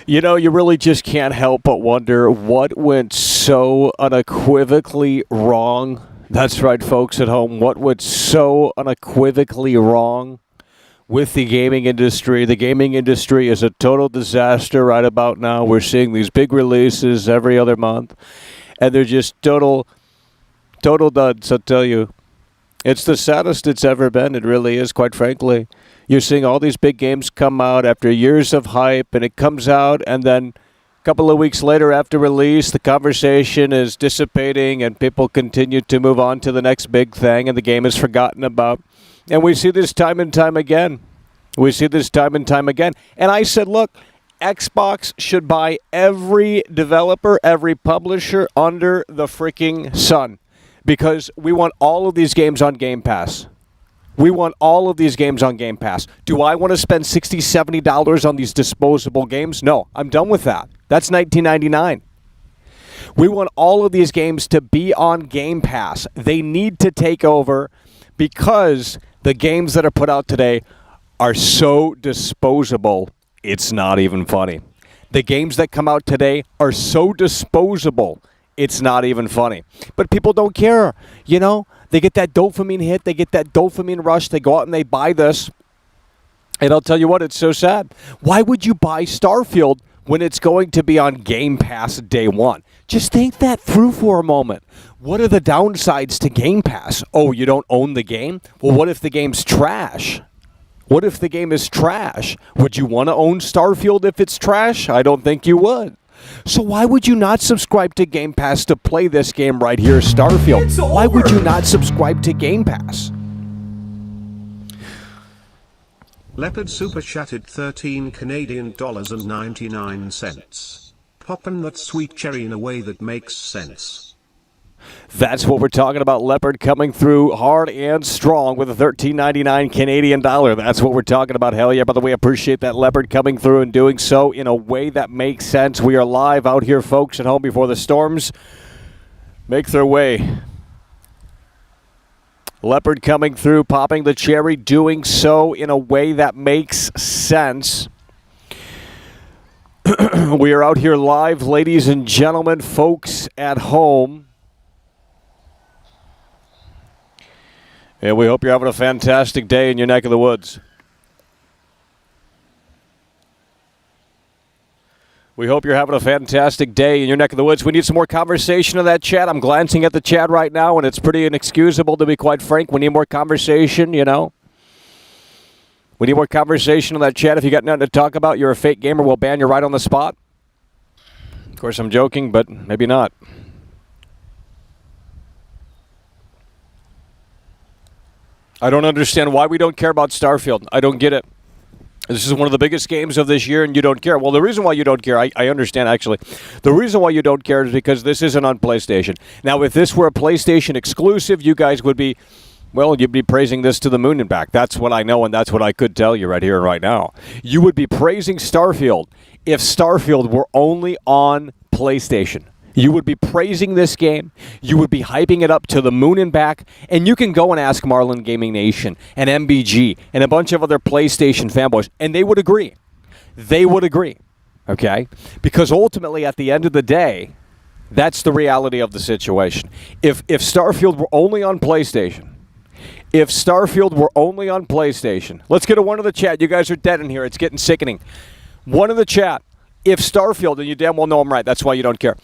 You know, you really just can't help but wonder what went so unequivocally wrong. That's right, folks at home. What went so unequivocally wrong with the gaming industry? The gaming industry is a total disaster right about now. We're seeing these big releases every other month, and they're just total duds, I'll tell you. It's the saddest it's ever been. It really is, quite frankly. You're seeing all these big games come out after years of hype, and it comes out, and then a couple of weeks later after release, the conversation is dissipating, and people continue to move on to the next big thing, and the game is forgotten about. And we see this time and time again. And I said, look, Xbox should buy every developer, every publisher under the freaking sun, because we want all of these games on Game Pass. Do I want to spend $60, $70 on these disposable games? No, I'm done with that. That's $19.99. We want all of these games to be on Game Pass. They need to take over because the games that are put out today are so disposable, it's not even funny. The games that come out today are so disposable, it's not even funny. But people don't care, you know? They get that dopamine hit. They get that dopamine rush. They go out and they buy this. And I'll tell you what, it's so sad. Why would you buy Starfield when it's going to be on Game Pass day one? Just think that through for a moment. What are the downsides to Game Pass? Oh, you don't own the game? Well, what if the game's trash? What if the game is trash? Would you want to own Starfield if it's trash? I don't think you would. So why would you not subscribe to Game Pass to play this game right here, Starfield? Why would you not subscribe to Game Pass? Leopard super chatted 13 Canadian dollars and 99 cents. Poppin' that sweet cherry in a way that makes sense. That's what we're talking about. Leopard coming through hard and strong with a $13.99 Canadian dollar. That's what we're talking about. Hell yeah. By the way, I appreciate that Leopard coming through and doing so in a way that makes sense. We are live out here, folks, at home before the storms make their way. Leopard coming through, popping the cherry, doing so in a way that makes sense. We are out here live, ladies and gentlemen, folks at home. And we hope you're having a fantastic day in your neck of the woods. We need some more conversation in that chat. I'm glancing at the chat right now, and it's pretty inexcusable, to be quite frank. We need more conversation, you know. We need more conversation in that chat. If you got nothing to talk about, you're a fake gamer, we'll ban you right on the spot. Of course, I'm joking, but maybe not. I don't understand why we don't care about Starfield. I don't get it. This is one of the biggest games of this year, and you don't care. Well, the reason why you don't care, I understand, actually. The reason why you don't care is because this isn't on PlayStation. Now, if this were a PlayStation exclusive, you guys would be, well, you'd be praising this to the moon and back. That's what I know, and that's what I could tell you right here and right now. You would be praising Starfield if Starfield were only on PlayStation. You would be praising this game. You would be hyping it up to the moon and back. And you can go and ask Marlin Gaming Nation and MBG and a bunch of other PlayStation fanboys, and they would agree. They would agree, okay? Because ultimately, at the end of the day, that's the reality of the situation. If Starfield were only on PlayStation, let's get a one in the chat. You guys are dead in here. It's getting sickening. One in the chat. If Starfield, and you damn well know I'm right, that's why you don't care.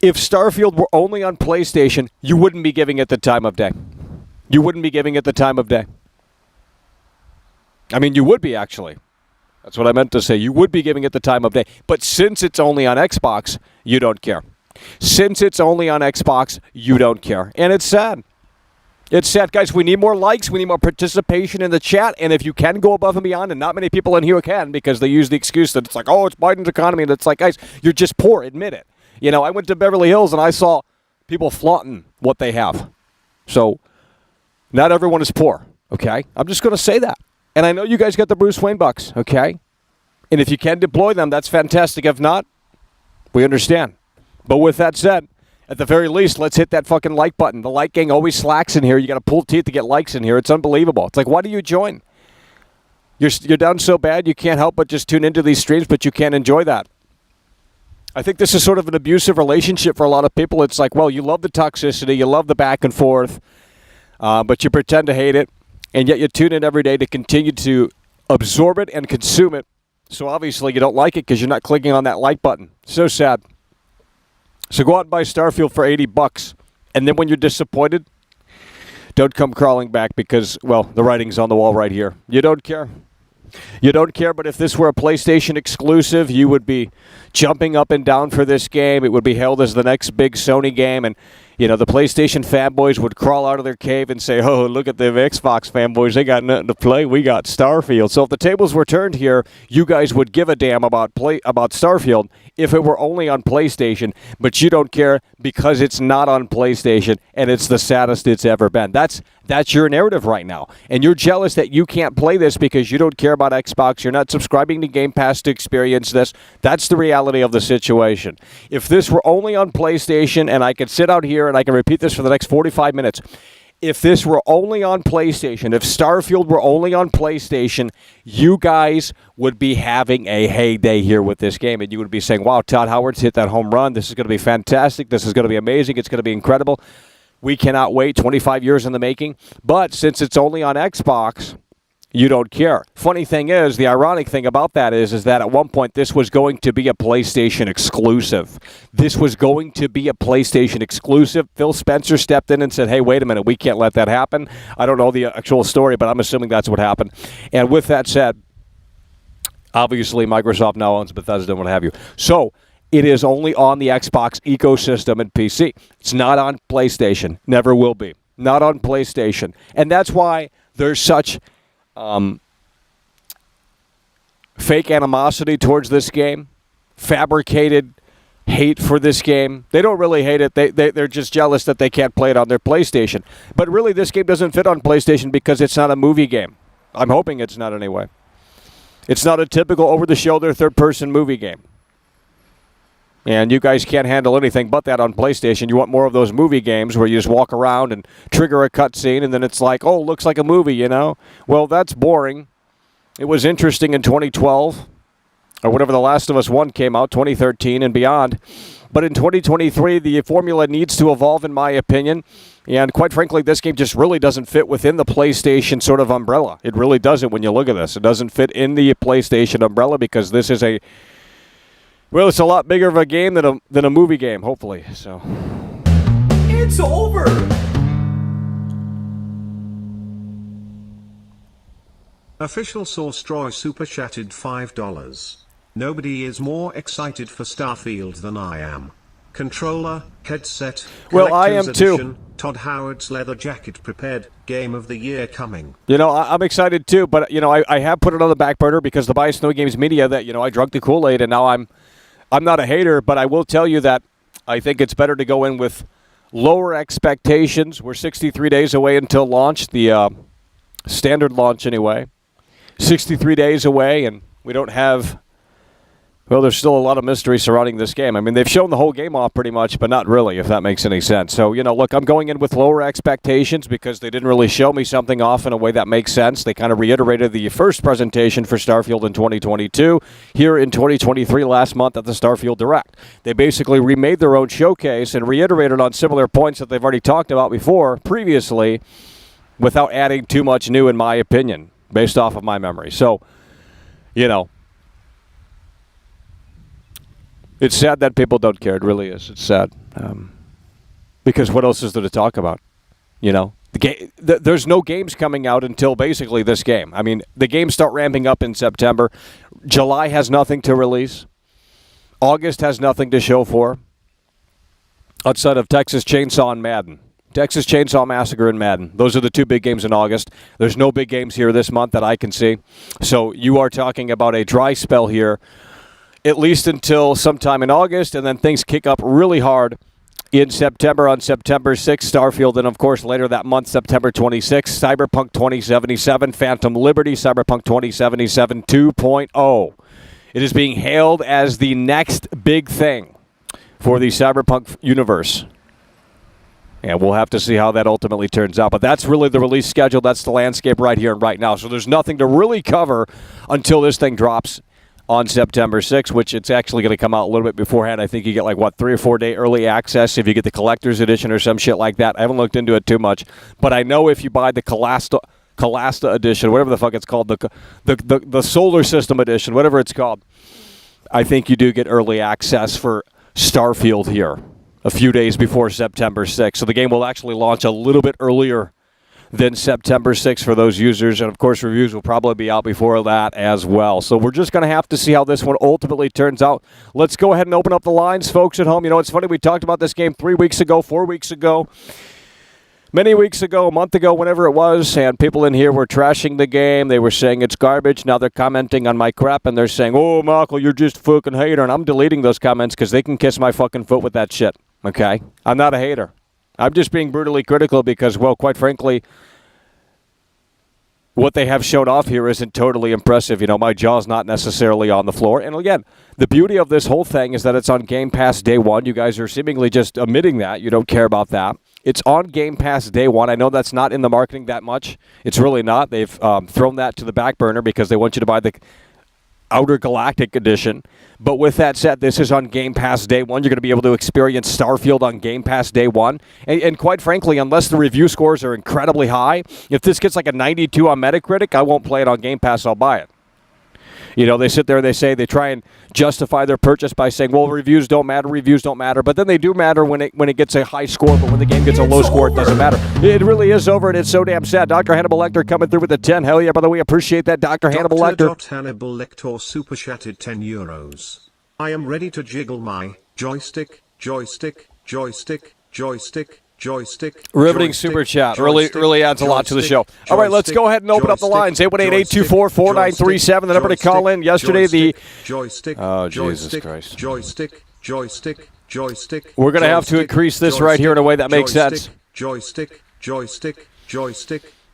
If Starfield were only on PlayStation, you wouldn't be giving it the time of day. I mean, you would be, actually. That's what I meant to say. You would be giving it the time of day. But since it's only on Xbox, you don't care. And it's sad. It's sad, guys. We need more likes. We need more participation in the chat. And if you can go above and beyond, and not many people in here can, because they use the excuse that it's like, oh, it's Biden's economy. And it's like, guys, you're just poor. Admit it. You know, I went to Beverly Hills and I saw people flaunting what they have. So, not everyone is poor, okay? I'm just going to say that. And I know you guys got the Bruce Wayne bucks, okay? And if you can deploy them, that's fantastic. If not, we understand. But with that said, at the very least, let's hit that fucking like button. The like gang always slacks in here. You got to pull teeth to get likes in here. It's unbelievable. It's like, why do you join? You're down so bad you can't help but just tune into these streams, but you can't enjoy that. I think this is sort of an abusive relationship for a lot of people. It's like, well, you love the toxicity, you love the back and forth, but you pretend to hate it, and yet you tune in every day to continue to absorb it and consume it. So obviously you don't like it because you're not clicking on that like button. So sad. So go out and buy Starfield for $80, and then when you're disappointed, don't come crawling back because, well, the writing's on the wall right here. You don't care. You don't care, but if this were a PlayStation exclusive, you would be jumping up and down for this game. It would be hailed as the next big Sony game, and the PlayStation fanboys would crawl out of their cave and say, oh, look at the Xbox fanboys. They got nothing to play. We got Starfield. So if the tables were turned here, you guys would give a damn about Starfield if it were only on PlayStation, but you don't care because it's not on PlayStation, and it's the saddest it's ever been. That's your narrative right now, and you're jealous that you can't play this because you don't care about Xbox. You're not subscribing to Game Pass to experience this. That's the reality of the situation. If this were only on PlayStation, and I could sit out here and I can repeat this for the next 45 minutes, if this were only on PlayStation, if Starfield were only on PlayStation, you guys would be having a heyday here with this game, and you would be saying, wow, Todd Howard's hit that home run. This is going to be fantastic. This is going to be amazing. It's going to be incredible. We cannot wait. 25 years in the making. But since it's only on Xbox, you don't care. Funny thing is, the ironic thing about that is that at one point this was going to be a PlayStation exclusive. This was going to be a PlayStation exclusive. Phil Spencer stepped in and said, hey, wait a minute, we can't let that happen. I don't know the actual story, but I'm assuming that's what happened. And with that said, obviously Microsoft now owns Bethesda and what have you. So it is only on the Xbox ecosystem and PC. It's not on PlayStation. Never will be. Not on PlayStation. And that's why there's such fake animosity towards this game, fabricated hate for this game. They don't really hate it. They're just jealous that they can't play it on their PlayStation. But really, this game doesn't fit on PlayStation because it's not a movie game. I'm hoping it's not anyway. It's not a typical over-the-shoulder third-person movie game. And you guys can't handle anything but that on PlayStation. You want more of those movie games where you just walk around and trigger a cutscene, and then it's like, oh, looks like a movie, Well, that's boring. It was interesting in 2012, or whenever The Last of Us 1 came out, 2013 and beyond. But in 2023, the formula needs to evolve, in my opinion. And quite frankly, this game just really doesn't fit within the PlayStation sort of umbrella. It really doesn't when you look at this. It doesn't fit in the PlayStation umbrella because this is it's a lot bigger of a game than a movie game, hopefully. So it's over. Official source Troy super chatted $5. Nobody is more excited for Starfield than I am. Controller, headset, well, I am edition, too. Todd Howard's leather jacket prepared, game of the year coming. I'm excited too, but I have put it on the back burner because the Bias No Games media that I drank the Kool-Aid, and now I'm not a hater, but I will tell you that I think it's better to go in with lower expectations. We're 63 days away until launch, the standard launch anyway. 63 days away, and we don't have... Well, there's still a lot of mystery surrounding this game. I mean, they've shown the whole game off pretty much, but not really, if that makes any sense. So, look, I'm going in with lower expectations because they didn't really show me something off in a way that makes sense. They kind of reiterated the first presentation for Starfield in 2022 here in 2023 last month at the Starfield Direct. They basically remade their own showcase and reiterated on similar points that they've already talked about previously, without adding too much new, in my opinion, based off of my memory. So, it's sad that people don't care. It really is. It's sad. Because what else is there to talk about? There's no games coming out until basically this game. I mean, the games start ramping up in September. July has nothing to release. August has nothing to show for. Outside of Texas Chainsaw and Madden. Texas Chainsaw Massacre and Madden. Those are the two big games in August. There's no big games here this month that I can see. So you are talking about a dry spell here, at least until sometime in August, and then things kick up really hard in September. On September 6th, Starfield, and of course later that month, September 26th, Cyberpunk 2077, Phantom Liberty, Cyberpunk 2077 2.0. It is being hailed as the next big thing for the Cyberpunk universe. And we'll have to see how that ultimately turns out. But that's really the release schedule. That's the landscape right here and right now. So there's nothing to really cover until this thing drops on September 6th, which it's actually going to come out a little bit beforehand. I think you get 3 or 4 day early access if you get the collector's edition or some shit like that. I haven't looked into it too much, but I know if you buy the Calasta edition, whatever the fuck it's called, the Solar System edition, whatever it's called, I think you do get early access for Starfield here a few days before September 6th. So the game will actually launch a little bit earlier than September 6th for those users. And, of course, reviews will probably be out before that as well. So we're just going to have to see how this one ultimately turns out. Let's go ahead and open up the lines, folks at home. You know, it's funny. We talked about this game 3 weeks ago, 4 weeks ago, many weeks ago, a month ago, whenever it was, and people in here were trashing the game. They were saying it's garbage. Now they're commenting on my crap, and they're saying, oh, Michael, you're just a fucking hater. And I'm deleting those comments because they can kiss my fucking foot with that shit, okay? I'm not a hater. I'm just being brutally critical because, well, quite frankly, what they have shown off here isn't totally impressive. You know, my jaw's not necessarily on the floor. And again, the beauty of this whole thing is that it's on Game Pass day one. You guys are seemingly just omitting that. You don't care about that. It's on Game Pass day one. I know that's not in the marketing that much. It's really not. They've thrown that to the back burner because they want you to buy the Outer Galactic Edition. But with that said, this is on Game Pass day one. You're going to be able to experience Starfield on Game Pass day one. And quite frankly, unless the review scores are incredibly high, if this gets like a 92 on Metacritic, I won't play it on Game Pass. I'll buy it. You know, they sit there and they try and justify their purchase by saying, well, reviews don't matter. But then they do matter when it gets a high score, but when the game gets a low score, it doesn't matter. It really is over, and it's so damn sad. Dr. Hannibal Lecter coming through with the 10. Hell yeah, by the way, appreciate that, Dr. Hannibal Lecter. Hannibal Lecter super chatted 10 euros. I am ready to jiggle my joystick. Riveting super chat. Really adds a lot to the show. All right, let's go ahead and open up the lines. 818-824-4937. The number to call in. Yesterday, the... Oh, Jesus Christ. We're going to have to increase this right here in a way that makes sense.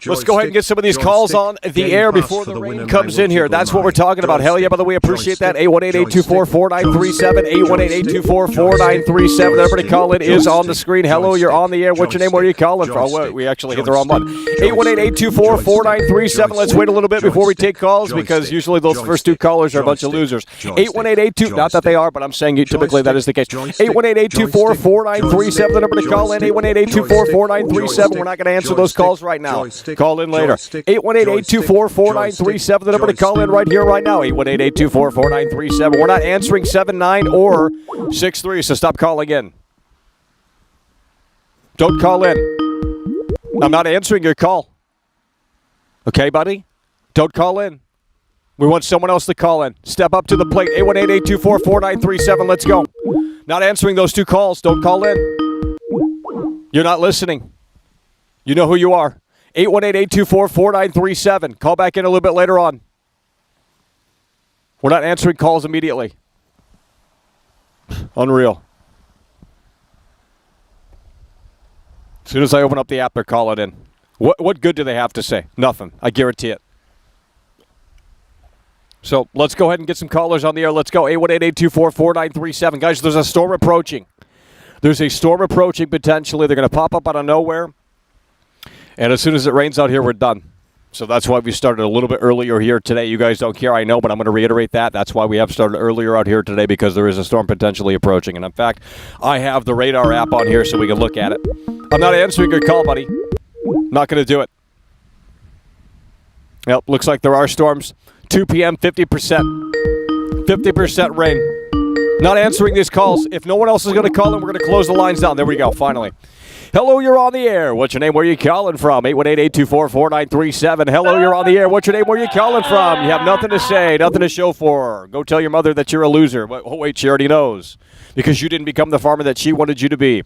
Let's go ahead and get some of these calls on the air before the rain comes in here. That's what we're talking about. Hell yeah, by the way, appreciate that. 818-824-4937. 818-824-4937. The number to call in is on the screen. Hello, you're on the air. What's your name? Where are you calling from? Oh, wait, we actually hit the wrong button. 818-824-4937. Let's wait a little bit before we take calls because usually those first two callers are a bunch of losers. 818-82, not that they are, but I'm saying typically that is the case. 818-824-4937. The number to call in. 818-824-4937. We're not going to answer those calls right now. Call in later. 818-824-4937. The number to call in right here, right now. 818-824-4937. We're not answering 79 or 63, so stop calling in. Don't call in. I'm not answering your call. Okay, buddy? Don't call in. We want someone else to call in. Step up to the plate. 818-824-4937. Let's go. Not answering those two calls. Don't call in. You're not listening. You know who you are. 818-824-4937. Call back in a little bit later on. We're not answering calls immediately. Unreal. As soon as I open up the app, they're calling in. What good do they have to say? Nothing. I guarantee it. So let's go ahead and get some callers on the air. Let's go. 818-824-4937. Guys, there's a storm approaching. There's a storm approaching potentially. They're going to pop up out of nowhere. And as soon as it rains out here, we're done. So that's why we started a little bit earlier here today. You guys don't care, I know, but I'm going to reiterate that. That's why we have started earlier out here today, because there is a storm potentially approaching. And in fact, I have the radar app on here so we can look at it. I'm not answering your call, buddy. Not going to do it. Yep, looks like there are storms. 2 p.m., 50%. 50% rain. Not answering these calls. If no one else is going to call in, we're going to close the lines down. There we go, finally. Hello, you're on the air. What's your name? Where are you calling from? 818-824-4937. Hello, you're on the air. What's your name? Where are you calling from? You have nothing to say, nothing to show for. Go tell your mother that you're a loser. Oh, wait, she already knows. Because you didn't become the farmer that she wanted you to be.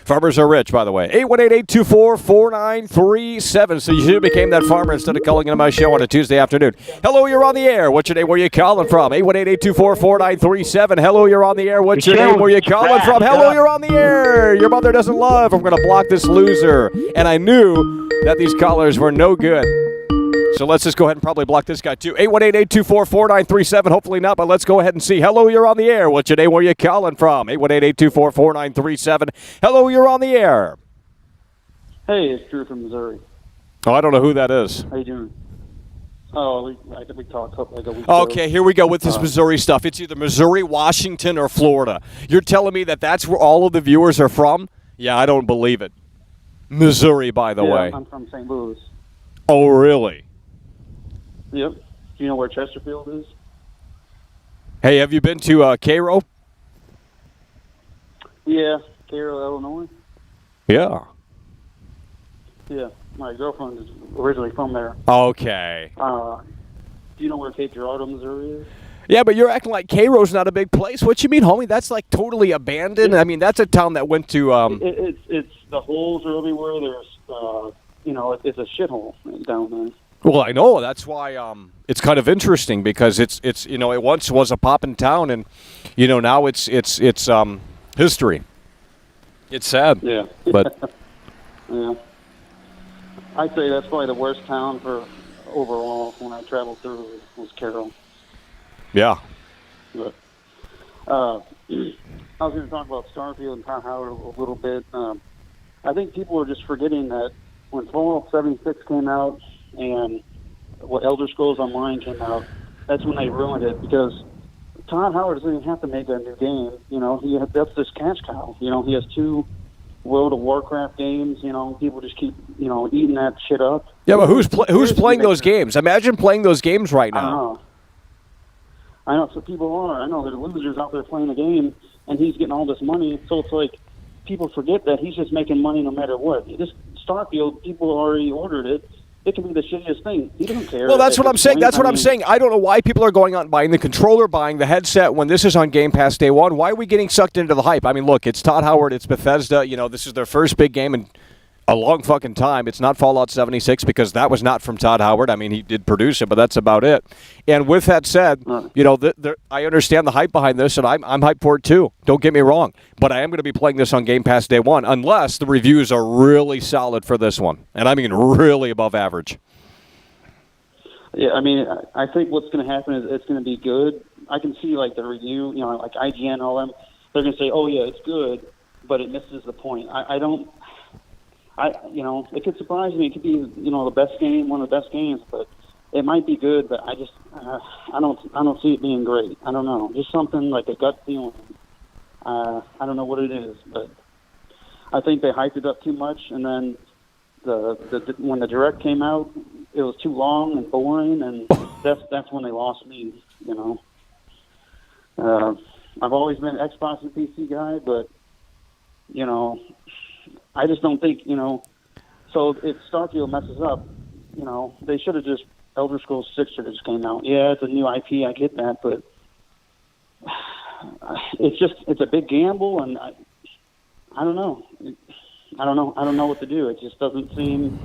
Farmers are rich, by the way. 818-824-4937. So you should have became that farmer instead of calling into my show on a Tuesday afternoon. Hello, you're on the air. What's your name? Where are you calling from? 818-824-4937. Hello, you're on the air. What's your name? Where are you calling from? Hello, you're on the air. Your mother doesn't love. I'm going to block this loser. And I knew that these callers were no good. So let's just go ahead and probably block this guy too. 818-824-4937. Hopefully not, but let's go ahead and see. Hello, you're on the air. What's your name? Where are you calling from? 818-824-4937. Hello, you're on the air. Hey, it's Drew from Missouri. Oh, I don't know who that is. How you doing? I think we talked like a week ago. Okay, here we go with this Missouri stuff. It's either Missouri, Washington, or Florida. You're telling me that that's where all of the viewers are from? Yeah, I don't believe it. Missouri, by the way. I'm from St. Louis. Oh, really? Yep. Do you know where Chesterfield is? Hey, have you been to Cairo? Yeah, Cairo, Illinois. Yeah. Yeah, my girlfriend is originally from there. Okay. Do you know where Cape Girardeau, Missouri is? Yeah, but you're acting like Cairo's not a big place. What you mean, homie? That's like totally abandoned. I mean, that's a town that went to. It's the holes are everywhere. There's, it's a shithole down there. Well, I know. That's why it's kind of interesting because it's it once was a poppin' town, and now it's history. It's sad. Yeah. But yeah. I'd say that's probably the worst town for overall when I traveled through was Carroll. yeah. But I was going to talk about Starfield and Todd Howard a little bit. I think people are just forgetting that when Fallout 76 came out and what Elder Scrolls Online came out, that's when they ruined it because Todd Howard doesn't even have to make a new game. That's this cash cow. He has 2 World of Warcraft games. People just keep eating that shit up. Yeah, but who's playing those games? Imagine playing those games right now. I know. So people are. I know there's losers out there playing the game, and he's getting all this money. So it's like people forget that he's just making money no matter what. This Starfield, people already ordered it. It can be the shittiest thing. He doesn't care. Well, that's what I'm saying. That's what I'm saying. I don't know why people are going out and buying the controller, buying the headset when this is on Game Pass day one. Why are we getting sucked into the hype? I mean, look, it's Todd Howard, it's Bethesda. This is their first big game in a long fucking time. It's not Fallout 76 because that was not from Todd Howard. I mean, he did produce it, but that's about it. And with that said, I understand the hype behind this, and I'm hyped for it too. Don't get me wrong. But I am going to be playing this on Game Pass day one unless the reviews are really solid for this one. And I mean really above average. Yeah, I mean, I think what's going to happen is it's going to be good. I can see, like, the review, like IGN and all them, they're going to say, oh, yeah, it's good, but it misses the point. It could surprise me. It could be, the best game, one of the best games, but it might be good, but I just, I don't see it being great. I don't know. Just something like a gut feeling. I don't know what it is, but I think they hyped it up too much, and then when the Direct came out, it was too long and boring, and that's when they lost me. I've always been an Xbox and PC guy, but I just don't think So if Starfield messes up, they should have just Elder Scrolls 6 should have just came out. Yeah, it's a new IP, I get that, but it's a big gamble, and I don't know. I don't know what to do. It just doesn't seem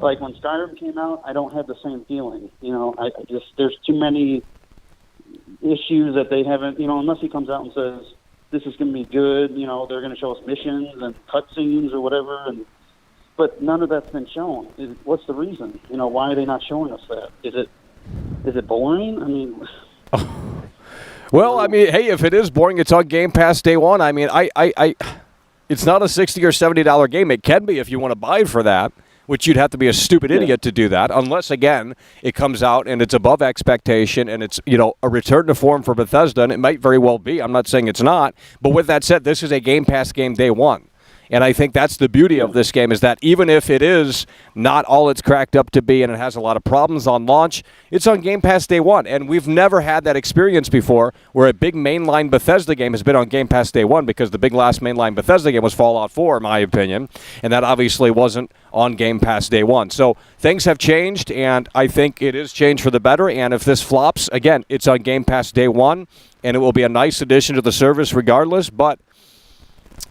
like when Skyrim came out. I don't have the same feeling. I just there's too many issues that they haven't. Unless he comes out and says this is going to be good. They're going to show us missions and cutscenes or whatever. But none of that's been shown. What's the reason? Why are they not showing us that? Is it boring? I mean. Well, I mean, hey, if it is boring, it's on Game Pass day one. I mean, it's not a $60 or $70 game. It can be if you want to buy it for that, which you'd have to be a stupid idiot to do that, unless, again, it comes out and it's above expectation and it's, a return to form for Bethesda, and it might very well be. I'm not saying it's not. But with that said, this is a Game Pass game day one. And I think that's the beauty of this game is that even if it is not all it's cracked up to be and it has a lot of problems on launch, it's on Game Pass day one. And we've never had that experience before where a big mainline Bethesda game has been on Game Pass day one because the big last mainline Bethesda game was Fallout 4, in my opinion. And that obviously wasn't on Game Pass day one. So things have changed, and I think it is changed for the better. And if this flops, again, it's on Game Pass day one, and it will be a nice addition to the service regardless. But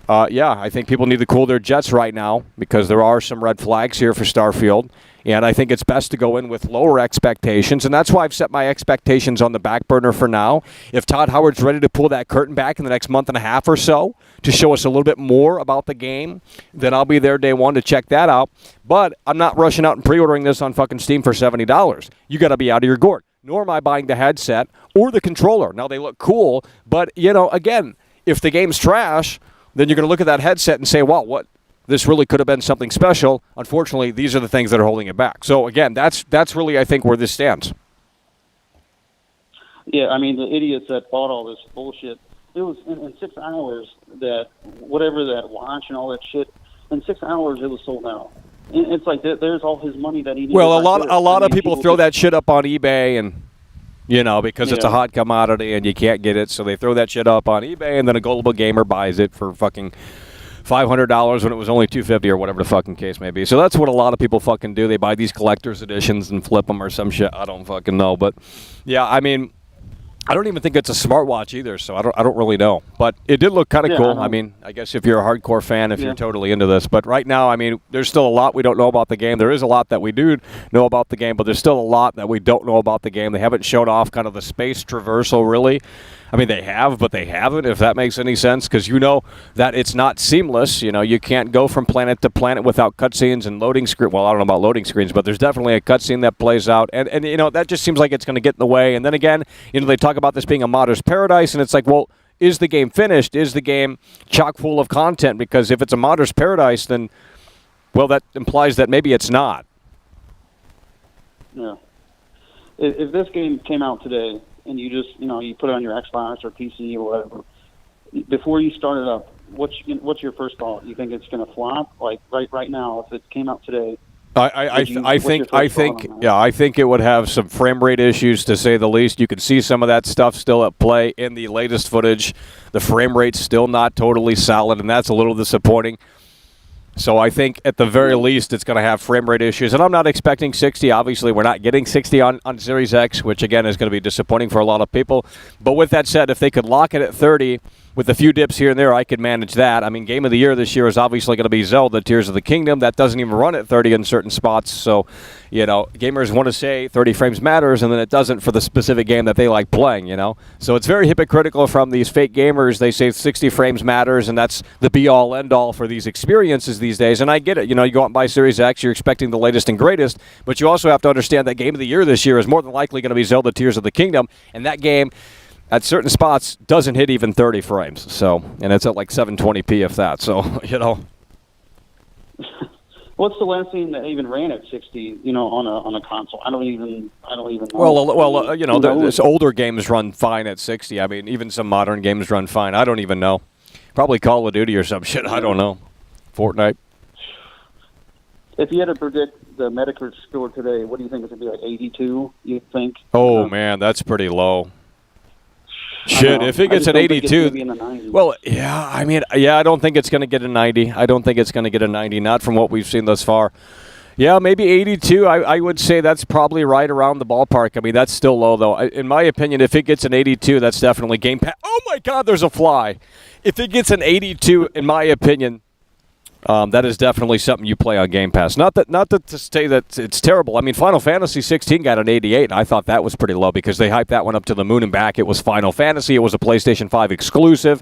I think people need to cool their jets right now because there are some red flags here for Starfield. And I think it's best to go in with lower expectations. And that's why I've set my expectations on the back burner for now. If Todd Howard's ready to pull that curtain back in the next month and a half or so to show us a little bit more about the game, then I'll be there day one to check that out. But I'm not rushing out and pre-ordering this on fucking Steam for $70. You got to be out of your gourd. Nor am I buying the headset or the controller. Now, they look cool, but, again, if the game's trash, then you're going to look at that headset and say, well, what this really could have been something special. Unfortunately, these are the things that are holding it back. So again, that's really, I think, where this stands. Yeah, I mean, the idiots that bought all this bullshit, it was in 6 hours that whatever that watch and all that shit, in 6 hours it was sold out. And it's like there's all his money that he needed. Well, right a lot there. of people throw that shit up on eBay and, because it's a hot commodity and you can't get it, so they throw that shit up on eBay, and then a gullible gamer buys it for fucking $500 when it was only $250 or whatever the fucking case may be. So that's what a lot of people fucking do. They buy these collector's editions and flip them or some shit. I don't fucking know, but yeah, I mean, I don't even think it's a smartwatch either, so I don't really know. But it did look kind of cool. I mean, I guess if you're a hardcore fan, if you're totally into this. But right now, I mean, there's still a lot we don't know about the game. There is a lot that we do know about the game, but there's still a lot that we don't know about the game. They haven't shown off kind of the space traversal, really. I mean, they have, but they haven't, if that makes any sense, because you know that it's not seamless. You can't go from planet to planet without cutscenes and loading screen. Well, I don't know about loading screens, but there's definitely a cutscene that plays out. And that just seems like it's going to get in the way. And then again, they talk about this being a modder's paradise, and it's like, well, is the game finished? Is the game chock full of content? Because if it's a modder's paradise, then, well, that implies that maybe it's not. Yeah. If this game came out today, and you just, you put it on your Xbox or PC or whatever, before you start it up, what's your first thought? You think it's going to flop? Like right now, if it came out today, I think it would have some frame rate issues, to say the least. You can see some of that stuff still at play in the latest footage. The frame rate's still not totally solid, and that's a little disappointing. So I think at the very least it's going to have frame rate issues. And I'm not expecting 60. Obviously, we're not getting 60 on Series X, which, again, is going to be disappointing for a lot of people. But with that said, if they could lock it at 30 with a few dips here and there, I could manage that. I mean, Game of the Year this year is obviously going to be Zelda Tears of the Kingdom. That doesn't even run at 30 in certain spots. So, gamers want to say 30 frames matters, and then it doesn't for the specific game that they like playing, So it's very hypocritical from these fake gamers. They say 60 frames matters, and that's the be-all, end-all for these experiences these days. And I get it. You go out and buy Series X, you're expecting the latest and greatest, but you also have to understand that Game of the Year this year is more than likely going to be Zelda Tears of the Kingdom, and that game at certain spots doesn't hit even 30 frames. So, and it's at like 720p if that. So, What's the last thing that even ran at 60, on a console? I don't even know. Well, this older games run fine at 60. I mean, even some modern games run fine. I don't even know. Probably Call of Duty or some shit. I don't know. Fortnite. If you had to predict the Metacritic score today, what do you think? It's going to be like 82, you think? Oh, man, that's pretty low. Shit, if it gets an 82, well, yeah, I mean, I don't think it's going to get a 90. I don't think it's going to get a 90, not from what we've seen thus far. Yeah, maybe 82. I would say that's probably right around the ballpark. I mean, that's still low, though. In my opinion, if it gets an 82, that's definitely Game Pass. Oh, my God, there's a fly. If it gets an 82, in my opinion, that is definitely something you play on Game Pass. Not to say that it's terrible. I mean, Final Fantasy 16 got an 88, and I thought that was pretty low because they hyped that one up to the moon and back. It was Final Fantasy. It was a PlayStation 5 exclusive,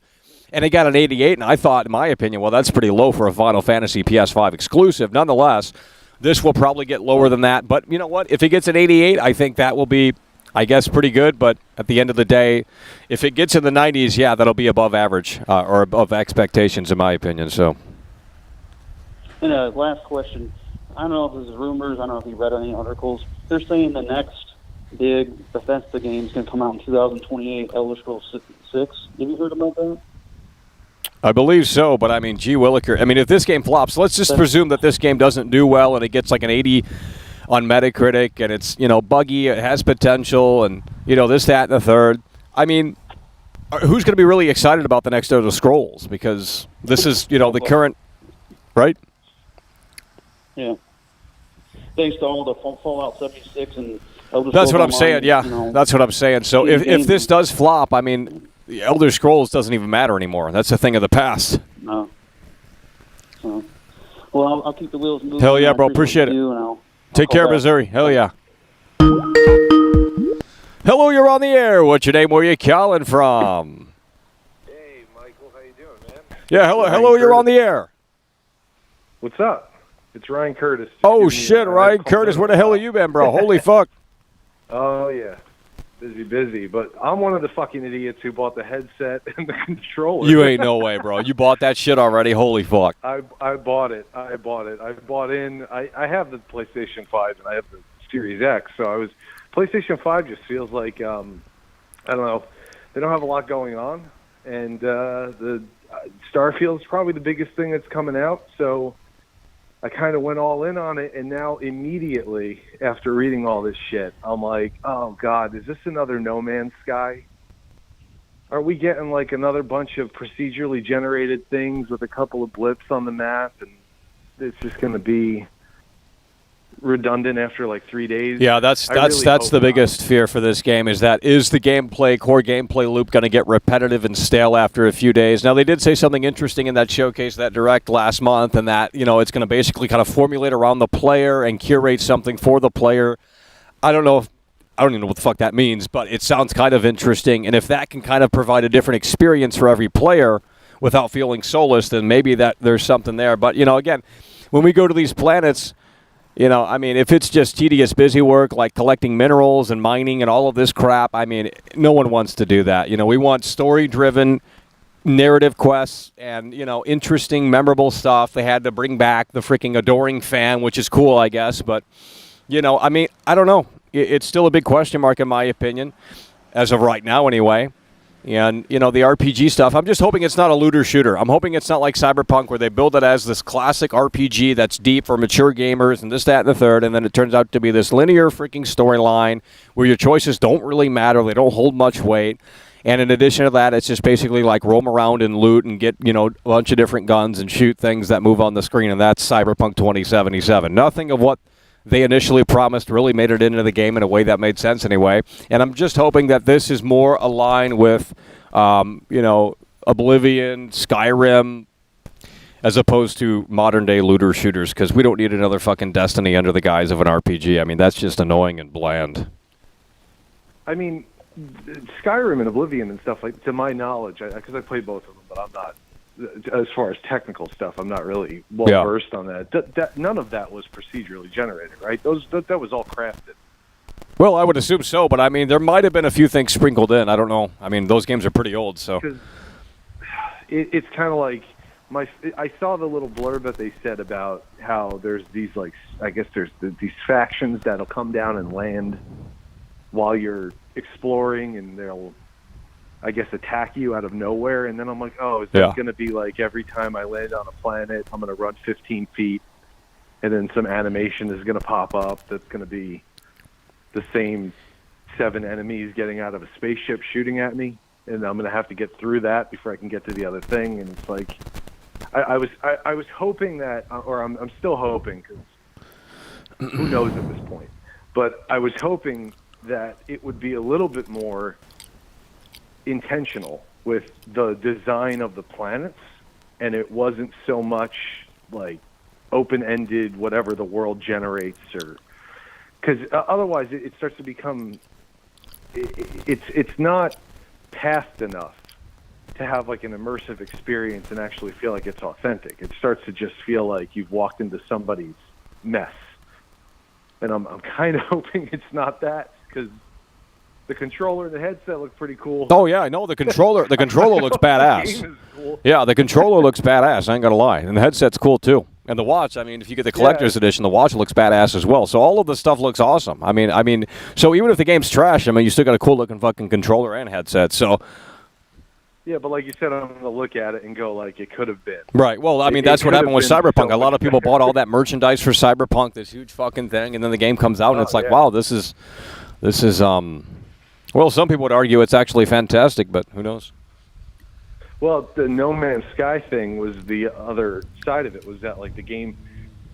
and it got an 88, and I thought, in my opinion, well, that's pretty low for a Final Fantasy PS5 exclusive. Nonetheless, this will probably get lower than that. But you know what? If it gets an 88, I think that will be, I guess, pretty good. But at the end of the day, if it gets in the 90s, yeah, that'll be above average or above expectations, in my opinion. So. And last question. I don't know if this is rumors. I don't know if you read any articles. They're saying the next big Bethesda game is going to come out in 2028, Elder Scrolls 6. Have you heard about that? I believe so, but I mean, gee williker. I mean, if this game flops, let's just presume that this game doesn't do well and it gets like an 80 on Metacritic and it's, buggy, it has potential and, this, that, and the third. I mean, who's going to be really excited about the next Elder Scrolls? Because this is, the current, right? Yeah. Thanks to all the Fallout 76 and Elder Scrolls. That's what I'm saying, yeah. That's what I'm saying. So if this does flop, I mean, the Elder Scrolls doesn't even matter anymore. That's a thing of the past. No. So, well, I'll keep the wheels moving. Hell yeah, bro. Appreciate it. I'll Take care, Missouri. Hell yeah. Hello, you're on the air. What's your name? Where you calling from? Hey, Michael. How you doing, man? Yeah, hello, you're on the air. What's up? It's Ryan Curtis. Oh, shit, Ryan Curtis. Where the hell have you been, bro? Holy fuck. Oh, yeah. Busy. But I'm one of the fucking idiots who bought the headset and the controller. You ain't no way, bro. You bought that shit already? Holy fuck. I bought it. I bought in. I have the PlayStation 5 and I have the Series X. So PlayStation 5 just feels like, I don't know, they don't have a lot going on. And the Starfield's probably the biggest thing that's coming out. So I kind of went all in on it, and now immediately after reading all this shit, I'm like, oh, God, is this another No Man's Sky? Are we getting like another bunch of procedurally generated things with a couple of blips on the map, and it's just going to be redundant after like 3 days? Yeah, that's the biggest fear for this game is the core gameplay loop going to get repetitive and stale after a few days? Now, they did say something interesting in that showcase, that direct last month, and that, it's going to basically kind of formulate around the player and curate something for the player. I don't even know what the fuck that means, but it sounds kind of interesting, and if that can kind of provide a different experience for every player without feeling soulless, then maybe that there's something there. But, again, when we go to these planets, if it's just tedious, busy work like collecting minerals and mining and all of this crap, no one wants to do that. We want story-driven narrative quests and, interesting, memorable stuff. They had to bring back the freaking adoring fan, which is cool, I guess. But, I don't know. It's still a big question mark in my opinion, as of right now anyway. And, the RPG stuff, I'm just hoping it's not a looter shooter. I'm hoping it's not like Cyberpunk where they build it as this classic RPG that's deep for mature gamers and this, that, and the third, and then it turns out to be this linear freaking storyline where your choices don't really matter. They don't hold much weight. And in addition to that, it's just basically like roam around and loot and get, a bunch of different guns and shoot things that move on the screen, and that's Cyberpunk 2077. Nothing of what they initially promised really made it into the game in a way that made sense anyway. And I'm just hoping that this is more aligned with, Oblivion, Skyrim, as opposed to modern-day looter shooters, because we don't need another fucking Destiny under the guise of an RPG. That's just annoying and bland. Skyrim and Oblivion and stuff, like, to my knowledge, because I played both of them, but I'm not, as far as technical stuff, I'm not really well-versed on that. None of that was procedurally generated, right? That was all crafted. Well, I would assume so, but there might have been a few things sprinkled in. I don't know. those games are pretty old, so. It's kind of like, I saw the little blurb that they said about how there's these, like, I guess there's these factions that'll come down and land while you're exploring, and they'll, I guess, attack you out of nowhere. And then I'm like, oh, is that going to be like every time I land on a planet, I'm going to run 15 feet, and then some animation is going to pop up that's going to be the same 7 enemies getting out of a spaceship shooting at me, and I'm going to have to get through that before I can get to the other thing. And it's like, I was hoping that, or I'm still hoping, because who knows at this point, but I was hoping that it would be a little bit more intentional with the design of the planets, and it wasn't so much like open-ended, whatever the world generates, or because otherwise it starts to become, it's not past enough to have like an immersive experience and actually feel like it's authentic. It starts to just feel like you've walked into somebody's mess, and I'm kind of hoping it's not that, because the controller and the headset look pretty cool. Oh yeah, I know the controller. The controller looks badass. The game is cool. Yeah, the controller looks badass. I ain't gonna lie, and the headset's cool too. And the watch. If you get the collector's edition, the watch looks badass as well. So all of the stuff looks awesome. So even if the game's trash, you still got a cool looking fucking controller and headset. So. Yeah, but like you said, I'm going to look at it and go like it could have been. Right. Well, that's what happened with Cyberpunk. A lot of people bought all that merchandise for Cyberpunk, this huge fucking thing, and then the game comes out, and it's like, wow, this is. Well, some people would argue it's actually fantastic, but who knows? Well, the No Man's Sky thing was the other side of it. Was that like the game?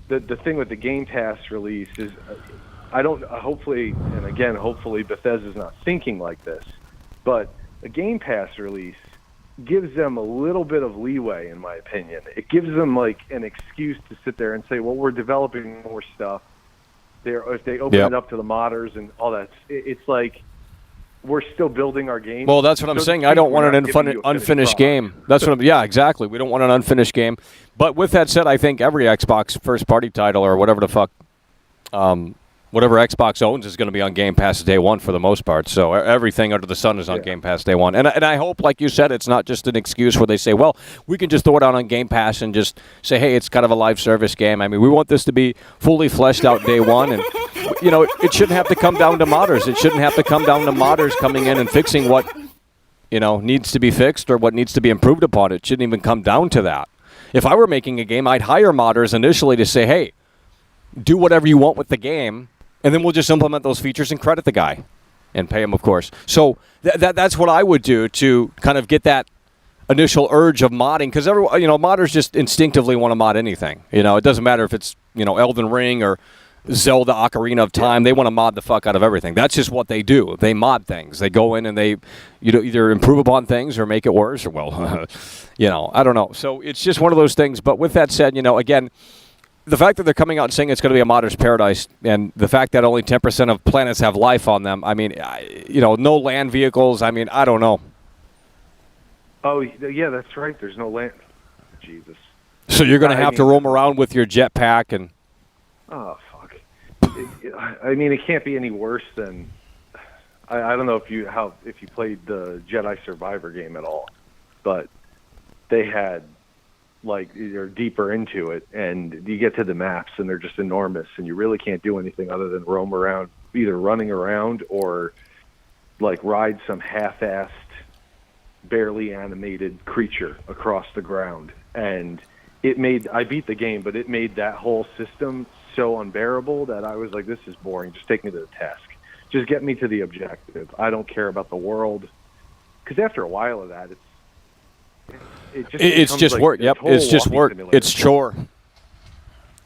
The thing with the Game Pass release is, hopefully Bethesda's not thinking like this, but a Game Pass release gives them a little bit of leeway, in my opinion. It gives them like an excuse to sit there and say, well, we're developing more stuff. If they open it up to the modders and all that, it's like we're still building our game. Well, that's what I'm saying. I don't want an unfinished game. That's what yeah, exactly. We don't want an unfinished game. But with that said, I think every Xbox first-party title or whatever the fuck Whatever Xbox owns is going to be on Game Pass day one for the most part. So everything under the sun is on Game Pass day one. And I hope, like you said, it's not just an excuse where they say, well, we can just throw it out on Game Pass and just say, hey, it's kind of a live service game. I mean, we want this to be fully fleshed out day one. And, you know, it shouldn't have to come down to modders. It shouldn't have to come down to modders coming in and fixing what, you know, needs to be fixed or what needs to be improved upon. It shouldn't even come down to that. If I were making a game, I'd hire modders initially to say, hey, do whatever you want with the game. And then we'll just implement those features and credit the guy and pay him, of course. So that's what I would do to kind of get that initial urge of modding, because everyone, you know, modders just instinctively want to mod anything. You know, it doesn't matter if it's, you know, Elden Ring or Zelda Ocarina of Time. They want to mod the fuck out of everything. That's just what they do. They mod things. They go in and they, you know, either improve upon things or make it worse, or, well, you know, I don't know. So it's just one of those things. But with that said, you know, again, the fact that they're coming out and saying it's going to be a modder's paradise, and the fact that only 10% of planets have life on them, I mean, you know, no land vehicles, I mean, I don't know. Oh, yeah, that's right. There's no land. Jesus. So you're going to have to roam around with your jetpack and... Oh, fuck. I mean, it can't be any worse than... I don't know if you played the Jedi Survivor game at all, but they had... like, you're deeper into it, and you get to the maps, and they're just enormous, and you really can't do anything other than roam around, either running around or, like, ride some half-assed, barely animated creature across the ground. And I beat the game, but it made that whole system so unbearable that I was like, this is boring. Just take me to the task. Just get me to the objective. I don't care about the world. Because after a while of that, it's just like work. Yep, it's just work. Simulator. It's chore.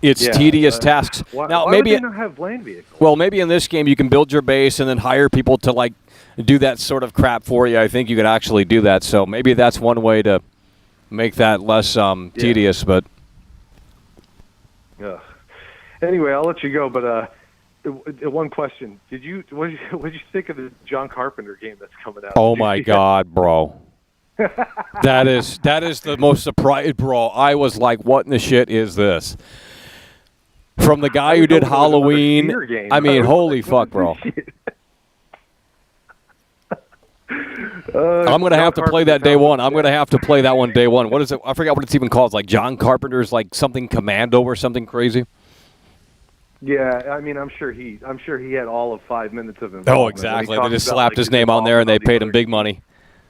It's tedious tasks. Why would they not have land vehicles? Well, maybe in this game you can build your base and then hire people to like do that sort of crap for you. I think you could actually do that. So maybe that's one way to make that less tedious. But anyway, I'll let you go. But one question: what did you think of the John Carpenter game that's coming out? Oh my God, bro! That is the most surprise, bro. I was like, what in the shit is this? From the guy who did Halloween. I mean, holy fuck, bro. I'm going to have to play that day one. I'm going to have to play that one day one. What is it? I forgot what it's even called. It's like John Carpenter's like something Commando or something crazy. Yeah, I mean, I'm sure he had all of 5 minutes of involvement. Oh, exactly. They just slapped his name on there and they paid him big money.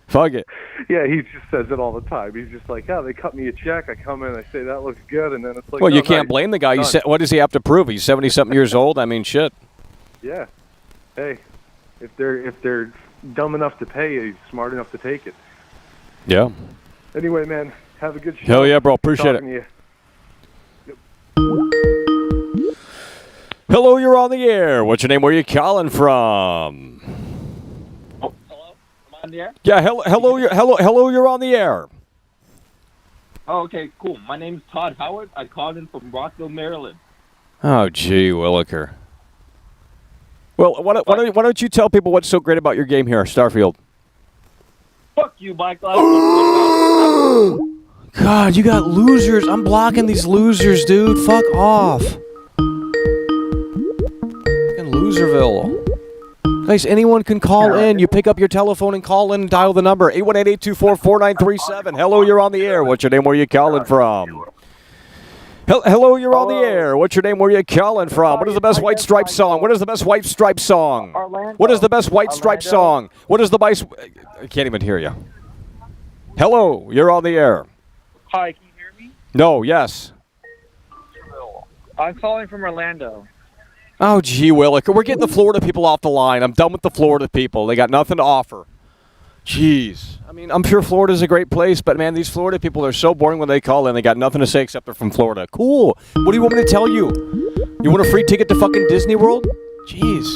Fuck it. Yeah, he just says it all the time. He's just like, they cut me a check. I come in, I say, that looks good, and then it's like, well, you can't blame the guy. What does he have to prove? He's 70-something years old? I mean, shit. Yeah. Hey, if they're dumb enough to pay, he's smart enough to take it. Yeah. Anyway, man, have a good show. Hell yeah, bro. Appreciate it. Hello, you're on the air. What's your name? Where are you calling from? On the air? Yeah, hello, you're on the air. Oh, okay, cool. My name's Todd Howard. I called in from Rockville, Maryland. Oh, gee, Williker. Well, why don't you tell people what's so great about your game here, Starfield? Fuck you, Michael. God, you got losers. I'm blocking these losers, dude. Fuck off. Fucking Loserville. Guys, anyone can call in. You pick up your telephone and call in and dial the number 818-824-4937. Hello, you're on the air. What's your name? Where are you calling from? Hello, you're on the air. What's your name? Where are you calling from? What is the best White Stripe song? What is the best White Stripe song? What is the best White Stripe song? What is the best... I can't even hear you. Hello, you're on the air. Hi, can you hear me? No, yes. I'm calling from Orlando. Oh, gee, Williker. We're getting the Florida people off the line. I'm done with the Florida people. They got nothing to offer. Jeez. I mean, I'm sure Florida's a great place, but, man, these Florida people are so boring when they call in. They got nothing to say except they're from Florida. Cool. What do you want me to tell you? You want a free ticket to fucking Disney World? Jeez.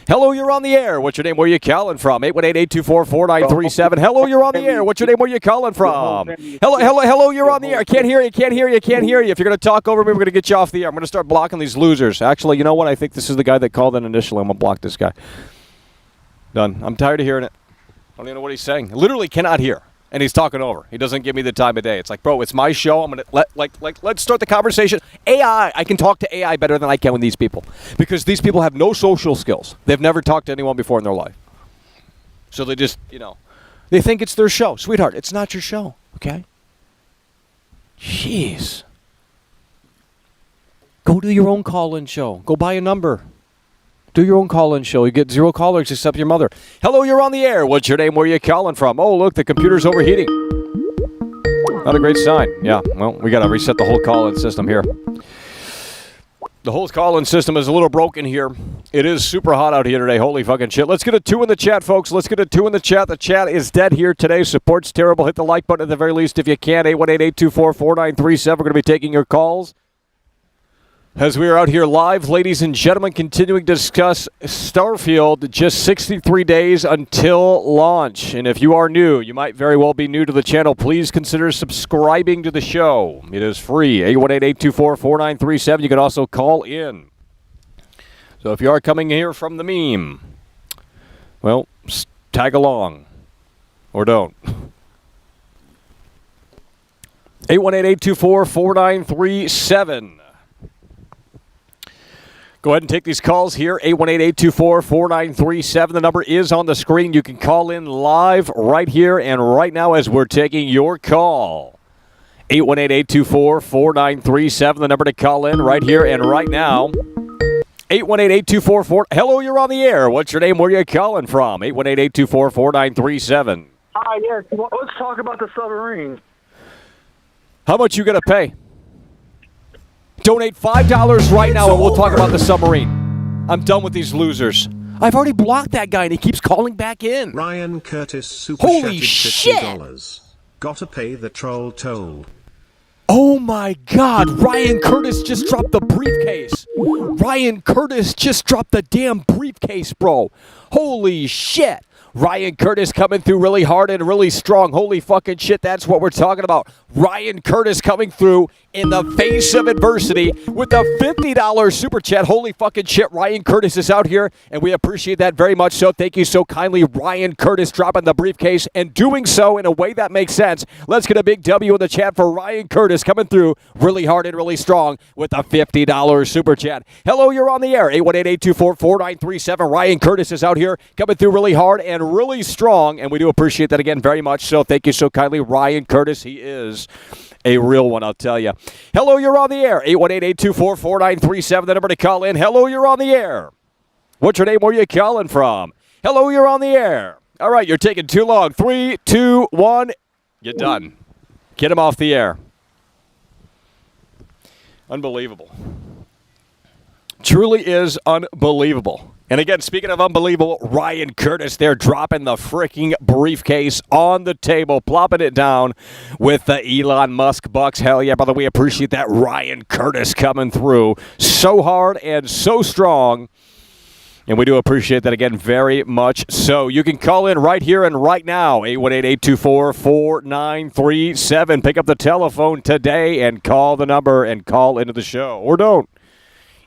Hello, you're on the air. What's your name? Where are you calling from? 818-824-4937. Hello, you're on the air. What's your name? Where are you calling from? Hello, you're on the air. I can't hear you. If you're going to talk over me, we're going to get you off the air. I'm going to start blocking these losers. Actually, you know what? I think this is the guy that called in initially. I'm going to block this guy. Done. I'm tired of hearing it. I don't even know what he's saying. I literally cannot hear. And he's talking over. He doesn't give me the time of day. It's like, bro, it's my show. I'm gonna let's start the conversation. AI, I can talk to AI better than I can with these people because these people have no social skills. They've never talked to anyone before in their life. So they just, they think it's their show. Sweetheart, it's not your show, okay? Jeez. Go do your own call-in show. Go buy a number. Do your own call-in show. You get 0 callers except your mother. Hello, you're on the air. What's your name? Where are you calling from? Oh, look, the computer's overheating. Not a great sign. Yeah, well, we got to reset the whole call-in system here. The whole call-in system is a little broken here. It is super hot out here today. Holy fucking shit. Let's get a 2 in the chat, folks. Let's get a 2 in the chat. The chat is dead here today. Support's terrible. Hit the like button at the very least if you can. 818-824-4937. We're going to be taking your calls. As we are out here live, ladies and gentlemen, continuing to discuss Starfield, just 63 days until launch. And if you are new, you might very well be new to the channel, please consider subscribing to the show. It is free, 818-824-4937. You can also call in. So if you are coming here from the meme, well, tag along. Or don't. 818-824-4937. Go ahead and take these calls here, 818-824-4937. The number is on the screen. You can call in live right here and right now as we're taking your call. 818-824-4937, the number to call in right here and right now. 818-824-4. Hello, you're on the air. What's your name? Where are you calling from? 818-824-4937. Hi, yes. Let's talk about the submarine. How much you going to pay? Donate $5 right now and we'll talk about the submarine. I'm done with these losers. I've already blocked that guy and he keeps calling back in. Ryan Curtis super Holy chatted shit! $50. Gotta pay the troll toll. Oh my God, Ryan Curtis just dropped the briefcase. Ryan Curtis just dropped the damn briefcase, bro. Holy shit. Ryan Curtis coming through really hard and really strong. Holy fucking shit, that's what we're talking about. Ryan Curtis coming through in the face of adversity with a $50 super chat. Holy fucking shit, Ryan Curtis is out here, and we appreciate that very much so. Thank you so kindly, Ryan Curtis, dropping the briefcase and doing so in a way that makes sense. Let's get a big W in the chat for Ryan Curtis coming through really hard and really strong with a $50 super chat. Hello, you're on the air. 818-824-4937. Ryan Curtis is out here coming through really hard and really strong, and we do appreciate that again very much so. Thank you so kindly, Ryan Curtis. He is a real one, I'll tell you. Hello, you're on the air. 818-824-4937, the number to call in. Hello, you're on the air. What's your name? Where are you calling from? Hello, you're on the air. All right, you're taking too long. 3, 2, 1. You're done. Get him off the air. Unbelievable. Truly is unbelievable. And again, speaking of unbelievable, Ryan Curtis there dropping the freaking briefcase on the table, plopping it down with the Elon Musk bucks. Hell yeah, brother, we appreciate that. Ryan Curtis coming through so hard and so strong. And we do appreciate that again very much so. You can call in right here and right now, 818-824-4937. Pick up the telephone today and call the number and call into the show. Or don't.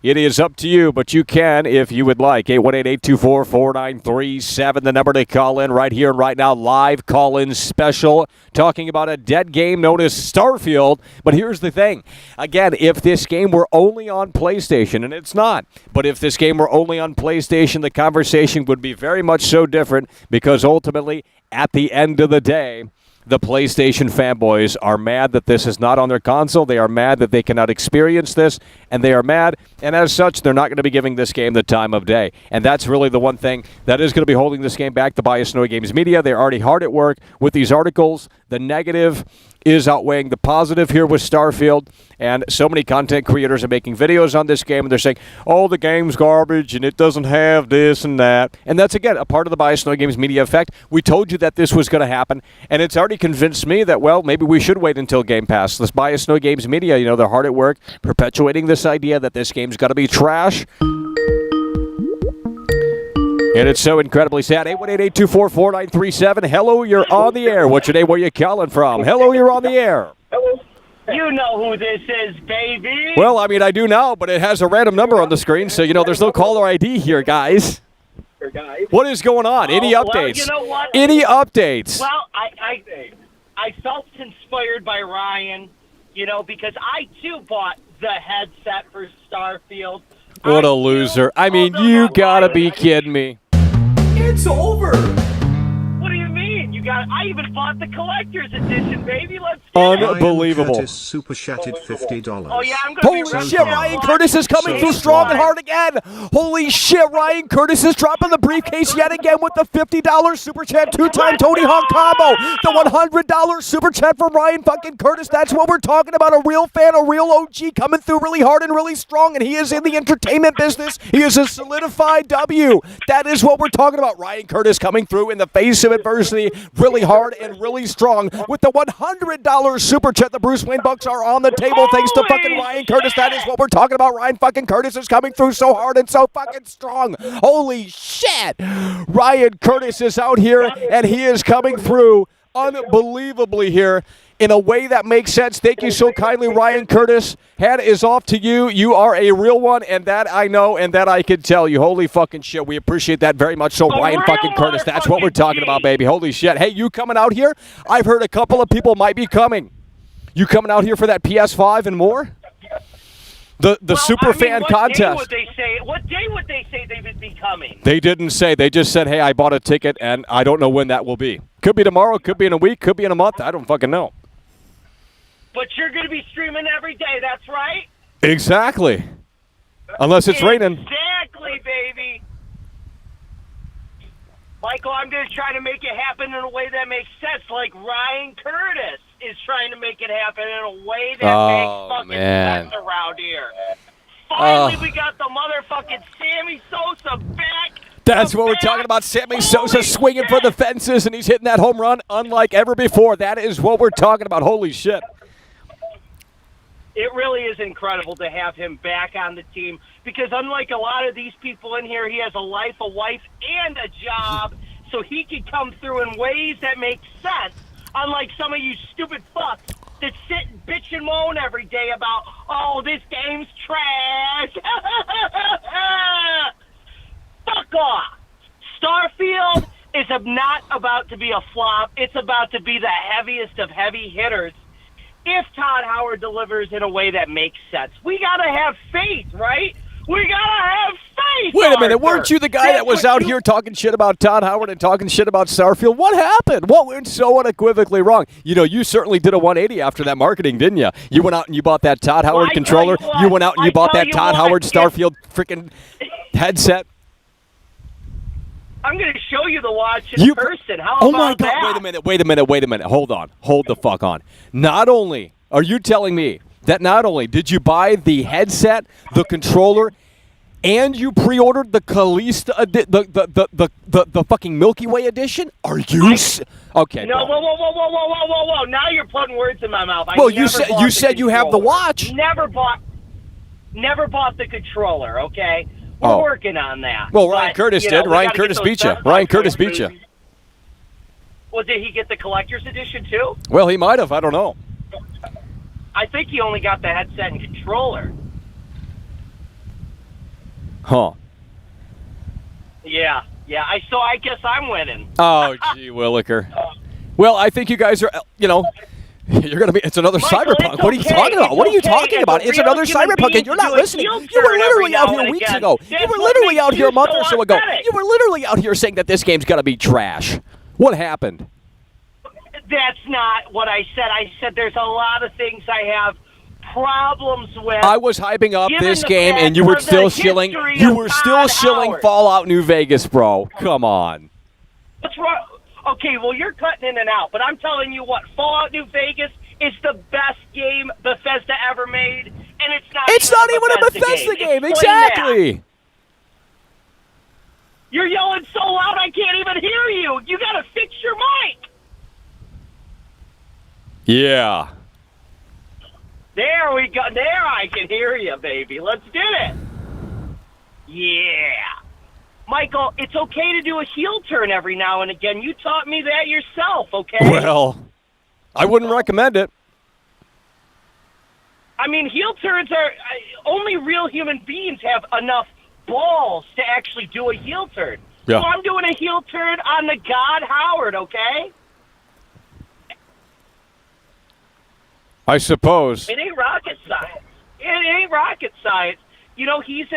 It is up to you, but you can if you would like. 818-824-4937, the number to call in right here and right now. Live call-in special talking about a dead game known as Starfield. But here's the thing. Again, if this game were only on PlayStation, and it's not, but if this game were only on PlayStation, the conversation would be very much so different because ultimately, at the end of the day, the PlayStation fanboys are mad that this is not on their console. They are mad that they cannot experience this, and they are mad, and as such, they're not going to be giving this game the time of day. And that's really the one thing that is going to be holding this game back, the Bias Noise Games Media. They're already hard at work with these articles. The negative is outweighing the positive here with Starfield, and so many content creators are making videos on this game, and they're saying, oh, the game's garbage, and it doesn't have this and that. And that's, again, a part of the Bias Noise Games Media effect. We told you that this was going to happen, and it's already convinced me that, well, maybe we should wait until Game Pass. This Bias Noise Games Media, they're hard at work perpetuating this idea that this game's got to be trash. And it's so incredibly sad. 818-824-4937. Hello, you're on the air. What's your name? Where are you calling from? Hello, you're on the air. Hello. You know who this is, baby. Well, I mean, I do now, but it has a random number on the screen, so, there's no caller ID here, guys. What is going on? Any updates? Well, you know what? Any updates? Well, I felt inspired by Ryan, because I too bought the headset for Starfield. What I a too loser. I mean, pulled you up gotta Ryan. be kidding me. It's over. What do you mean? I even bought the collector's edition, baby. Let's get it. Unbelievable. Ryan Curtis super chatted $50. Oh yeah, I'm gonna be Holy So shit, far. Ryan Curtis is coming So through far. strong and hard again. Holy shit, Ryan Curtis is dropping the briefcase yet again with the $50 super chat, two-time Tony Hawk combo. The $100 super chat from Ryan fucking Curtis. That's what we're talking about. A real fan, a real OG coming through really hard and really strong, and he is in the entertainment business. He is a solidified W. That is what we're talking about. Ryan Curtis coming through in the face of adversity really hard and really strong with the $100 super chat. The Bruce Wayne Bucks are on the table thanks to fucking Ryan Curtis. That is what we're talking about. Ryan fucking Curtis is coming through so hard and so fucking strong. Holy shit. Ryan Curtis is out here and he is coming through unbelievably here in a way that makes sense. Thank you so kindly, Ryan Curtis. Hat is off to you. You are a real one, and that I know, and that I can tell you. Holy fucking shit. We appreciate that very much. So, Ryan fucking Curtis, that's what we're talking about, baby. Holy shit. Hey, you coming out here? I've heard a couple of people might be coming. You coming out here for that PS5 and more? The super fan contest. What day would they say they would be coming? They didn't say. They just said, hey, I bought a ticket, and I don't know when that will be. Could be tomorrow, could be in a week, could be in a month. I don't fucking know. But you're going to be streaming every day, that's right? Exactly. Unless it's raining. Exactly, baby. Michael, I'm going to try to make it happen in a way that makes sense, like Ryan Curtis is trying to make it happen in a way that makes fucking sense around here. Finally, we got the motherfucking Sammy Sosa back. That's what we're talking about. Sammy Sosa swinging for the fences, and he's hitting that home run unlike ever before. That is what we're talking about. Holy shit. It really is incredible to have him back on the team because unlike a lot of these people in here, he has a life, a wife, and a job, so he can come through in ways that make sense, unlike some of you stupid fucks that sit and bitch and moan every day about, oh, this game's trash. Fuck off. Starfield is not about to be a flop. It's about to be the heaviest of heavy hitters if Todd Howard delivers in a way that makes sense. We got to have faith, right? We got to have faith. Wait a minute. Arthur. Weren't you the guy that was out here talking shit about Todd Howard and talking shit about Starfield? What happened? What went so unequivocally wrong? You know, you certainly did a 180 after that marketing, didn't you? You went out and you bought that Todd Howard controller. You went out and you bought that Todd Howard Starfield freaking headset. I'm going to show you the watch in person. How about my God. that? Wait a minute. Hold on. Hold the fuck on. Not only are you telling me that not only did you buy the headset, the controller, and you pre-ordered the Calista, the fucking Milky Way edition? Are you okay? No, bro. whoa. Now you're putting words in my mouth. Well, you said you have the watch. Never bought the controller, okay? We're working on that. Well, Ryan Curtis did. Ryan Curtis beat you. Ryan Curtis beat you. Well, did he get the collector's edition too? Well, he might have. I don't know. I think he only got the headset and controller. Huh. Yeah. So I guess I'm winning. Oh, gee, Williker. Well, I think you guys are, you're going to be, it's another Michael, Cyberpunk. What are you talking about? What are you talking about? It's another Cyberpunk, and you're not listening. You were literally out here weeks ago. You were literally out here a month or so ago. You were literally out here saying that this game's going to be trash. What happened? That's not what I said. I said there's a lot of things I have problems with. I was hyping up this game, and you were still shilling. You were still shilling Fallout New Vegas, bro. Come on. What's wrong? Okay, well, you're cutting in and out, but I'm telling you what, Fallout New Vegas is the best game Bethesda ever made, and it's not. It's not even a Bethesda game. Exactly. That. You're yelling so loud I can't even hear you. You got to fix your mic. Yeah. There we go. There I can hear you, baby. Let's do it. Yeah. Michael, it's okay to do a heel turn every now and again. You taught me that yourself, okay? Well, I wouldn't recommend it. I mean, heel turns are... only real human beings have enough balls to actually do a heel turn. Yeah. So I'm doing a heel turn on the God Howard, okay? I suppose. It ain't rocket science. It ain't rocket science. You know, he's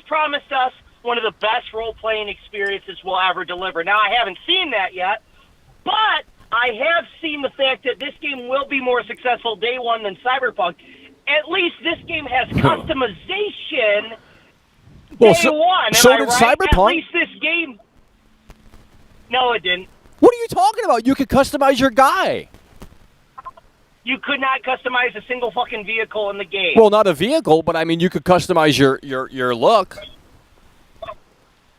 promised us one of the best role-playing experiences we'll ever deliver. Now, I haven't seen that yet, but I have seen the fact that this game will be more successful day one than Cyberpunk. At least this game has customization Well, day one. so Am I did right? Cyberpunk. At least this game... No, it didn't. What are you talking about? You could customize your guy. You could not customize a single fucking vehicle in the game. Well, not a vehicle, but I mean, you could customize your look.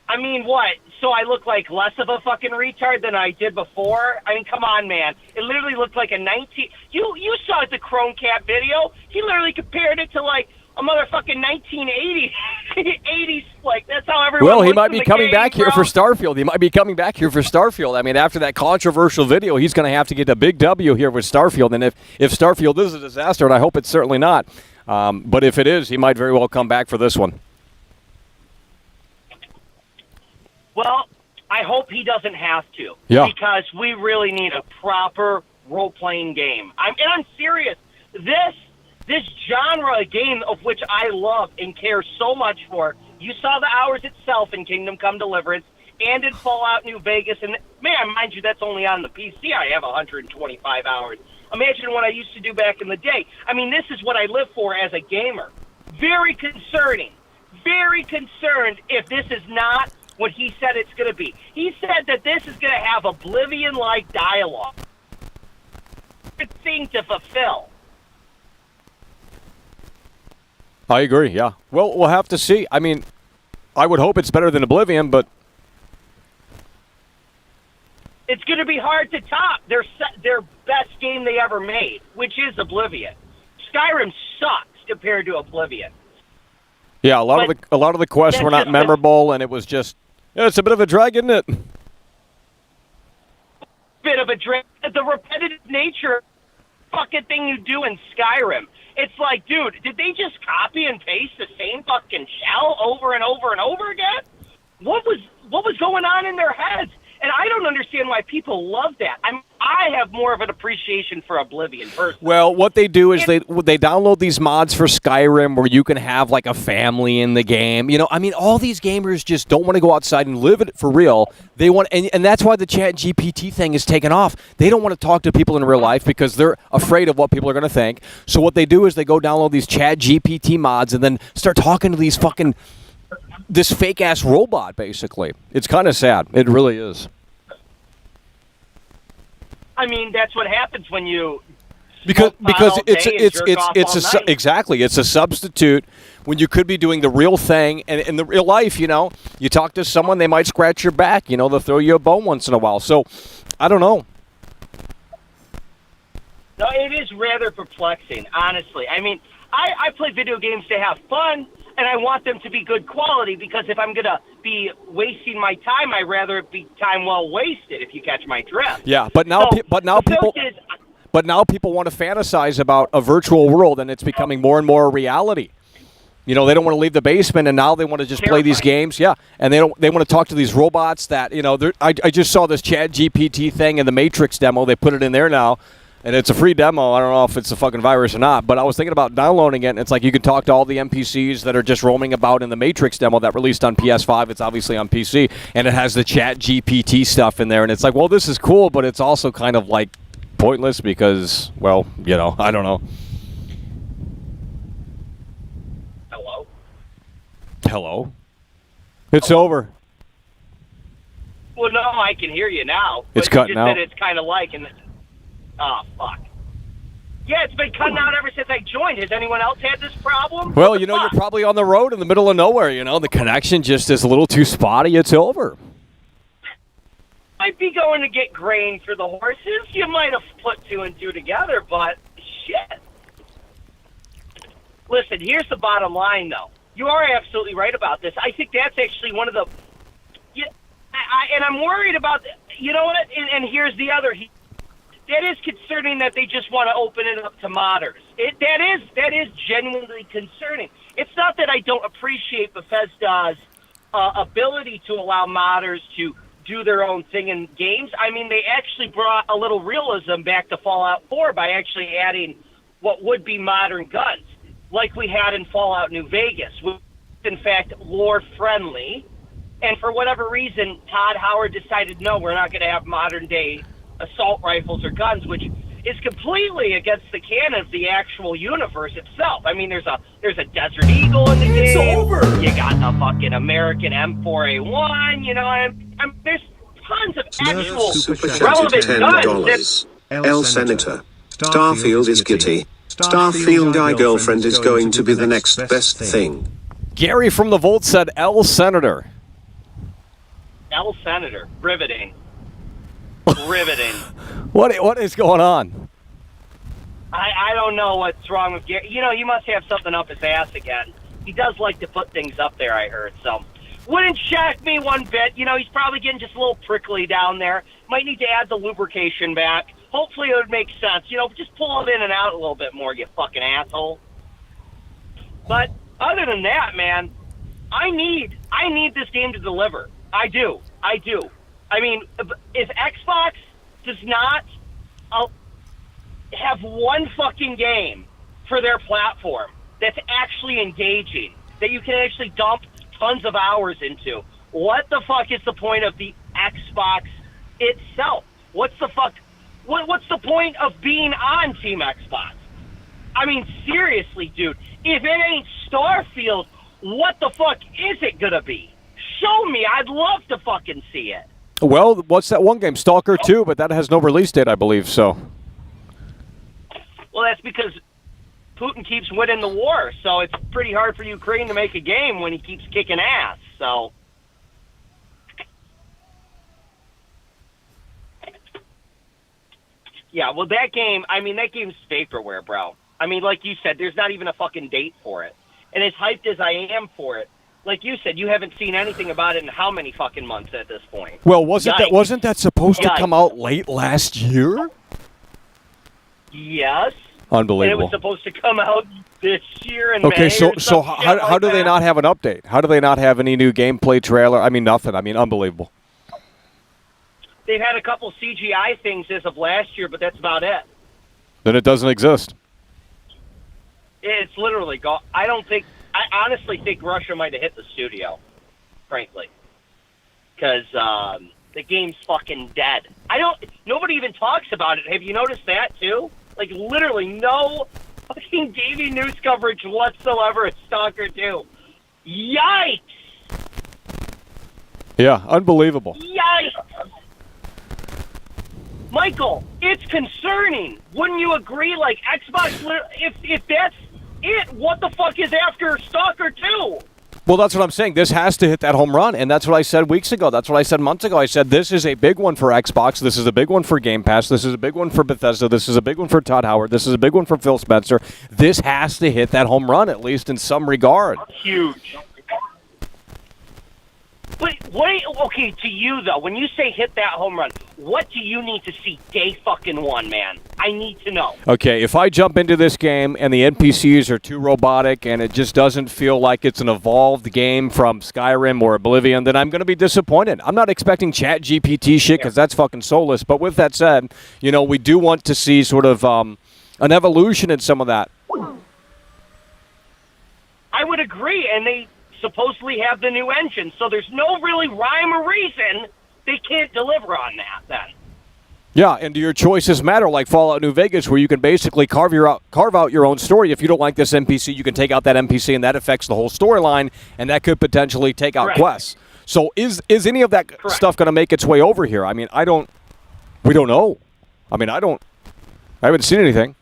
I mean, what? So I look like less of a fucking retard than I did before? I mean, come on, man. It literally looked like a 19... You saw the Chrome Cat video. He literally compared it to, like, a motherfucking 1980s. 80s, like, that's how everyone Well, he looks might in be the coming game, back here bro. for Starfield. He might be coming back here for Starfield. I mean, after that controversial video, he's going to have to get a big W here with Starfield. And if Starfield is a disaster, and I hope it's certainly not, but if it is, he might very well come back for this one. Well, I hope he doesn't have to. Yeah. Because we really need a proper role-playing game. And I'm serious. This genre of game of which I love and care so much for, you saw the hours itself in Kingdom Come Deliverance and in Fallout New Vegas. And, man, mind you, that's only on the PC. I have 125 hours. Imagine what I used to do back in the day. I mean, this is what I live for as a gamer. Very concerning. Very concerned if this is not what he said it's going to be. He said that this is going to have Oblivion-like dialogue. Good thing to fulfill. I agree, yeah. Well, we'll have to see. I mean, I would hope it's better than Oblivion, but... It's going to be hard to top their best game they ever made, which is Oblivion. Skyrim sucks compared to Oblivion. Yeah, a lot of the quests were not memorable, and it was just... Yeah, it's a bit of a drag, isn't it? Bit of a drag. The repetitive nature fucking thing you do in Skyrim. It's like, dude, did they just copy and paste the same fucking shell over and over and over again? What was going on in their heads? And I don't understand why people love that. I have more of an appreciation for Oblivion personally. Well, what they do is they download these mods for Skyrim where you can have like a family in the game. You know, I mean, all these gamers just don't want to go outside and live it for real. They want, and that's why the Chat GPT thing is taken off. They don't want to talk to people in real life because they're afraid of what people are going to think. So what they do is they go download these Chat GPT mods and then start talking to these fucking this fake ass robot. Basically, it's kind of sad. It really is. I mean, that's what happens when you because it's exactly it's a substitute when you could be doing the real thing. And in the real life, you know, you talk to someone, they might scratch your back. You know, they'll throw you a bone once in a while. So I don't know. No, it is rather perplexing, honestly. I mean, I play video games to have fun, and I want them to be good quality because if I'm going to be wasting my time, I'd rather it be time well wasted, if you catch my drift. Yeah, but now people want to fantasize about a virtual world, and it's becoming more and more a reality. You know, they don't want to leave the basement, and now they want to just play these games. Yeah, and they want to talk to these robots that, you know, I just saw this Chat GPT thing in the Matrix demo. They put it in there now. And it's a free demo. I don't know if it's a fucking virus or not, but I was thinking about downloading it, and it's like you can talk to all the NPCs that are just roaming about in the Matrix demo that released on PS5. It's obviously on PC, and it has the Chat GPT stuff in there. And it's like, well, this is cool, but it's also kind of like pointless because, well, you know, I don't know. Hello? It's over. Well, no, I can hear you now. It's cutting out. It's kind of like... Oh, fuck. Yeah, it's been cutting out ever since I joined. Has anyone else had this problem? Well, you know, you're probably on the road in the middle of nowhere, you know. The connection just is a little too spotty. It's over. Might be going to get grain for the horses. You might have put two and two together, but shit. Listen, here's the bottom line, though. You are absolutely right about this. I think that's actually one of the... Yeah, and I'm worried about... You know what? And here's the other... That is concerning that they just want to open it up to modders. That is genuinely concerning. It's not that I don't appreciate Bethesda's ability to allow modders to do their own thing in games. I mean, they actually brought a little realism back to Fallout 4 by actually adding what would be modern guns, like we had in Fallout New Vegas, which is in fact lore friendly. And for whatever reason, Todd Howard decided, no, we're not going to have modern day assault rifles or guns, which is completely against the canon of the actual universe itself. I mean, there's a Desert Eagle in the game. It's over. You got the fucking American M4A1. You know, and there's tons of actual Super relevant chatted guns. $10. L Senator. Starfield is giddy. Starfield guy girlfriend is going to be the next best thing. Gary from the Vault said L Senator. L Senator, riveting. Riveting. What is going on? I don't know what's wrong with Gary. You know, he must have something up his ass again. He does like to put things up there, I heard. So, wouldn't shock me one bit. You know, he's probably getting just a little prickly down there. Might need to add the lubrication back. Hopefully it would make sense. You know, just pull it in and out a little bit more, you fucking asshole. But other than that, man, I need this game to deliver. I do. I mean, if Xbox does not have one fucking game for their platform that's actually engaging, that you can actually dump tons of hours into, what the fuck is the point of the Xbox itself? What's the point of being on Team Xbox? I mean, seriously, dude, if it ain't Starfield, what the fuck is it gonna be? Show me. I'd love to fucking see it. Well, what's that one game? Stalker 2, but that has no release date, I believe, so. Well, that's because Putin keeps winning the war, so it's pretty hard for Ukraine to make a game when he keeps kicking ass, so. Yeah, well, that game's vaporware, bro. I mean, like you said, there's not even a fucking date for it. And as hyped as I am for it, like you said, you haven't seen anything about it in how many fucking months at this point? Well, wasn't that supposed to come out late last year? Yes. Unbelievable. And it was supposed to come out this year in Okay, May so how do they not have an update? How do they not have any new gameplay trailer? I mean, nothing. I mean, unbelievable. They've had a couple CGI things as of last year, but that's about it. Then it doesn't exist. It's literally gone. I honestly think Russia might have hit the studio, frankly, because the game's fucking dead. Nobody even talks about it. Have you noticed that too? Like literally no fucking gaming news coverage whatsoever at Stalker 2. Yikes! Yeah, unbelievable. Yikes! Michael, it's concerning. Wouldn't you agree? Like Xbox, if that's it, what the fuck is after Stalker 2? Well, that's what I'm saying. This has to hit that home run, and that's what I said weeks ago. That's what I said months ago. I said this is a big one for Xbox. This is a big one for Game Pass. This is a big one for Bethesda. This is a big one for Todd Howard. This is a big one for Phil Spencer. This has to hit that home run, at least in some regard. Huge. But okay, to you though, when you say hit that home run, what do you need to see day fucking one, man? I need to know. Okay, if I jump into this game and the NPCs are too robotic and it just doesn't feel like it's an evolved game from Skyrim or Oblivion, then I'm going to be disappointed. I'm not expecting Chat GPT shit because that's fucking soulless. But with that said, you know, we do want to see sort of an evolution in some of that. I would agree, and they supposedly have the new engine, so there's no really rhyme or reason they can't deliver on that then. Yeah, and your choices matter, like Fallout New Vegas, where you can basically carve out your own story. If you don't like this NPC, you can take out that NPC, and that affects the whole storyline, and that could potentially take out quests. So is any of that stuff going to make its way over here? I mean, we don't know. I mean, I haven't seen anything.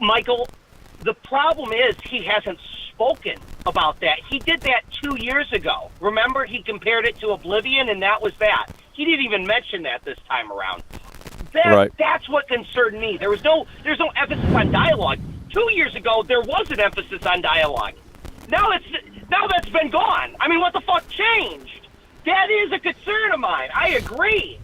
Michael, the problem is he hasn't spoken about that. He did that 2 years ago. Remember, he compared it to Oblivion, and that was that. He didn't even mention that this time around. That's what concerned me. There's no emphasis on dialogue. 2 years ago, there was an emphasis on dialogue. Now that's been gone. I mean, what the fuck changed? That is a concern of mine. I agree.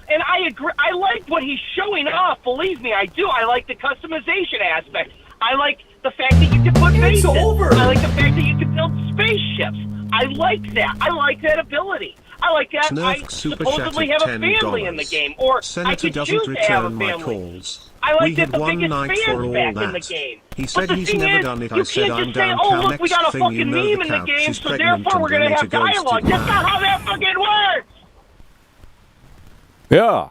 And I agree. I like what he's showing off. Believe me, I do. I like the customization aspect. I like the fact that you can put bases. It's over. I like the fact that you can build spaceships. I like that. I like that ability. I like that. Snurf I super supposedly chatted have a family in the $10. game, or I Senator could doesn't choose to have return a my family. calls. I like We that had the one biggest night for fans all back in the that. game. He But said the he's thing never is, done it. I you said can't I'm just say, down, "Oh, Cal. look, we Next got a thing you fucking know, meme the in the couch game, is so pregnant therefore we're and gonna have Donator dialogue." ghosted That's not now. how that fucking works. Yeah.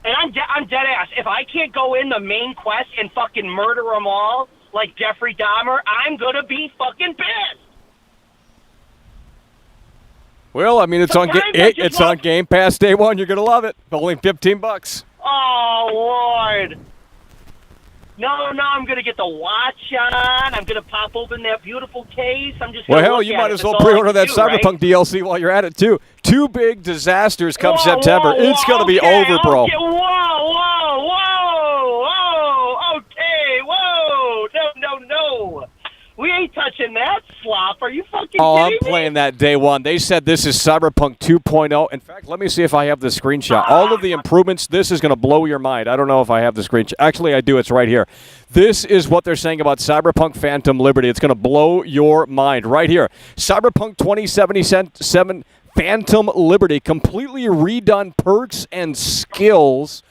And I'm dead ass. If I can't go in the main quest and fucking murder them all like Jeffrey Dahmer, I'm gonna be fucking pissed. Well, I mean, it's on Sometimes I just it's on want- Game Pass day one. You're gonna love it. Only $15. Oh Lord. No, I'm gonna get the watch on. I'm gonna pop open that beautiful case. I'm just. Well, gonna hell, look you at might it. as well That's all I pre-order can that do, Cyberpunk right? DLC while you're at it too. Two big disasters come Whoa, September. whoa, It's gonna be okay, over, bro. Okay, whoa. Okay, whoa. No. We ain't touching that slop. Are you fucking Oh, I'm kidding me? playing that day one. They said this is Cyberpunk 2.0. In fact, let me see if I have the screenshot. All of the improvements, this is going to blow your mind. I don't know if I have the screenshot. Actually, I do. It's right here. This is what they're saying about Cyberpunk Phantom Liberty. It's going to blow your mind right here. Cyberpunk 2077 Phantom Liberty, completely redone perks and skills,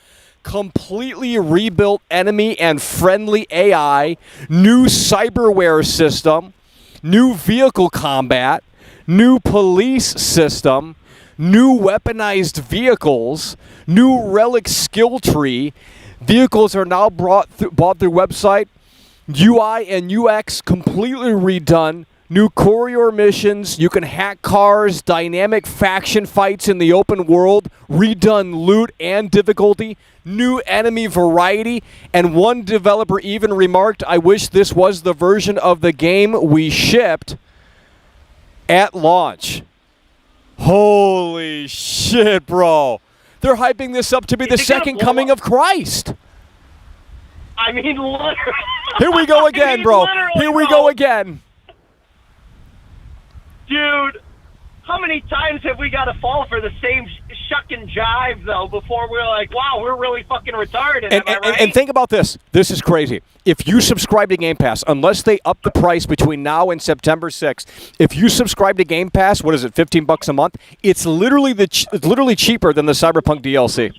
completely rebuilt enemy and friendly AI, new cyberware system, new vehicle combat, new police system, new weaponized vehicles, new relic skill tree. Vehicles are now bought through website. UI and UX completely redone. New courier missions. You can hack cars. Dynamic faction fights in the open world. Redone loot and difficulty. New enemy variety. And one developer even remarked, "I wish this was the version of the game we shipped at launch." Holy shit, bro. They're hyping this up to be the Is it gonna second blow coming up? of Christ. I mean, literally. Here we go again, I mean, bro. literally, Here we bro. go again. Dude, how many times have we got to fall for the same shuck and jive, though, before we're like, wow, we're really fucking retarded, am I right? And think about this. This is crazy. If you subscribe to Game Pass, unless they up the price between now and September 6th, if you subscribe to Game Pass, what is it, $15 a month? It's literally it's literally cheaper than the Cyberpunk DLC.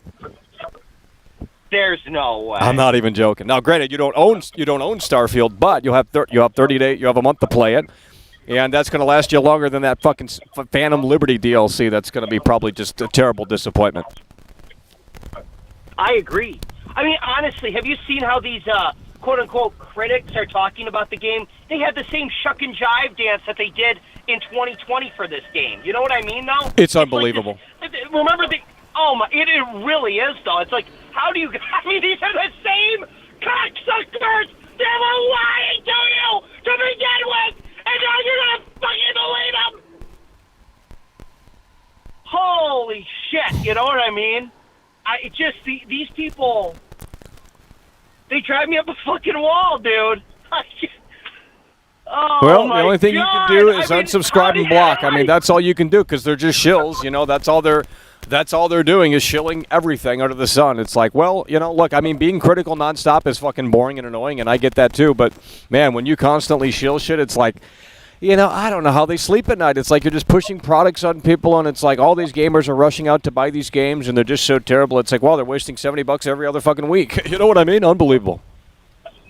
There's no way. I'm not even joking. Now, granted, you don't own Starfield, but you have 30 days, you have a month to play it. And that's going to last you longer than that fucking Phantom Liberty DLC. That's going to be probably just a terrible disappointment. I agree. I mean, honestly, have you seen how these quote-unquote critics are talking about the game? They had the same shuck and jive dance that they did in 2020 for this game. You know what I mean, though? It's unbelievable. Like this, remember the... Oh, my... It really is, though. It's like, how do you... I mean, these are the same cocksuckers that were lying to you to begin with! And now you're gonna fucking believe them! Holy shit, you know what I mean? These people, they drive me up a fucking wall, dude. Oh, Well, the my only thing you God. can do is I mean, unsubscribe and block. I mean, that's all you can do because they're just shills. You know, that's all they're doing is shilling everything under the sun. It's like, well, you know, look, I mean, being critical nonstop is fucking boring and annoying, and I get that too. But, man, when you constantly shill shit, it's like, you know, I don't know how they sleep at night. It's like you're just pushing products on people, and it's like all these gamers are rushing out to buy these games, and they're just so terrible. It's like, well, they're wasting $70 every other fucking week. You know what I mean? Unbelievable.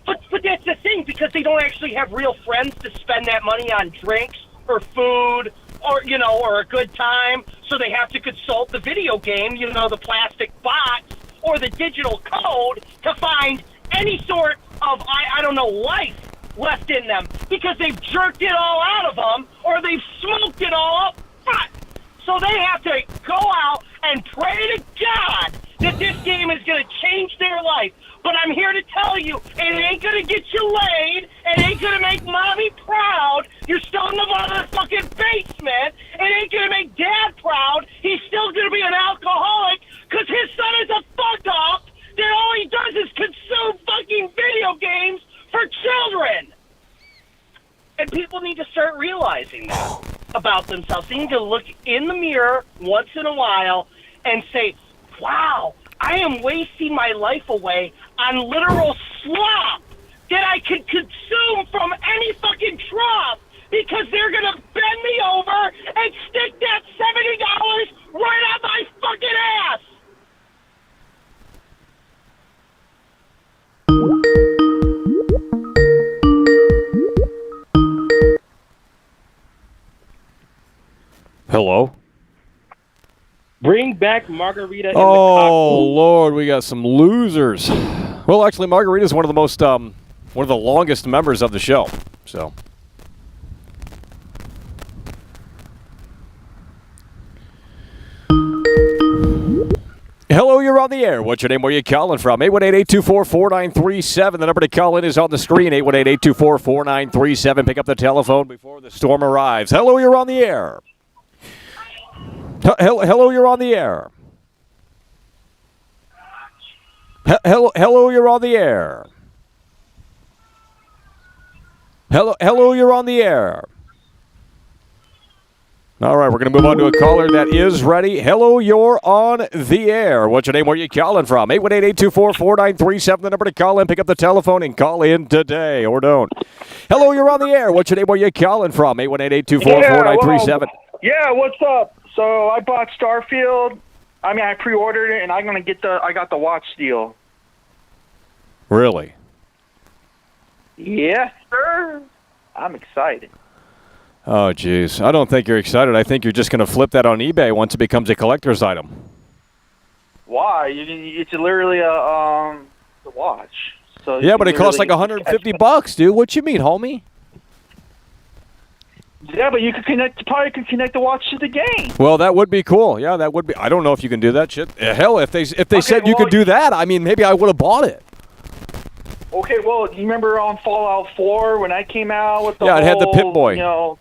But that's the thing, because they don't actually have real friends to spend that money on drinks or food or, you know, or a good time, so they have to consult the video game, you know, the plastic box or the digital code to find any sort of, I don't know, life left in them, because they've jerked it all out of them or they've smoked it all up front. So they have to go out and pray to God that this game is going to change their life. But I'm here to tell you, it ain't going to get you laid. It ain't going to make mommy proud. You're still in the motherfucking basement. It ain't going to make dad proud. He's still going to be an alcoholic because his son is a fuck up that all he does is consume fucking video games for children. And people need to start realizing that about themselves. They need to look in the mirror once in a while and say, wow, I am wasting my life away on literal slop that I could consume from any fucking trough because they're going to bend me over and stick that $70 right on my fucking ass. Hello? Bring back margarita in the Oh, cocktail. Lord, we got some losers. Well, actually, Margarita's one of the most, one of the longest members of the show, so. Hello, you're on the air. What's your name? Where are you calling from? 818-824-4937. The number to call in is on the screen, 818-824-4937. Pick up the telephone before the storm arrives. Hello, you're on the air. Hello, you're on the air. Hello, you're on the air. Hello, you're on the air. All right, we're going to move on to a caller that is ready. Hello, you're on the air. What's your name? Where are you calling from? 818-824-4937. The number to call in. Pick up the telephone and call in today, or don't. Hello, you're on the air. What's your name? Where are you calling from? 818-824-4937. Yeah, what's up? So I bought Starfield. I mean, I pre-ordered it, and I'm gonna get I got the watch deal. Really? Yes, sir. I'm excited. Oh, jeez. I don't think you're excited. I think you're just going to flip that on eBay once it becomes a collector's item. Why? It's literally a the watch. So Yeah, but it costs like $150, dude. What you mean, homie? Yeah, but you could probably connect the watch to the game. Well, that would be cool. Yeah, that would be. I don't know if you can do that shit. Hell, if they said you well, could do that, I mean, maybe I would have bought it. Okay, well, you remember on Fallout 4 when I came out with the Yeah, it had the whole, Pip-Boy. You know,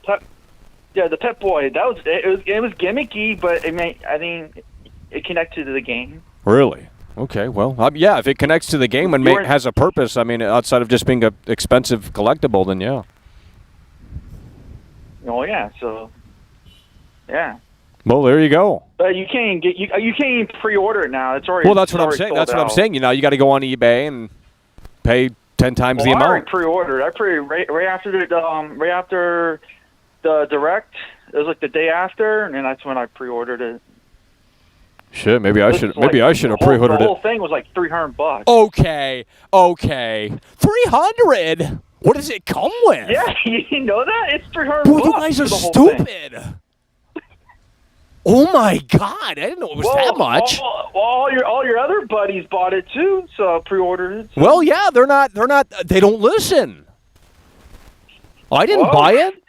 the Pip-Boy. That was it was gimmicky, but I mean, it connected to the game. Really? Okay. Well, yeah. If it connects to the game and has a purpose, I mean, outside of just being an expensive collectible, then yeah. Oh yeah, so yeah. Well, there you go. But you can't even pre-order it now. It's already. Well, that's what I'm already saying. sold That's what I'm out. saying. You know, you got to go on eBay and pay 10 times the I amount. already pre-ordered. Right after the direct. It was like the day after, and that's when I pre-ordered it. Shit, maybe I should have pre-ordered The whole it. thing was like $300. Okay. 300. What does it come with? Yeah, you didn't know that? It's $300. Bro, you guys are for the whole thing. stupid. Oh my God! I didn't know it was that much. All your other buddies bought it too, so pre-ordered it. So. Well, yeah, they're not. They don't listen. I didn't buy it.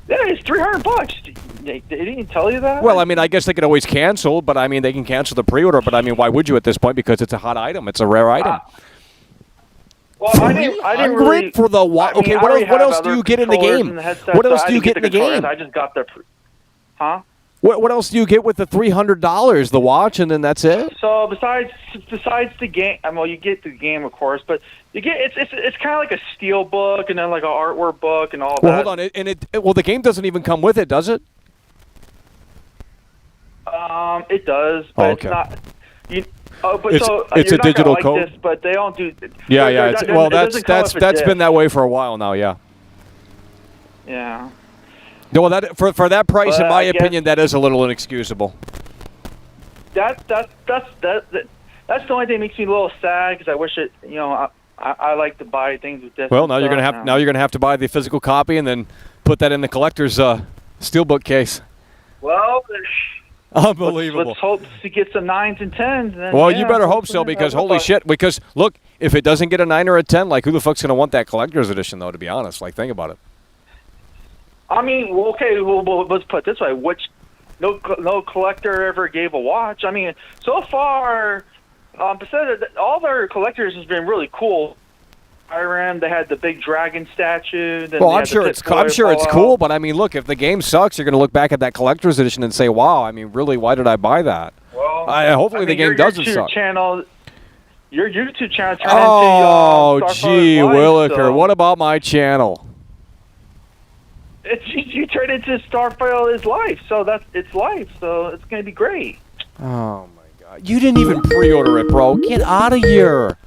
Yeah, it's $300. They didn't tell you that. Well, I mean, I guess they could always cancel, but I mean, they can cancel the pre-order. But I mean, why would you at this point? Because it's a hot item. It's a rare item. Well, I didn't really. For the watch. Okay, what else do you get in the game? What else do you get in the game? I just got the. Huh? What else do you get with the $300? The watch, and then that's it. So besides the game, well, you get the game, of course, but you get it's kind of like a steel book and then like an artwork book and all that. Well, hold on, well, the game doesn't even come with it, does it? It does, but okay. It's not. It's a digital like code. this, but they don't do. Yeah. That's been that way for a while now. Yeah. Yeah. Well, that for that price, in my opinion, that is a little inexcusable. That's the only thing that makes me a little sad because I wish it. You know, I like to buy things with this. Well, now you're gonna have to buy the physical copy and then put that in the collector's steelbook case. Well. Unbelievable. Let's hope to get some 9s and 10s. Then, well, you better hope so because holy shit. Because look, if it doesn't get a 9 or a 10, like who the fuck's gonna want that collector's edition though? To be honest, like think about it. I mean, okay, well, let's put it this way: no collector ever gave a watch. I mean, so far, besides all their collectors has been really cool. Skyrim, they had the big dragon statue. Then well, I'm sure it's cool, but I mean, look, if the game sucks, you're going to look back at that collector's edition and say, "Wow, I mean, really, why did I buy that?" Well, hopefully the game doesn't suck. Your YouTube channel turned into Starfield gee, Live, Williker, so. What about my channel? You turned into Starfield is life, so it's life, so it's going to be great. Oh my God, you didn't even pre-order it, bro. Get out of here.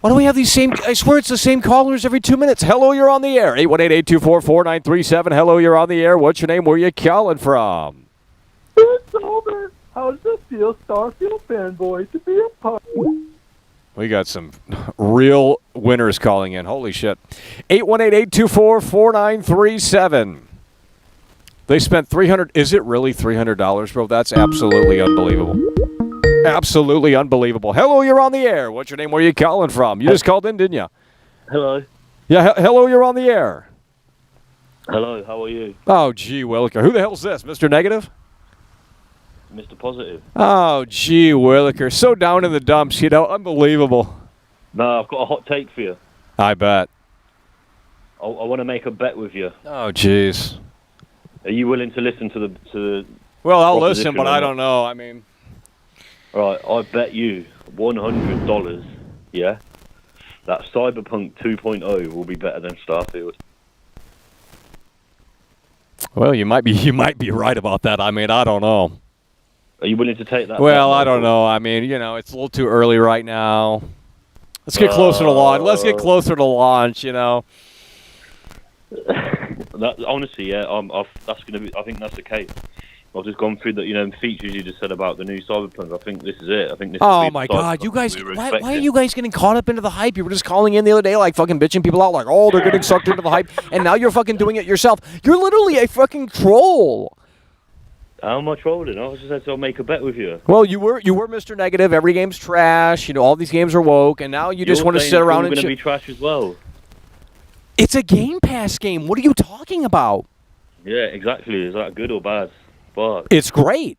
Why do we have these same... I swear it's the same callers every 2 minutes. Hello, you're on the air. 818-824-4937. Hello, you're on the air. What's your name? Where you calling from? It's over. How does it feel, Starfield fanboy, to be a part? We got some real winners calling in. Holy shit. 818-824-4937. They spent $300... Is it really $300, bro? That's absolutely unbelievable. Absolutely unbelievable. Hello, you're on the air. What's your name? Where are you calling from? You just called in, didn't you? Hello. Yeah, hello, you're on the air. Hello, how are you? Oh, gee, Williker. Who the hell's this? Mr. Negative? Mr. Positive. Oh, gee, Williker. So down in the dumps, you know. Unbelievable. No, I've got a hot take for you. I bet. I want to make a bet with you. Oh, jeez. Are you willing to listen to the Well, I'll listen, but I don't know. I mean... Right, I bet you $100, yeah, that Cyberpunk 2.0 will be better than Starfield. Well, you might be right about that. I mean, I don't know. Are you willing to take that? Well, I don't know. I mean, you know, it's a little too early right now. Let's get closer to launch. Let's get closer to launch, you know. Honestly, yeah, that's gonna be. I think that's the case. I've just gone through the features you just said about the new Cyberpunk. I think this is it. I think this. Oh my God, you guys! Why are you guys getting caught up into the hype? You were just calling in the other day, like fucking bitching people out, like, oh, they're getting sucked into the hype, and now you're fucking doing it yourself. You're literally a fucking troll. How am I trolling? I was just said, so I'll make a bet with you. Well, you were Mr. Negative. Every game's trash. You know, all these games are woke, and now you just want to sit around and. It's going to be trash as well. It's a Game Pass game. What are you talking about? Yeah, exactly. Is that good or bad? Fuck. It's great.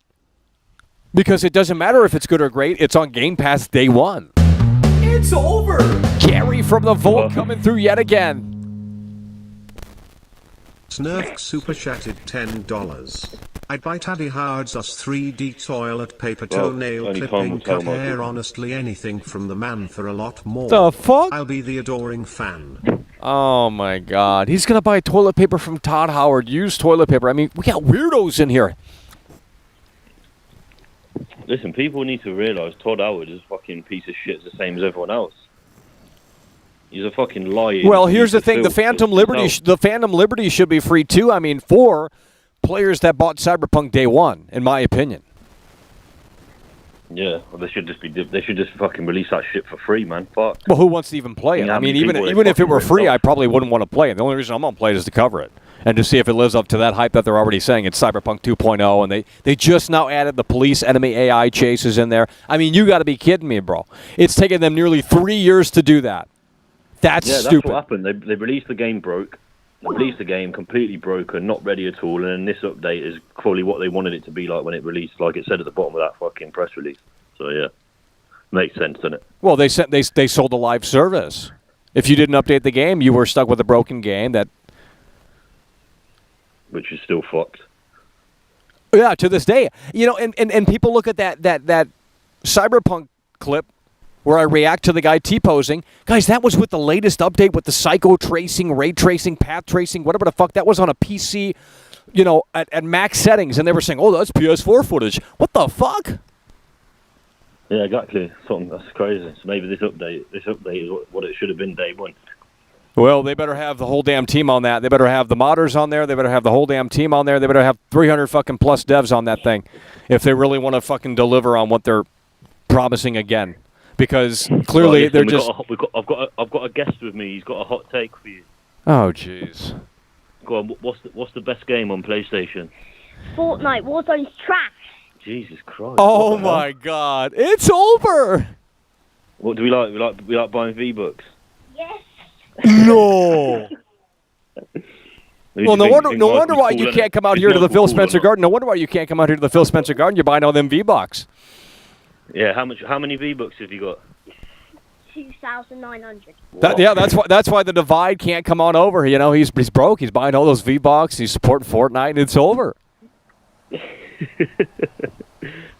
Because it doesn't matter if it's good or great. It's on Game Pass day one. It's over. Gary from the Vault coming through yet again. Snurf super chatted $10. I'd buy Taddy Howard's Us 3D toilet paper toenail clipping cut hair, honestly anything from the man for a lot more. The fuck? I'll be the adoring fan. Oh my God. He's going to buy toilet paper from Todd Howard. Used toilet paper. I mean, we got weirdos in here. Listen, people need to realize Todd Howard is a fucking piece of shit, the same as everyone else. He's a fucking liar. Well, here's the thing: the Phantom Liberty should be free too. I mean, for players that bought Cyberpunk day one, in my opinion. Yeah, well, they should just fucking release that shit for free, man. Fuck. Well, who wants to even play it? I mean, even if it were free, I probably wouldn't want to play it. The only reason I'm gonna play it is to cover it and to see if it lives up to that hype that they're already saying it's Cyberpunk 2.0, and they just now added the police enemy AI chases in there. I mean, you got to be kidding me, bro! It's taken them nearly 3 years to do that. That's stupid. That's what happened. They released the game broke. They released the game completely broken, not ready at all, and then this update is probably what they wanted it to be like when it released, like it said at the bottom of that fucking press release. So yeah, makes sense, doesn't it? Well, they sold a live service. If you didn't update the game, you were stuck with a broken game which is still fucked. Yeah, to this day. You know, and people look at that Cyberpunk clip where I react to the guy T-posing. Guys, that was with the latest update with the psycho tracing, ray tracing, path tracing, whatever the fuck. That was on a PC, you know, at max settings, and they were saying, oh, that's PS4 footage. What the fuck? Yeah, exactly. That's crazy. So maybe this update is what it should have been day one. Well, they better have the whole damn team on that. They better have the modders on there. They better have the whole damn team on there. They better have 300 fucking plus devs on that thing if they really want to fucking deliver on what they're promising again. Because clearly they're just... I've got a guest with me. He's got a hot take for you. Oh, jeez. Go on. What's the best game on PlayStation? Fortnite. Warzone's trash. Jesus Christ. Oh, my God. It's over. What do we like? We like buying V-Bucks? Yes. No. Well, no wonder why you can't come out here to the Phil Spencer Garden. No wonder why you can't come out here to the Phil Spencer Garden. You're buying all them V-Bucks. Yeah, how many V-Bucks have you got? 2,900. That's why the Divide can't come on over. You know, he's broke. He's buying all those V-Bucks. He's supporting Fortnite, and it's over.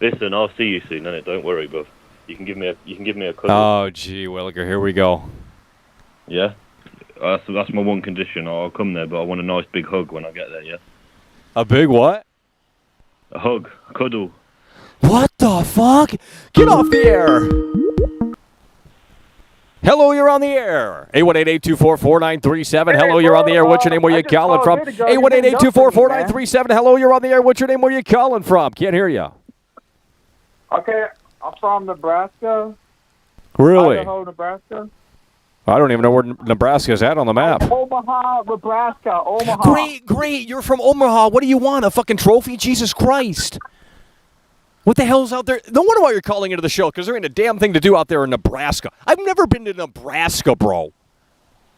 Listen, I'll see you soon, innit? Don't worry, bro. You can give me a call. Oh, gee, Williger, here we go. Yeah, that's my one condition. I'll come there, but I want a nice big hug when I get there. Yeah. A big what? A hug, a cuddle. What the fuck? Get off the air. Hello, you're on the air. 818-824-4937. Hello, you're on the air. What's your name? Where you calling from? 818-824-4937. Hello, you're on the air. What's your name? Where you calling from? Can't hear you. Okay, I'm from Nebraska. Really? Idaho, Nebraska. I don't even know where Nebraska's at on the map. Omaha, Nebraska. Omaha. Great. You're from Omaha. What do you want? A fucking trophy? Jesus Christ. What the hell's out there? No wonder why you're calling into the show, because there ain't a damn thing to do out there in Nebraska. I've never been to Nebraska, bro.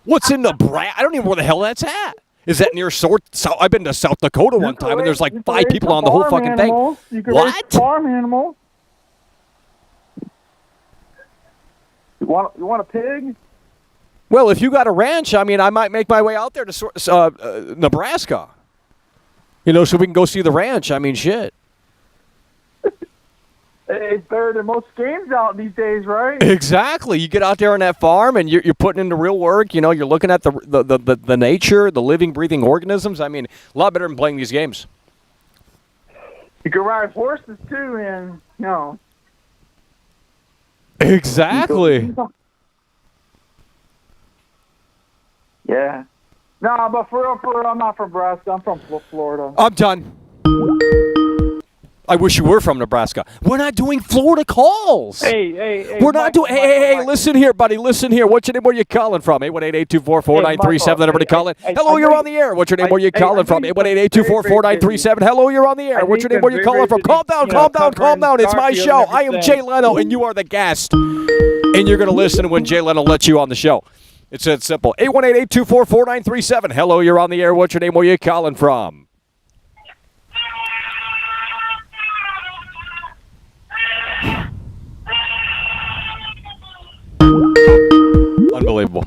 What's in Nebraska? I don't even know where the hell that's at. Is that near I've been to South Dakota one time, and there's like 5 people on the whole fucking thing. You can what? raise farm animals. You want a pig? Well, if you got a ranch, I mean, I might make my way out there to Nebraska. You know, so we can go see the ranch. I mean, shit. It's better than most games out these days, right? Exactly. You get out there on that farm, and you're putting into real work. You know, you're looking at the nature, the living, breathing organisms. I mean, a lot better than playing these games. You can ride horses, too, and, you know. Exactly. Yeah. No, but for real, I'm not from Nebraska. I'm from Florida. I'm done. I wish you were from Nebraska. We're not doing Florida calls. Hey. We're not doing. Hey, listen here, buddy. Listen here. What's your name? Where you calling from? 818-824-4937. Everybody calling. Hello, you're on the air. What's your name? Where you calling from? 818-824-4937. Hello, you're on the air. What's your name? Where you calling from? Calm down. It's my show. I am Jay Leno, and you are the guest. And you're going to listen when Jay Leno lets you on the show. It's that simple. 818-824-4937. Hello, you're on the air. What's your name? Where you calling from? Unbelievable.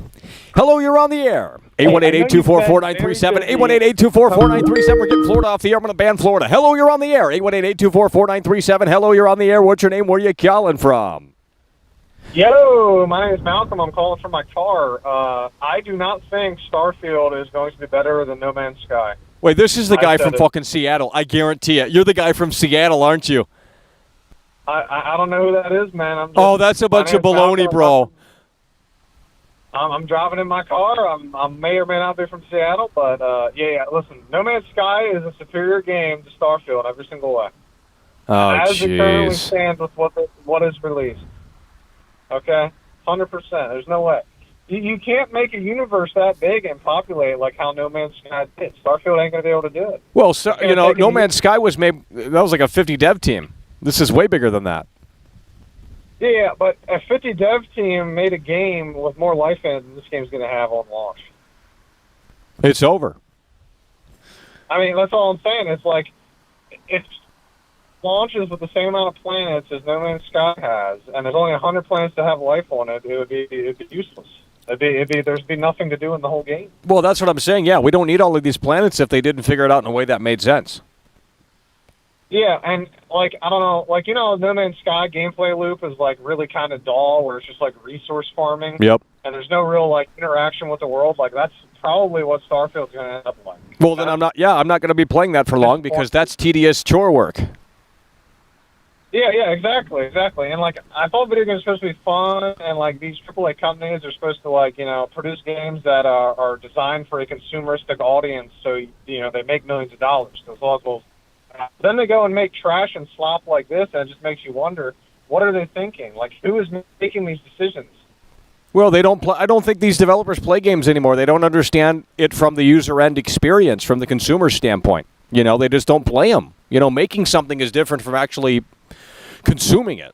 Hello, you're on the air. 818-824-4937. 818-824-4937. We're getting Florida off the air. I'm going to ban Florida. Hello, you're on the air. 818-824-4937. Hello, you're on the air. What's your name? Where you calling from? Yo, my name is Malcolm. I'm calling from my car. I do not think Starfield is going to be better than No Man's Sky. Wait, this is the guy from fucking Seattle. I guarantee it. You're the guy from Seattle, aren't you? I don't know who that is, man. That's a bunch of baloney, bro. I'm driving in my car. I may or may not be from Seattle, but yeah. Listen, No Man's Sky is a superior game to Starfield every single way. Oh, as it currently jeez. stands with what is released. Okay, 100%. There's no way. You can't make a universe that big and populate like how No Man's Sky did. Starfield ain't gonna be able to do it. Well, so, you know, No Man's Sky was made. That was like a 50 dev team. This is way bigger than that. Yeah, but a 50 dev team made a game with more life in it than this game's going to have on launch. It's over. I mean, that's all I'm saying. It's like, if launches with the same amount of planets as No Man's Sky has, and there's only 100 planets to have life on it, it'd be useless. There'd be nothing to do in the whole game. Well, that's what I'm saying. Yeah, we don't need all of these planets if they didn't figure it out in a way that made sense. Yeah, and, like, I don't know, like, you know, No Man's Sky gameplay loop is, like, really kind of dull, where it's just, like, resource farming. Yep. And there's no real, like, interaction with the world. Like, that's probably what Starfield's going to end up like. Well, then I'm not going to be playing that for long because that's tedious chore work. Yeah, exactly. And, like, I thought video games were supposed to be fun, and, like, these AAA companies are supposed to, like, you know, produce games that are designed for a consumeristic audience, so, you know, they make millions of dollars. So it's all then they go and make trash and slop like this, and it just makes you wonder, what are they thinking? Like, who is making these decisions? Well, they don't. I don't think these developers play games anymore. They don't understand it from the user end experience, from the consumer standpoint. You know, they just don't play them. You know, making something is different from actually consuming it.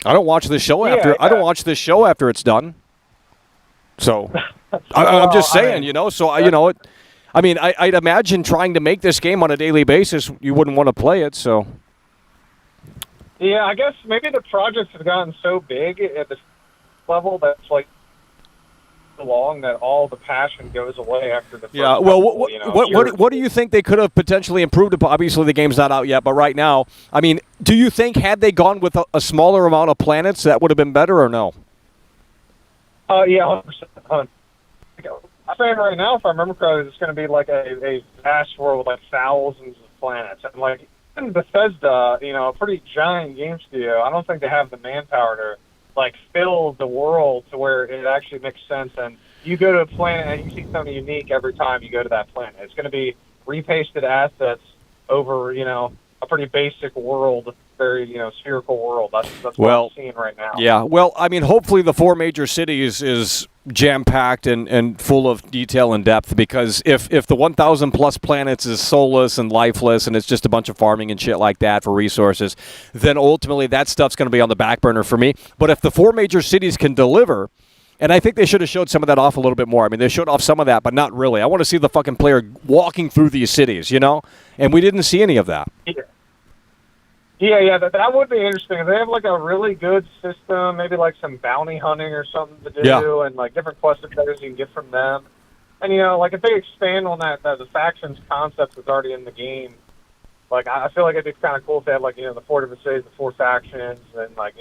I don't watch this show after. I don't watch this show after it's done. So, I'm just saying. You know, so you know it. I mean, I'd imagine trying to make this game on a daily basis, you wouldn't want to play it, so. Yeah, I guess maybe the projects have gotten so big at this level that's, like, so long that all the passion goes away after the first couple, you know, what do you think they could have potentially improved upon? Obviously, the game's not out yet, but right now, I mean, do you think had they gone with a smaller amount of planets, that would have been better or no? Yeah, 100%. I'm saying right now, if I remember correctly, it's going to be like a vast world with like thousands of planets. And like in Bethesda, you know, a pretty giant game studio, I don't think they have the manpower like fill the world to where it actually makes sense. And you go to a planet and you see something unique every time you go to that planet. It's going to be repasted assets over, a pretty basic world, very, spherical world. That's what I'm seeing right now. Yeah, well, I mean, hopefully the 4 major cities is jam-packed and full of detail and depth, because if the 1,000-plus planets is soulless and lifeless and it's just a bunch of farming and shit like that for resources, then ultimately that stuff's going to be on the back burner for me. But if the 4 major cities can deliver, and I think they should have showed some of that off a little bit more. I mean, they showed off some of that, but not really. I want to see the fucking player walking through these cities, And we didn't see any of that. Yeah, that would be interesting. If they have, like, a really good system, maybe, like, some bounty hunting or something to do, and, like, different quest objectives you can get from them. And, like, if they expand on that the factions concept that's already in the game, like, I feel like it'd be kind of cool if they had, like, the 4 different cities, the 4 factions, and, like,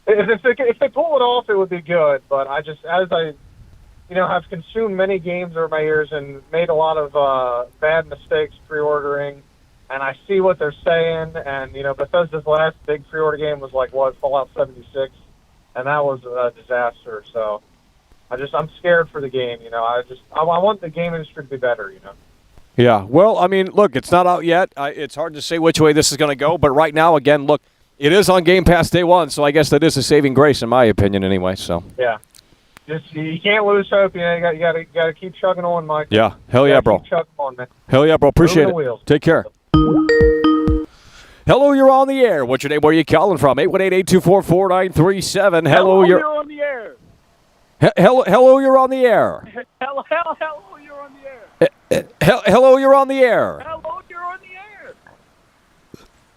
if they pull it off, it would be good. But as I have consumed many games over my years and made a lot of bad mistakes pre-ordering, and I see what they're saying, and Bethesda's last big pre-order game was like Fallout 76, and that was a disaster. So I'm scared for the game. I want the game industry to be better. Yeah, well, I mean, look, it's not out yet. It's hard to say which way this is going to go, but right now, again, look, it is on Game Pass day one, so I guess that is a saving grace in my opinion, anyway. So yeah, you can't lose hope. You got to keep chugging on, Mike. Yeah, hell yeah, bro. Keep chugging on, man. Hell yeah, bro. Appreciate it. Wheels. Take care. Hello, you're on the air. What's your name? Where are you calling from? 818-824-4937. Hello, you're on the air. Hello, you're on the air. Hello, you're on the air. Hello, you're on the air. Hello, you're on the air.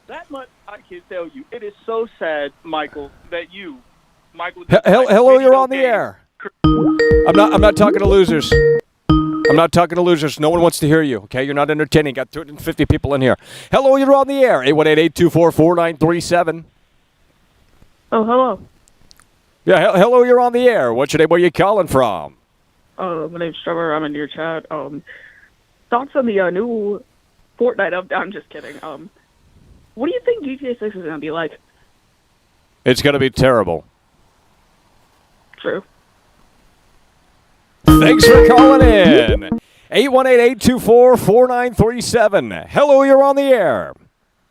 That much I can tell you. It is so sad, Michael, that Hello, you're on the air. I'm not talking to losers. I'm not talking to losers. No one wants to hear you, okay? You're not entertaining. Got 250 people in here. Hello, you're on the air. 818-824-4937. Oh, hello. Yeah, hello, you're on the air. What's your name? Where are you calling from? My name's Trevor. I'm in your chat. Thoughts on the new Fortnite? I'm just kidding. What do you think GTA 6 is going to be like? It's going to be terrible. True. Thanks for calling in. 818-824-4937. Hello, you're on the air.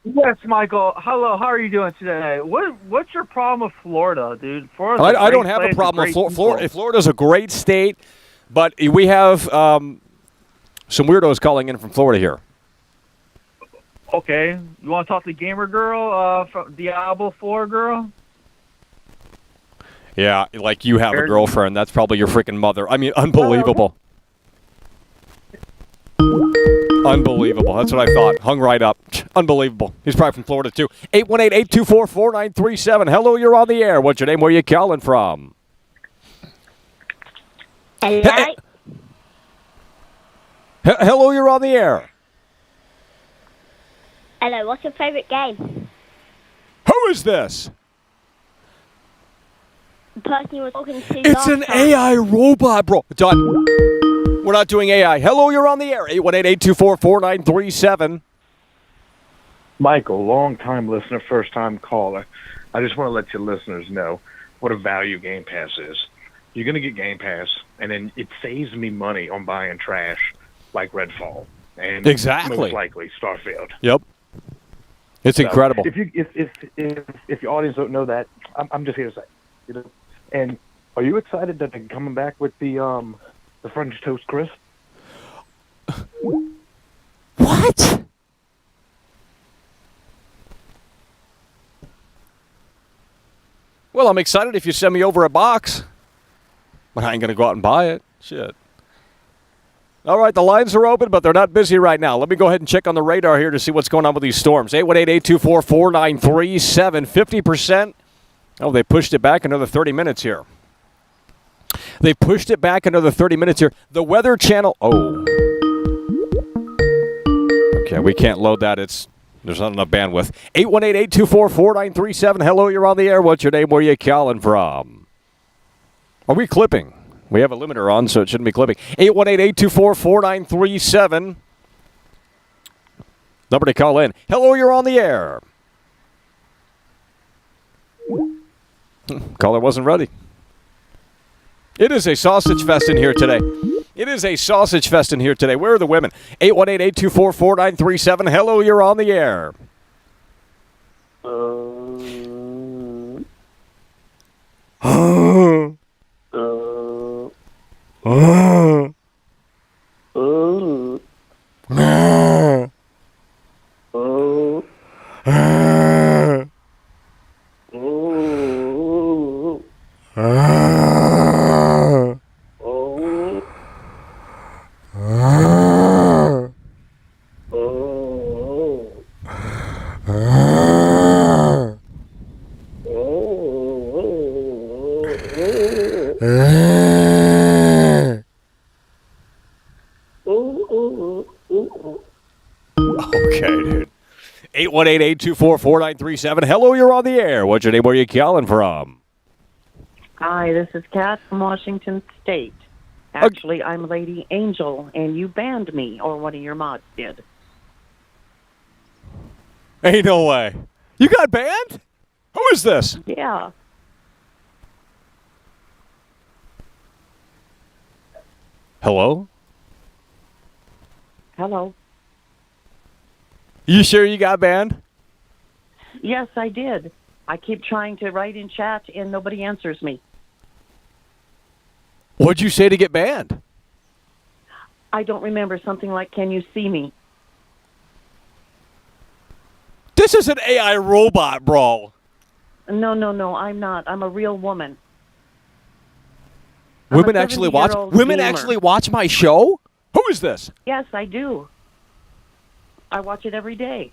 Yes, Michael. Hello, how are you doing today? What's your problem with Florida, dude? I don't have a problem with Florida. Florida's a great state, but we have some weirdos calling in from Florida here. Okay. You want to talk to Gamer Girl, from Diablo 4 girl? Yeah, like you have a girlfriend. That's probably your freaking mother. I mean, unbelievable. Unbelievable. That's what I thought. Hung right up. Unbelievable. He's probably from Florida, too. 818-824-4937. Hello, you're on the air. What's your name? Where are you calling from? Hello? Hello, you're on the air. Hello, what's your favorite game? Who is this? The person you were talking to It's last an time. AI robot, bro. Done. We're not doing AI. Hello, you're on the air. 818-824-4937. Michael, long-time listener, first-time caller. I just want to let your listeners know what a value Game Pass is. You're going to get Game Pass, and then it saves me money on buying trash like Redfall. And exactly. Most likely Starfield. Yep. It's incredible. If your audience don't know that, I'm just here to say, And are you excited that they're coming back with the French toast crisp? What? Well, I'm excited if you send me over a box. But I ain't going to go out and buy it. Shit. All right, the lines are open, but they're not busy right now. Let me go ahead and check on the radar here to see what's going on with these storms. 818-824-4937. 50%. Oh, they pushed it back another 30 minutes here. They pushed it back another 30 minutes here. The Weather Channel. Oh. Okay, we can't load that. There's not enough bandwidth. 818-824-4937. Hello, you're on the air. What's your name? Where are you calling from? Are we clipping? We have a limiter on, so it shouldn't be clipping. 818-824-4937. Number to call in. Hello, you're on the air. Caller wasn't ready. It is a sausage fest in here today. It is a sausage fest in here today. Where are the women? 818-824-4937. Hello, you're on the air. Okay, dude. 818-824-4937. Hello, you're on the air. What's your name? Where are you calling from? Hi, this is Kat from Washington State. Actually, I'm Lady Angel, and you banned me, or one of your mods did. Ain't no way. You got banned? Who is this? Yeah. Hello? Hello. You sure you got banned? Yes, I did. I keep trying to write in chat, and nobody answers me. What'd you say to get banned? I don't remember. Something like, can you see me? This is an AI robot, bro. No, I'm not. I'm a real woman. Women actually watch. Women actually watch my show. Who is this? Yes, I do. I watch it every day.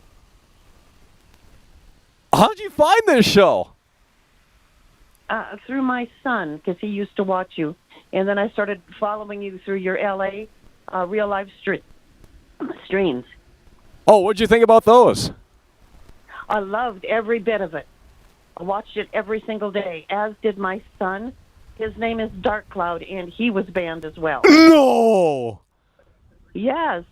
How'd you find this show? Through my son, because he used to watch you. And then I started following you through your LA real life streams. Oh, what'd you think about those? I loved every bit of it. I watched it every single day, as did my son. His name is Dark Cloud, and he was banned as well. No! Yes.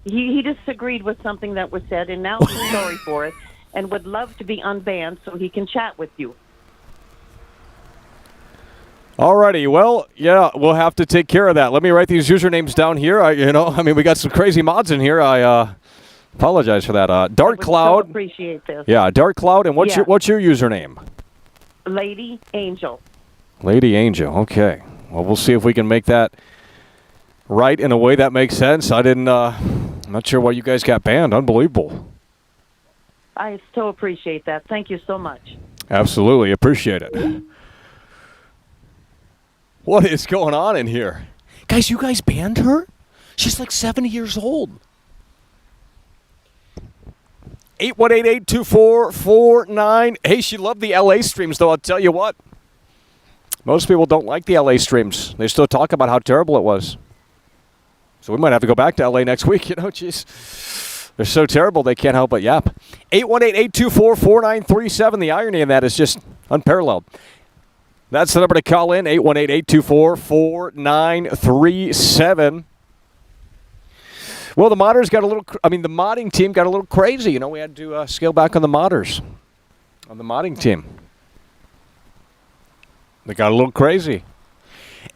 He disagreed with something that was said, and now he's sorry for it, and would love to be unbanned so he can chat with you. Alrighty, well, yeah, we'll have to take care of that. Let me write these usernames down here. We got some crazy mods in here. I apologize for that. Dark Cloud. So appreciate this. Yeah, Dark Cloud, and what's your username? Lady Angel. Lady Angel. Okay. Well, we'll see if we can make that right in a way that makes sense. I'm not sure why you guys got banned. Unbelievable. I so appreciate that. Thank you so much. Absolutely appreciate it. What is going on in here? Guys, you guys banned her? She's like 70 years old. 818-824-49. Hey, she loved the LA streams, though. I'll tell you what. Most people don't like the LA streams. They still talk about how terrible it was. So we might have to go back to LA next week. Jeez. They're so terrible they can't help but yap. 818-824-4937. The irony in that is just unparalleled. That's the number to call in, 818-824-4937. Well, the modders got the modding team got a little crazy. We had to scale back on the modders, on the modding team. They got a little crazy.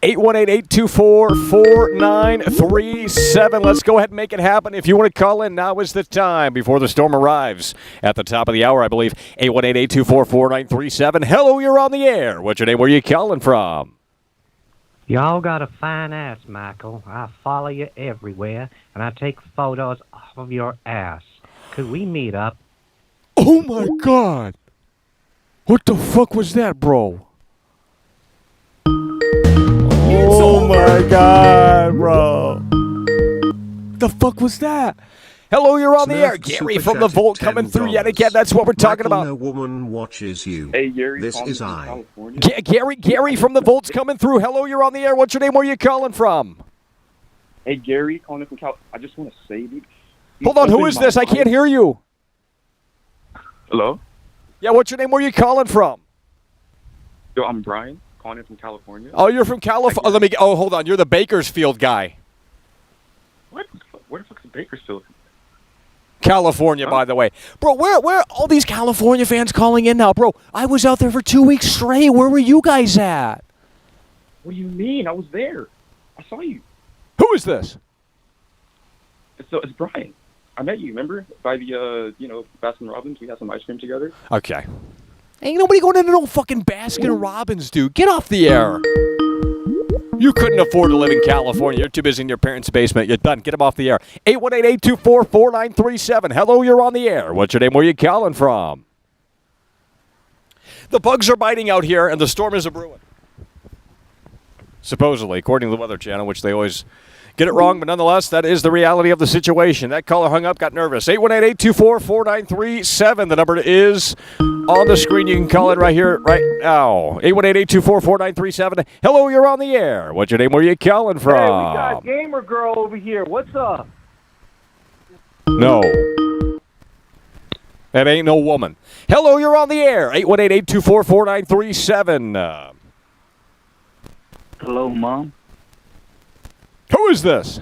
818-824-4937. Let's go ahead and make it happen. If you want to call in, now is the time before the storm arrives. At the top of the hour, I believe. 818-824-4937. Hello, you're on the air. What's your name? Where are you calling from? Y'all got a fine ass, Michael. I follow you everywhere, and I take photos of your ass. Could we meet up? Oh, my God. What the fuck was that, bro? Oh my God, bro. The fuck was that? Hello, you're on the air. Gary from the Vault coming through yet again. That's what we're talking about. No woman watches you. Hey, Gary. This is I. Gary from the Vault's coming through. Hello, you're on the air. What's your name? Where are you calling from? Hey, Gary, calling from Cal. I just want to say, dude. Hold on, who is this? I can't hear you. Hello? Yeah, what's your name? Where are you calling from? Yo, I'm Brian, calling in from California. Oh, you're from California. Hold on. You're the Bakersfield guy. What? Where the fuck is Bakersfield? California, by the way. Bro, where are all these California fans calling in now? Bro, I was out there for 2 weeks straight. Where were you guys at? What do you mean? I was there. I saw you. Who is this? It's Brian. I met you, remember? By the, Baskin Robbins. We had some ice cream together. Okay. Ain't nobody going into no fucking Baskin Robbins, dude. Get off the air. You couldn't afford to live in California. You're too busy in your parents' basement. You're done. Get them off the air. 818-824-4937. Hello, you're on the air. What's your name? Where you calling from? The bugs are biting out here, and the storm is a-brewing. Supposedly, according to the Weather Channel, which they always get it wrong, but nonetheless, that is the reality of the situation. That caller hung up, got nervous. 818-824-4937. The number is on the screen. You can call in right here, right now. 818-824-4937. Hello, you're on the air. What's your name? Where are you calling from? Hey, we got Gamer Girl over here. What's up? No. That ain't no woman. Hello, you're on the air. 818-824-4937. Hello, Mom. Who is this?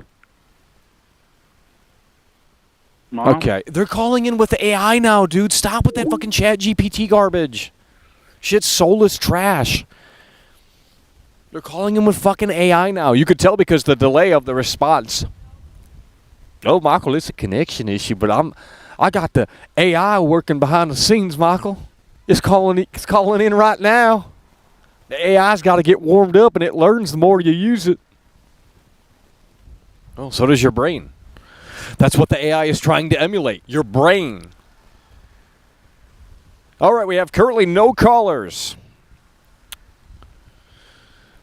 Mom? Okay, they're calling in with the AI now, dude. Stop with that fucking chat GPT garbage. Shit's soulless trash. They're calling in with fucking AI now. You could tell because the delay of the response. Oh, Michael, it's a connection issue, but I got the AI working behind the scenes, Michael. It's calling in right now. The AI's got to get warmed up, and it learns the more you use it. Oh, so does your brain. That's what the AI is trying to emulate, your brain. All right, we have currently no callers.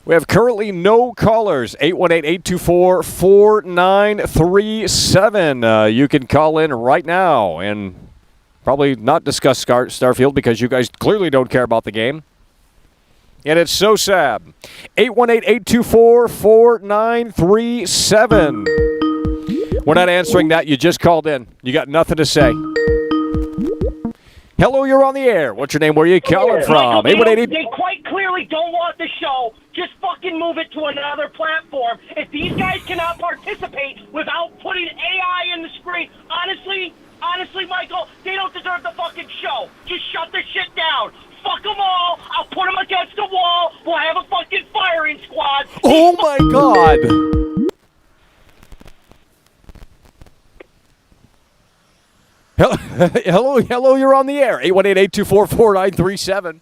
818-824-4937. You can call in right now and probably not discuss Starfield because you guys clearly don't care about the game. And it's so sad. 818-824-4937. We're not answering that. You just called in. You got nothing to say. Hello, you're on the air. What's your name? Where are you calling from? Michael, they quite clearly don't want the show. Just fucking move it to another platform. If these guys cannot participate without putting AI in the screen, honestly, Michael, they don't deserve the fucking show. Just shut the shit down. Fuck them all. I'll put them against the wall. We'll have a fucking firing squad. Oh, my God. Hello, you're on the air. 818-824-4937.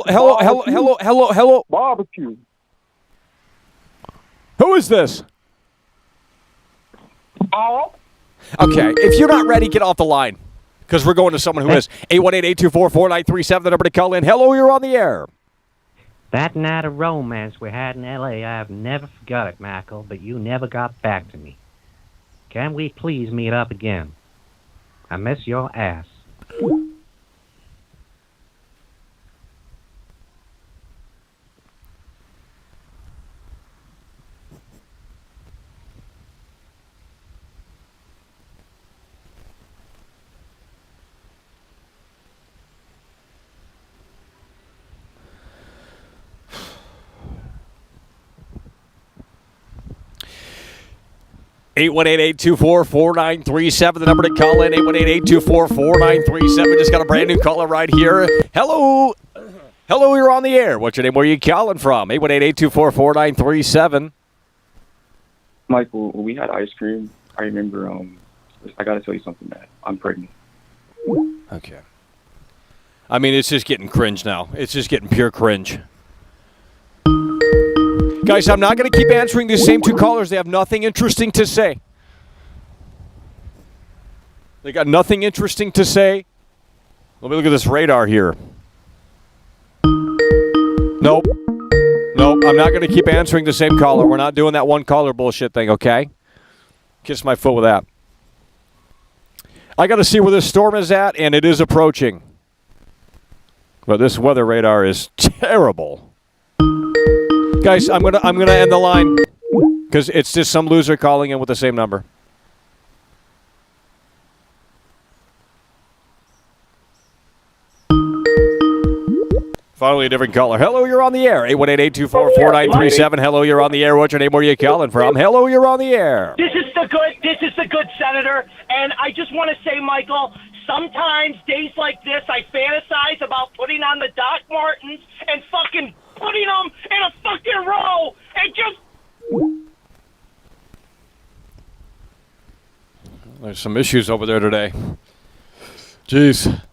Hello. Barbecue. Who is this? Oh. Okay, if you're not ready, get off the line. Because we're going to someone who is. 818-824-4937, the number to call in. Hello, you're on the air. That night of romance we had in L.A., I've never forgot it, Michael, but you never got back to me. Can we please meet up again? I miss your ass. 818-824-4937, the number to call in, 818-824-4937. Just got a brand new caller right here. Hello, you're on the air. What's your name? Where are you calling from? 818-824-4937. Michael, we had ice cream. I remember, I got to tell you something, man. I'm pregnant. Okay. I mean, it's just getting cringe now. It's just getting pure cringe. Guys, I'm not going to keep answering these same two callers. They have nothing interesting to say. They got nothing interesting to say. Let me look at this radar here. Nope. I'm not going to keep answering the same caller. We're not doing that one caller bullshit thing, okay? Kiss my foot with that. I got to see where this storm is at, and it is approaching. But this weather radar is terrible. Guys, I'm gonna end the line because it's just some loser calling in with the same number. Finally, a different caller. Hello, you're on the air. 818-824-4937. Hello, you're on the air. What's your name? Where are you calling from? Hello, you're on the air. This is the good senator, and I just want to say, Michael, sometimes days like this, I fantasize about putting on the Doc Martens and fucking putting them in a fucking row and just... There's some issues over there today. Jeez.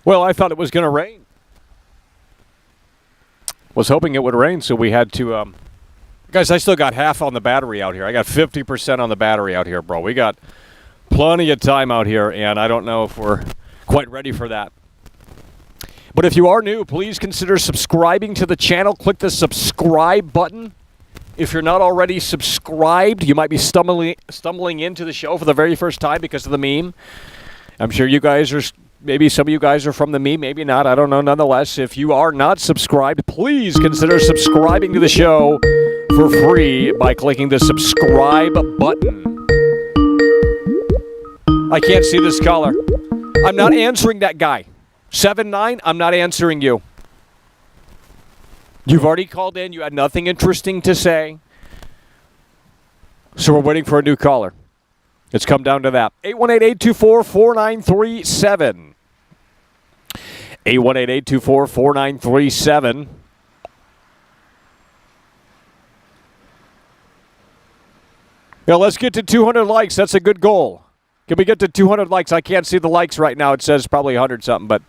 Well, I thought it was going to rain. Was hoping it would rain, so we had to... Guys, I still got half on the battery out here. I got 50% on the battery out here, bro. We got plenty of time out here, and I don't know if we're quite ready for that. But if you are new, please consider subscribing to the channel. Click the subscribe button. If you're not already subscribed, you might be stumbling into the show for the very first time because of the meme. I'm sure you guys are... Maybe some of you guys are from the meme, maybe not. I don't know. Nonetheless, if you are not subscribed, please consider subscribing to the show for free by clicking the subscribe button. I can't see this caller. I'm not answering that guy. 7-9, I'm not answering you. You've already called in. You had nothing interesting to say. So we're waiting for a new caller. It's come down to that. 818-824-4937. 818-824-4937. Yeah, let's get to 200 likes. That's a good goal. Can we get to 200 likes? I can't see the likes right now. It says probably 100-something, but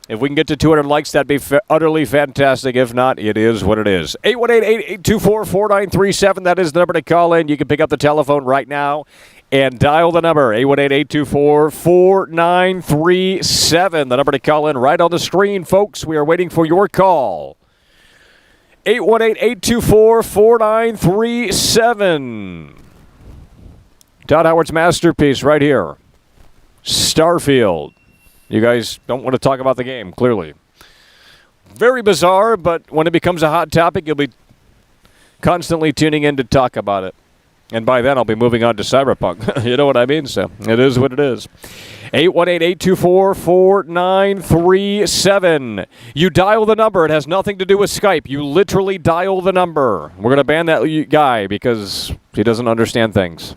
if we can get to 200 likes, that'd be utterly fantastic. If not, it is what it is. 818-824-4937. That is the number to call in. You can pick up the telephone right now and dial the number, 818-824-4937. The number to call in right on the screen, folks. We are waiting for your call. 818-824-4937. Todd Howard's masterpiece right here. Starfield. You guys don't want to talk about the game, clearly. Very bizarre, but when it becomes a hot topic, you'll be constantly tuning in to talk about it. And by then, I'll be moving on to Cyberpunk. You know what I mean? So it is what it is. 818-824-4937. You dial the number. It has nothing to do with Skype. You literally dial the number. We're going to ban that guy because he doesn't understand things.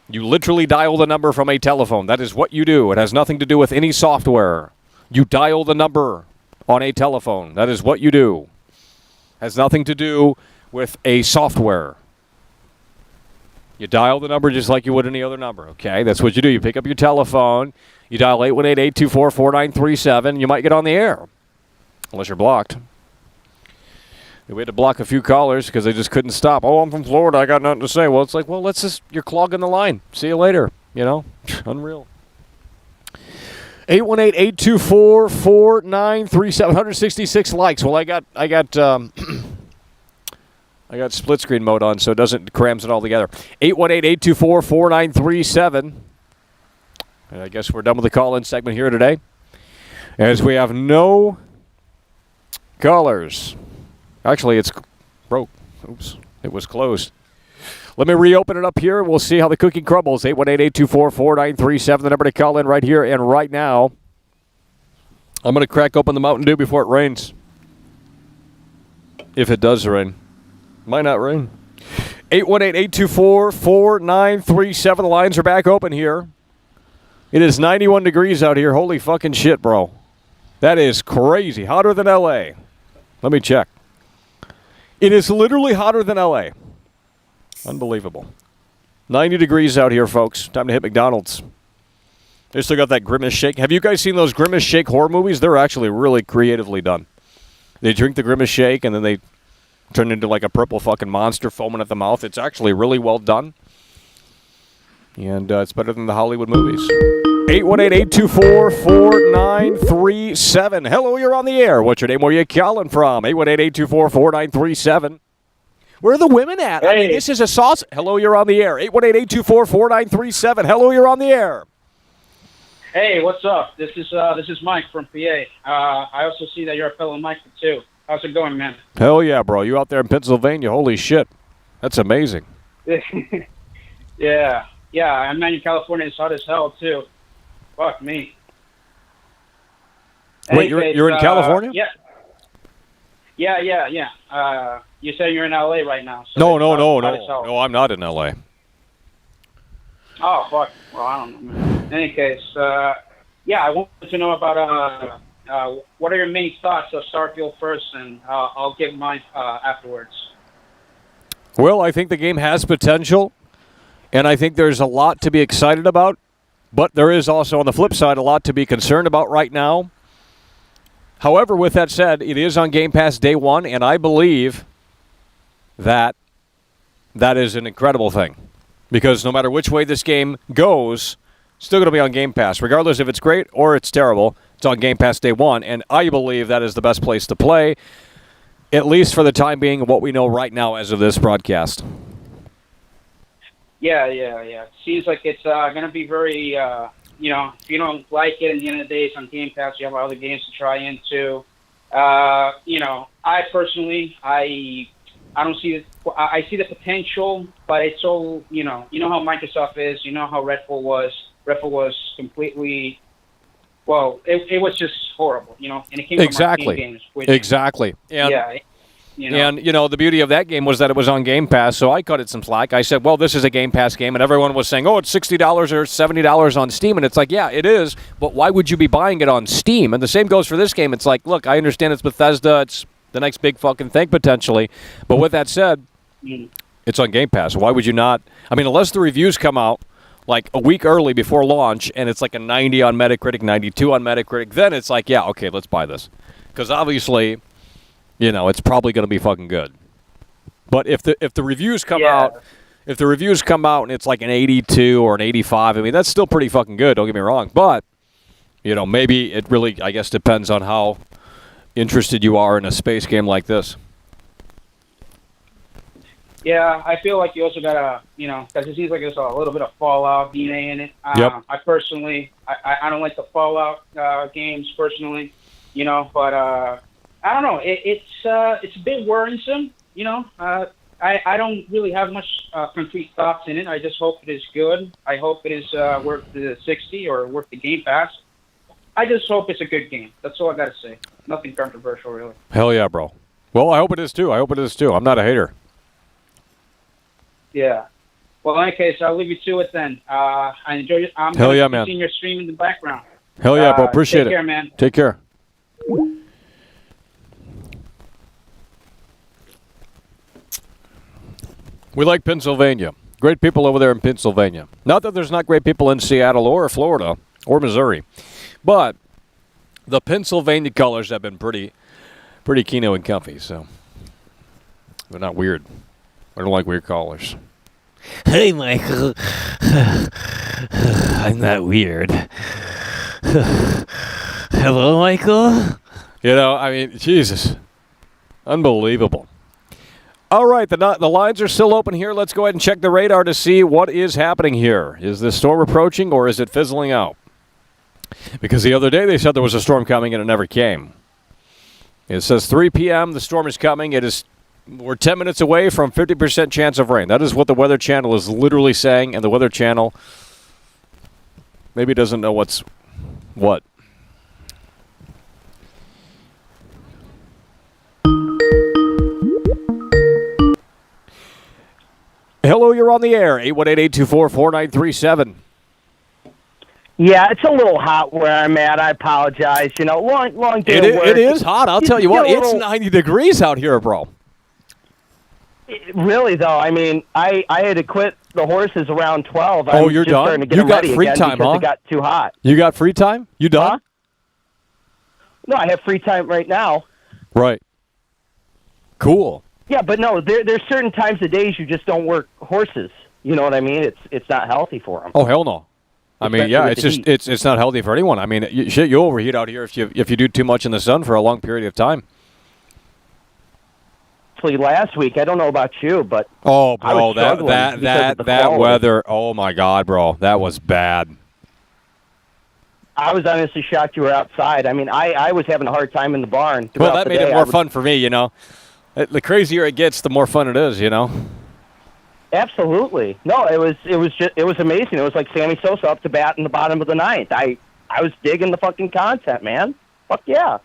You literally dial the number from a telephone. That is what you do. It has nothing to do with any software. You dial the number on a telephone. That is what you do. Has nothing to do with a software. You dial the number just like you would any other number, okay? That's what you do. You pick up your telephone. You dial 818-824-4937. You might get on the air, unless you're blocked. We had to block a few callers because they just couldn't stop. Oh, I'm from Florida. I got nothing to say. Well, it's like, well, let's just, you're clogging the line. See you later. You know, unreal. 818-824-4937. 166 likes. Well, I got split screen mode on, so it doesn't crams it all together. 818-824-4937. And I guess we're done with the call-in segment here today, as we have no callers. Actually, it's broke. Oops, it was closed. Let me reopen it up here. We'll see how the cookie crumbles. 818-824-4937, the number to call in right here and right now. I'm going to crack open the Mountain Dew before it rains. If it does rain. Might not rain. 818-824-4937. The lines are back open here. It is 91 degrees out here. Holy fucking shit, bro. That is crazy. Hotter than L.A. Let me check. It is literally hotter than L.A. Unbelievable. 90 degrees out here, folks. Time to hit McDonald's. They still got that Grimace Shake. Have you guys seen those Grimace Shake horror movies? They're actually really creatively done. They drink the Grimace Shake, and then they turn into like a purple fucking monster foaming at the mouth. It's actually really well done. And it's better than the Hollywood movies. 818-824-4937. Hello, you're on the air. What's your name? Where are you calling from? 818-824-4937. Where are the women at? Hey. I mean, this is a sauce. Hello, you're on the air. 818-824-4937. Hello, you're on the air. Hey, what's up? This is Mike from PA. I also see that you're a fellow Mike too. How's it going, man? Hell yeah, bro. You out there in Pennsylvania? Holy shit. That's amazing. Yeah, yeah. I'm in California. It's hot as hell too. Fuck me. Wait, you're in California? Yeah. Yeah. You say you're in LA right now. So No, it's no, no, hot as no. hell. No, I'm not in LA. Oh fuck. Well, I don't know. Man. In any case, yeah, I wanted to know about what are your main thoughts of Starfield first, and I'll give mine afterwards. Well, I think the game has potential, and I think there's a lot to be excited about, but there is also, on the flip side, a lot to be concerned about right now. However, with that said, it is on Game Pass day one, and I believe that that is an incredible thing. Because no matter which way this game goes, it's still going to be on Game Pass. Regardless if it's great or it's terrible, it's on Game Pass day one, and I believe that is the best place to play, at least for the time being, what we know right now as of this broadcast. Yeah. It seems like it's going to be very, if you don't like it, at the end of the day, it's on Game Pass. You have other games to try into. I personally, I don't see it. I see the potential, but it's so, you know how Microsoft is. You know how Redfall was. Redfall was completely, well, it was just horrible, and it came from Arcane Games. Exactly. And, yeah. And, the beauty of that game was that it was on Game Pass, so I cut it some slack. I said, well, this is a Game Pass game, and everyone was saying, oh, it's $60 or $70 on Steam, and it's like, yeah, it is, but why would you be buying it on Steam? And the same goes for this game. It's like, look, I understand it's Bethesda, it's the next big fucking thing potentially, but with that said, it's on Game Pass. Why would you not? I mean, unless the reviews come out like a week early before launch, and it's like a 90 on Metacritic, 92 on Metacritic, then it's like, yeah, okay, let's buy this. Because obviously, it's probably going to be fucking good. But if the reviews come out, and it's like an 82 or an 85, I mean, that's still pretty fucking good, don't get me wrong. But, maybe it really, I guess, depends on how interested you are in a space game like this. Yeah, I feel like you also gotta, because it seems like there's a little bit of Fallout DNA in it. Yep. I personally, I don't like the Fallout games personally, but I don't know. It's a bit worrisome, I don't really have much concrete thoughts in it. I just hope it is good. I hope it is worth the $60 or worth the Game Pass. I just hope it's a good game. That's all I gotta say. Nothing controversial, really. Hell yeah, bro. Well, I hope it is too. I'm not a hater. Yeah. Well, in any case, I'll leave you to it then. I enjoy it. I'm Hell yeah, man. seeing your stream in the background. Hell yeah, bro. Appreciate it. Take care, man. Take care. We like Pennsylvania. Great people over there in Pennsylvania. Not that there's not great people in Seattle or Florida or Missouri, but the Pennsylvania colors have been pretty keno and comfy, so they're not weird. I don't like weird colors. Hey, Michael. I'm not weird. Hello, Michael. I mean, Jesus. Unbelievable. All right, the lines are still open here. Let's go ahead and check the radar to see what is happening here. Is the storm approaching or is it fizzling out? Because the other day they said there was a storm coming and it never came. It says 3 p.m. the storm is coming. We're 10 minutes away from 50% chance of rain. That is what the Weather Channel is literally saying, and the Weather Channel maybe doesn't know what's what. Hello, you're on the air. 818-824-4937. Yeah, it's a little hot where I'm at. I apologize. Long day of work. It is hot. I'll tell you what. It's 90 degrees out here, bro. Really, though, I mean, I had to quit the horses around 12. Oh, you're done? Starting to get You them got ready free again time, because huh? It got too hot. You got free time? You done? Huh? No, I have free time right now. Right. Cool. Yeah, but no, there's certain times of days you just don't work horses. You know what I mean? It's not healthy for them. Oh, hell no. I mean, yeah, it's Especially just with the it's not healthy for anyone. I mean, you overheat out here if you do too much in the sun for a long period of time. Actually, last week, I don't know about you, but oh, I bro, was struggling because of the that quality. weather. Oh my God, bro, that was bad. I was honestly shocked you were outside. I mean, I was having a hard time in the barn. Well, throughout that the made day. it more fun for me, The crazier it gets, the more fun it is, Absolutely. No, it was amazing. It was like Sammy Sosa up to bat in the bottom of the ninth. I was digging the fucking content, man. Fuck yeah.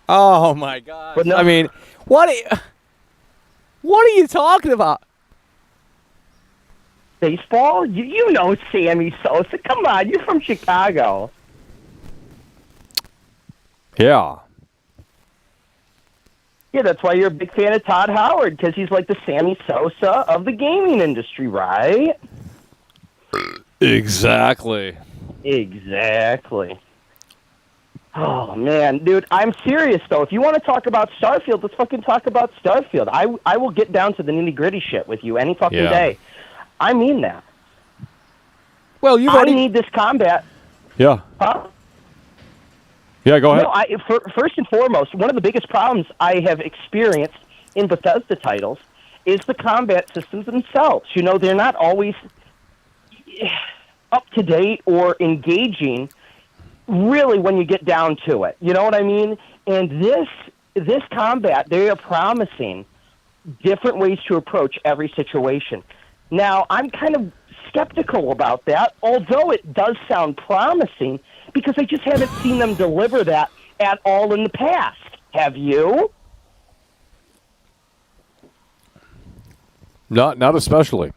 Oh my god! But no, I mean, what are you talking about? Baseball? You know Sammy Sosa. Come on, you're from Chicago. Yeah. Yeah, that's why you're a big fan of Todd Howard, because he's like the Sammy Sosa of the gaming industry, right? Exactly. Exactly. Oh, man, dude, I'm serious, though. If you want to talk about Starfield, let's fucking talk about Starfield. I will get down to the nitty-gritty shit with you any fucking day. I mean that. Well, I need this combat. Yeah. Huh? Yeah, go ahead. No, first and foremost, one of the biggest problems I have experienced in Bethesda titles is the combat systems themselves. You know, they're not always up to date or engaging, really, when you get down to it. You know what I mean? And this combat, they are promising different ways to approach every situation. Now, I'm kind of skeptical about that, although it does sound promising, because I just haven't seen them deliver that at all in the past. Have you? Not especially.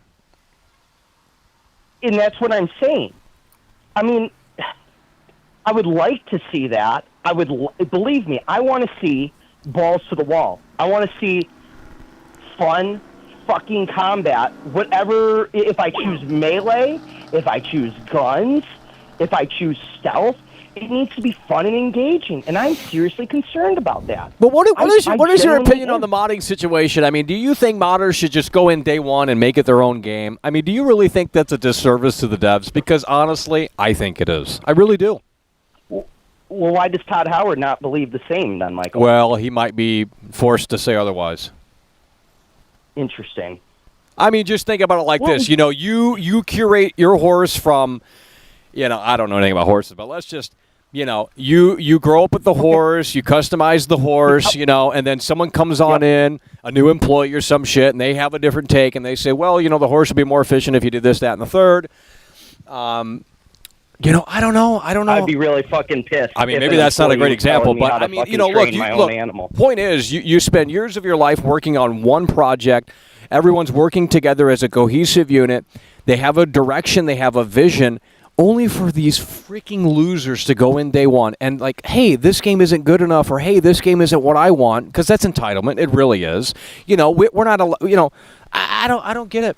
And that's what I'm saying. I mean, I would like to see that. Believe me, I want to see balls to the wall. I want to see fun fucking combat. Whatever, if I choose melee, if I choose guns, if I choose stealth, it needs to be fun and engaging, and I'm seriously concerned about that. But what is your opinion on the modding situation? I mean, do you think modders should just go in day one and make it their own game? I mean, do you really think that's a disservice to the devs? Because honestly, I think it is. I really do. Well, why does Todd Howard not believe the same then, Michael? Well, he might be forced to say otherwise. Interesting. I mean, just think about it like this. You know, you curate your horse from, you know, I don't know anything about horses, but let's just, you know, you grow up with the horse, you customize the horse, you know, and then someone comes on in, a new employee or some shit, and they have a different take, and they say, well, you know, the horse would be more efficient if you did this, that, and the third. You know, I don't know. I'd be really fucking pissed. I mean, maybe that's not a great example, but I mean, you know, look. Point is, you spend years of your life working on one project. Everyone's working together as a cohesive unit. They have a direction. They have a vision. Only for these freaking losers to go in day one and like, hey, this game isn't good enough, or hey, this game isn't what I want, because that's entitlement. It really is. You know, we're not. You know, I don't get it.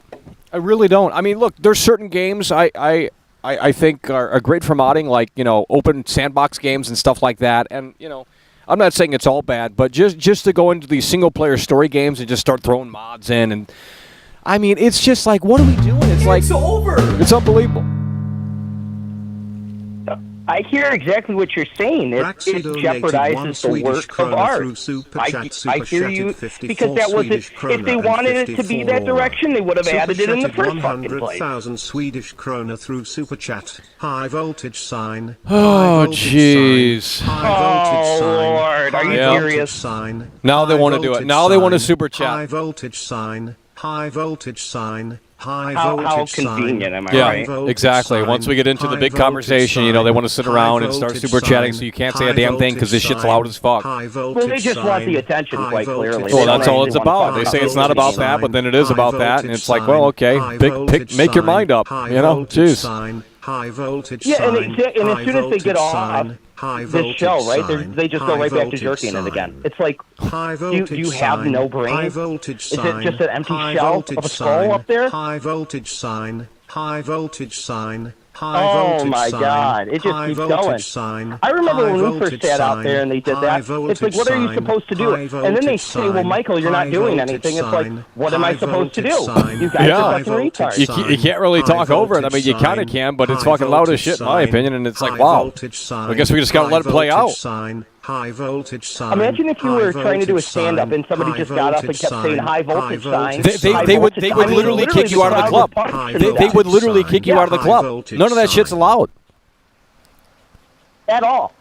I really don't. I mean, look, there's certain games I think are great for modding, like, you know, open sandbox games and stuff like that. And, you know, I'm not saying it's all bad, but just to go into these single-player story games and just start throwing mods in. And, I mean, it's just like, what are we doing? It's over. It's unbelievable. I hear exactly what you're saying. It jeopardizes the work of art. I hear you, because that wasn't, if they wanted it to be that direction, they would have added it in the first fucking place. 100,000 Swedish krona through Super Chat. High voltage sign. Oh, jeez. Oh, Lord. Are you serious? Sign. Now they want to do it. Now they want to Super Chat. High voltage sign. High voltage sign. How convenient, am I right? Yeah, exactly. Once we get into the big conversation, you know, they want to sit around and start super chatting, so you can't say a damn thing because this shit's loud as fuck. Well, they just want the attention, quite clearly. Well, that's all it's about. They say it's not about that, but then it is about that, and it's like, well, okay, make your mind up. You know, jeez. High voltage yeah, and as soon as they get off this show, right, they just go right back to jerking it again. It's like, do you have no brain? Is it just an empty shell of a skull up there? High voltage sign. High voltage sign. Oh my God! It just keeps going. I remember when we first sat out there and they did that. It's like, what are you supposed to do? And then they say, "Well, Michael, you're not doing anything." It's like, what am I supposed to do? You guys are fucking retards. You can't really talk over it. I mean, you kind of can, but it's fucking loud as shit, in my opinion. And it's like, wow. I guess we just gotta let it play out. High voltage sign. Imagine if you were trying to do a stand-up and somebody just got up and kept saying high voltage sign. They would literally kick you out of the club. They would literally kick you out of the club. None of that shit's allowed. At all.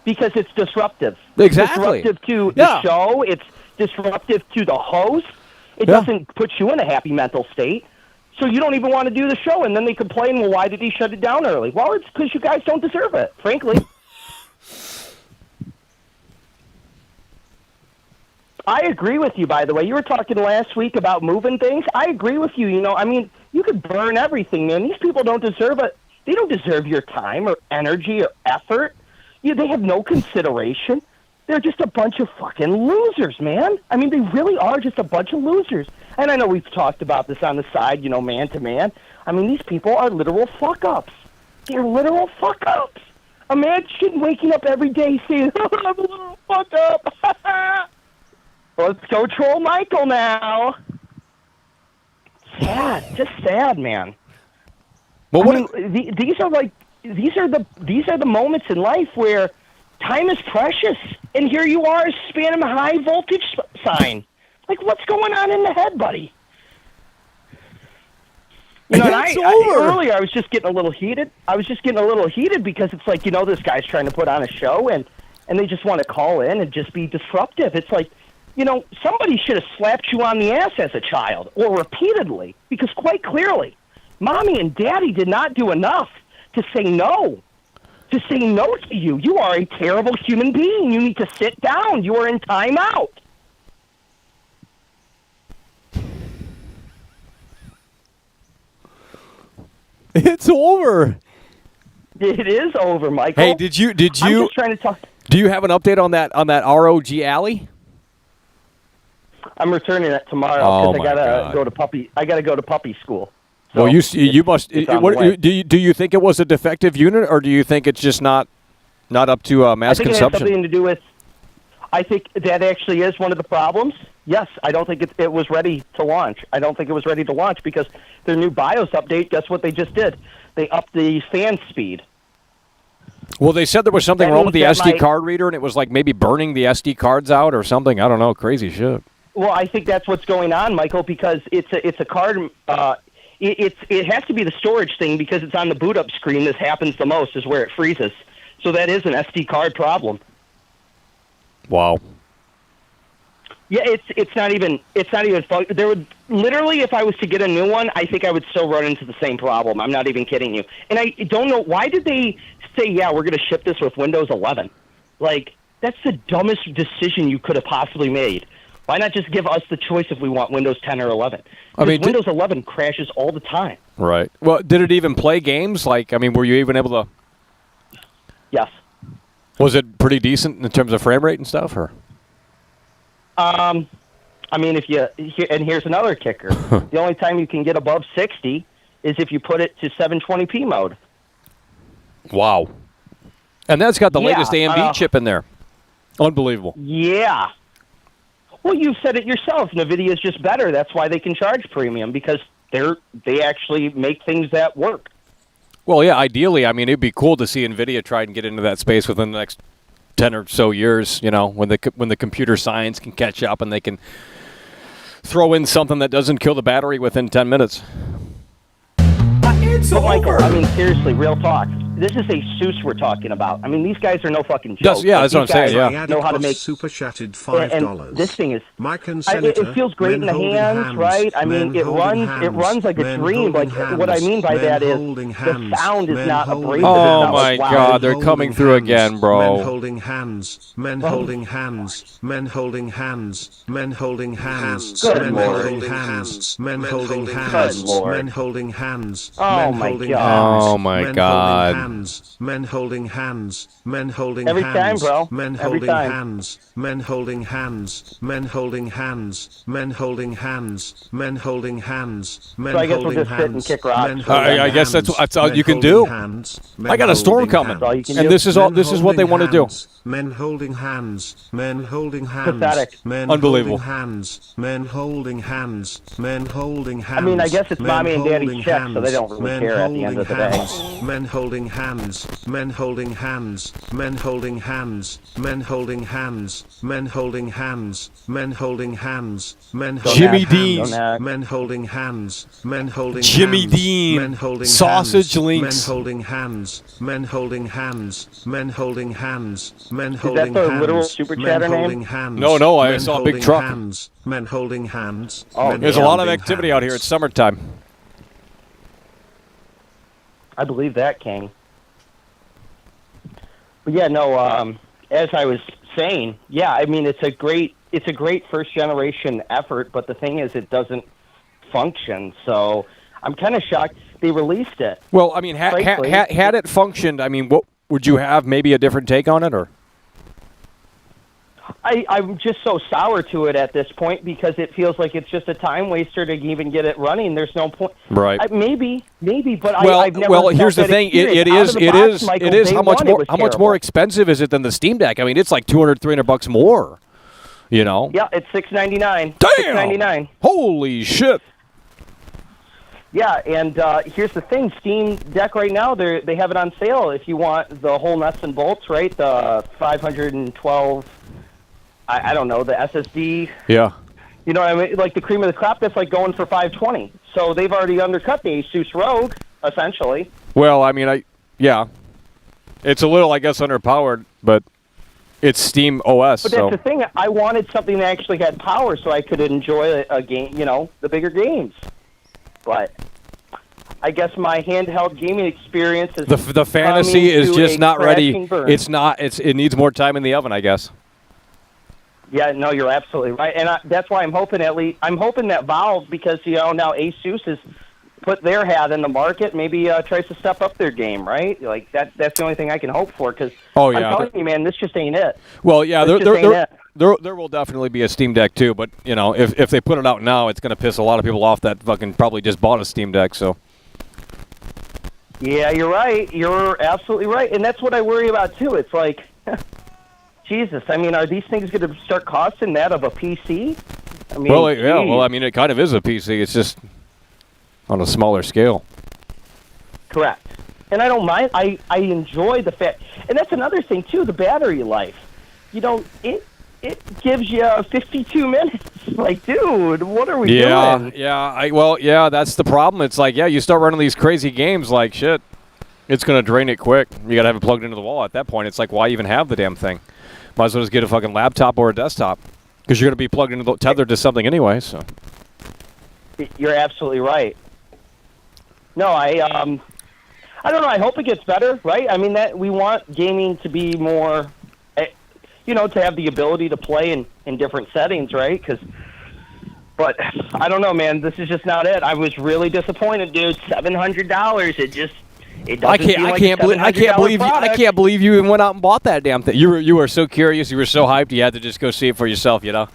Because it's disruptive. Exactly. It's disruptive to the show. It's disruptive to the host. It doesn't put you in a happy mental state. So you don't even want to do the show, and then they complain, well, why did he shut it down early? Well, it's because you guys don't deserve it, frankly. I agree with you, by the way. You were talking last week about moving things. I agree with you. I mean, you could burn everything, man. These people don't deserve it. They don't deserve your time or energy or effort. They have no consideration. They're just a bunch of fucking losers, man. I mean, they really are just a bunch of losers. And I know we've talked about this on the side, man to man. I mean, these people are literal fuck-ups. They're literal fuck-ups. Imagine waking up every day saying, oh, I'm a little fuck-up. Let's go troll Michael now. Sad, just sad, man. Well, these are the moments in life where time is precious, and here you are spamming a high voltage sign. Like, what's going on in the head, buddy? Earlier I was just getting a little heated. Because it's like, this guy's trying to put on a show, and they just want to call in and just be disruptive. It's like, somebody should have slapped you on the ass as a child, or repeatedly, because quite clearly, Mommy and Daddy did not do enough to say no. To say no to you. You are a terrible human being. You need to sit down. You are in timeout. It's over. It is over, Michael. Hey, did you? I'm just trying to talk. Do you have an update on that ROG Alley? I'm returning it tomorrow because Oh, I gotta God. go to puppy. I gotta go to puppy school. So Well, you must. it's on the way. Do you think it was a defective unit, or do you think it's just not up to mass I think consumption? it has something to do with. I think that actually is one of the problems. Yes, I don't think it was ready to launch. I don't think it was ready to launch because their new BIOS update. Guess what they just did? They upped the fan speed. Well, they said there was something That wrong with the means that SD card reader, and it was like maybe burning the SD cards out or something. I don't know, crazy shit. Well, I think that's what's going on, Michael, because it's a card. It has to be the storage thing because it's on the boot up screen. This happens the most is where it freezes. So that is an SD card problem. Wow. Yeah, it's not even there would literally, if I was to get a new one, I think I would still run into the same problem. I'm not even kidding you. And I don't know why did they say, yeah, we're going to ship this with Windows 11. Like, that's the dumbest decision you could have possibly made. Why not just give us the choice if we want Windows 10 or 11? I mean, Windows 11 crashes all the time. Right. Well, did it even play games? Like, I mean, were you even able to? Yes. Was it pretty decent in terms of frame rate and stuff, or? I mean, and here's another kicker. The only time you can get above 60 is if you put it to 720p mode. Wow. And that's got the Yeah, latest AMD chip in there. Unbelievable. Yeah. Well, you said it yourself. NVIDIA is just better. That's why they can charge premium, because they actually make things that work. Well, yeah, ideally, I mean, it'd be cool to see NVIDIA try and get into that space within the next 10 or so years, when the computer science can catch up and they can throw in something that doesn't kill the battery within 10 minutes. But Michael, I mean, seriously, real talk. This is a Seuss we're talking about. I mean, these guys are no fucking joke. That's what I'm saying, yeah. Know how to make super chatted $5. And this thing is. Mike and It feels great in the hands, right? I mean, it runs like a dream. Like what I mean by that is the sound is not abrasive. Oh my God, they're coming through again, bro. Men holding hands, men holding hands, men holding hands, men holding hands, men holding hands, men holding hands, men holding hands. Oh my God. Oh my God. Men holding hands, men holding Every hands, time, bro. men Every holding time. hands, men holding hands, men holding hands, men holding hands, men holding hands, men So I guess we'll holding just sit and hands, kick rocks. men holding I guess that's hands, all men you can holding do. hands, I got a storm holding coming, hands. all you can and do. this is what they want to do. Men holding hands, men holding hands, Pathetic. men Unbelievable. holding hands, men holding hands, men holding hands. I mean, I guess it's men mommy and daddy's holding check, so they hands, don't really men care at the end of the day. hands, men holding hands, men holding hands, men holding hands, men holding hands, men holding hands, men holding hands, men holding Jimmy hands, Dean. men holding hands, men holding Jimmy hands, Dean. men holding Sausage hands, links. men holding hands, men holding hands, men holding hands, men Is holding that the hands, literal super men chatter holding name? hands, No, I men saw a big holding truck. hands, men holding hands, Oh, men There's a lot of holding activity out here. hands. It's summertime. I believe that, King. But yeah, no. As I was saying, yeah, I mean it's a great first generation effort, but the thing is, it doesn't function. So I'm kind of shocked they released it. Well, I mean, Frankly, had it functioned, I mean, what would you have? Maybe a different take on it, or? I'm just so sour to it at this point because it feels like it's just a time waster to even get it running. There's no point. Right. Maybe, but I've never. Well, felt here's the that thing. It experience. Out of is the box, Michael, it is day how much one, it more was how much terrible. more expensive is it than the Steam Deck? I mean, it's like $200-300 more. You know. Yeah, it's $699. Damn. $699. Holy shit. Yeah, and here's the thing: Steam Deck right now, they have it on sale. If you want the whole nuts and bolts, right? The 512. I don't know, the SSD. Yeah. You know what I mean? Like the cream of the crop, that's like going for $520. So they've already undercut the Asus ROG, essentially. Well, I mean, yeah, it's a little, I guess, underpowered, but it's Steam OS. But that's the thing. I wanted something that actually had power so I could enjoy a game, the bigger games. But I guess my handheld gaming experience is the fantasy is coming to just a not ready. crashing burn. It's not. It needs more time in the oven, I guess. Yeah, no, you're absolutely right, and that's why I'm hoping I'm hoping that Valve, because now Asus has put their hat in the market, maybe tries to step up their game, right? Like that's the only thing I can hope for. Because Oh, yeah. I'm telling you, man, this just ain't it. Well, yeah, This just ain't it. there will definitely be a Steam Deck too, but if they put it out now, it's going to piss a lot of people off that fucking probably just bought a Steam Deck. So. Yeah, you're right. You're absolutely right, and that's what I worry about too. It's like, Jesus. I mean, are these things going to start costing that of a PC? I mean, Well, yeah. geez. Well, I mean, it kind of is a PC. It's just on a smaller scale. Correct. And I don't mind. I enjoy the fact, and that's another thing too. The battery life. It gives you 52 minutes. Like, dude, what are we doing? Yeah. That's the problem. It's like, you start running these crazy games, like shit. It's gonna drain it quick. You gotta have it plugged into the wall. At that point, it's like, why even have the damn thing? Might as well just get a fucking laptop or a desktop, because you're gonna be plugged into tethered to something anyway. So. You're absolutely right. No, I don't know. I hope it gets better, right? I mean, that we want gaming to be more, to have the ability to play in different settings, right? But I don't know, man. This is just not it. I was really disappointed, dude. $700. It doesn't I can't believe you even went out and bought that damn thing. You were so curious. You were so hyped. You had to just go see it for yourself. Well,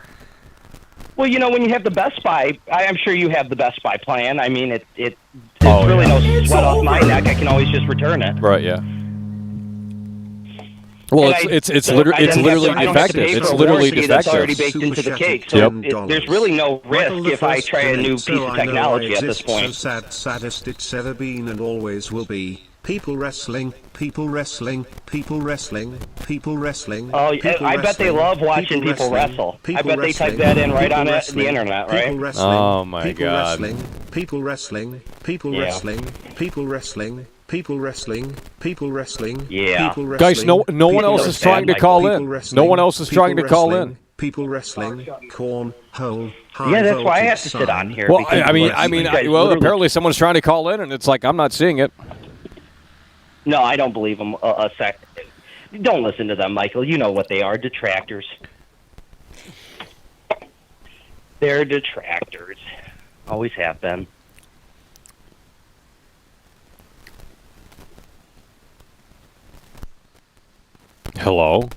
when you have the Best Buy, I'm sure you have the Best Buy plan. I mean, it's really no sweat off my neck. I can always just return it. Right. Yeah. Well, it's literally defective. It's literally defective. That's already baked into the cake. So there's really no risk if I try a new piece of technology at this point. Saddest it's ever been and always will be. People wrestling, people wrestling, people wrestling, people wrestling. Oh, I bet they love watching people wrestle. I bet they type that in right on the internet, right? Oh my God. People wrestling, people wrestling, people wrestling, people wrestling, people wrestling. Yeah. People wrestling, Guys, no one else is trying to call in. No one else is trying to call in. People wrestling, corn, hole, yeah, that's why I have to sit on here. Well, apparently someone's trying to call in, and it's like I'm not seeing it. No, I don't believe them a sec. Don't listen to them, Michael. You know what they are, detractors. They're detractors. Always have been. Hello?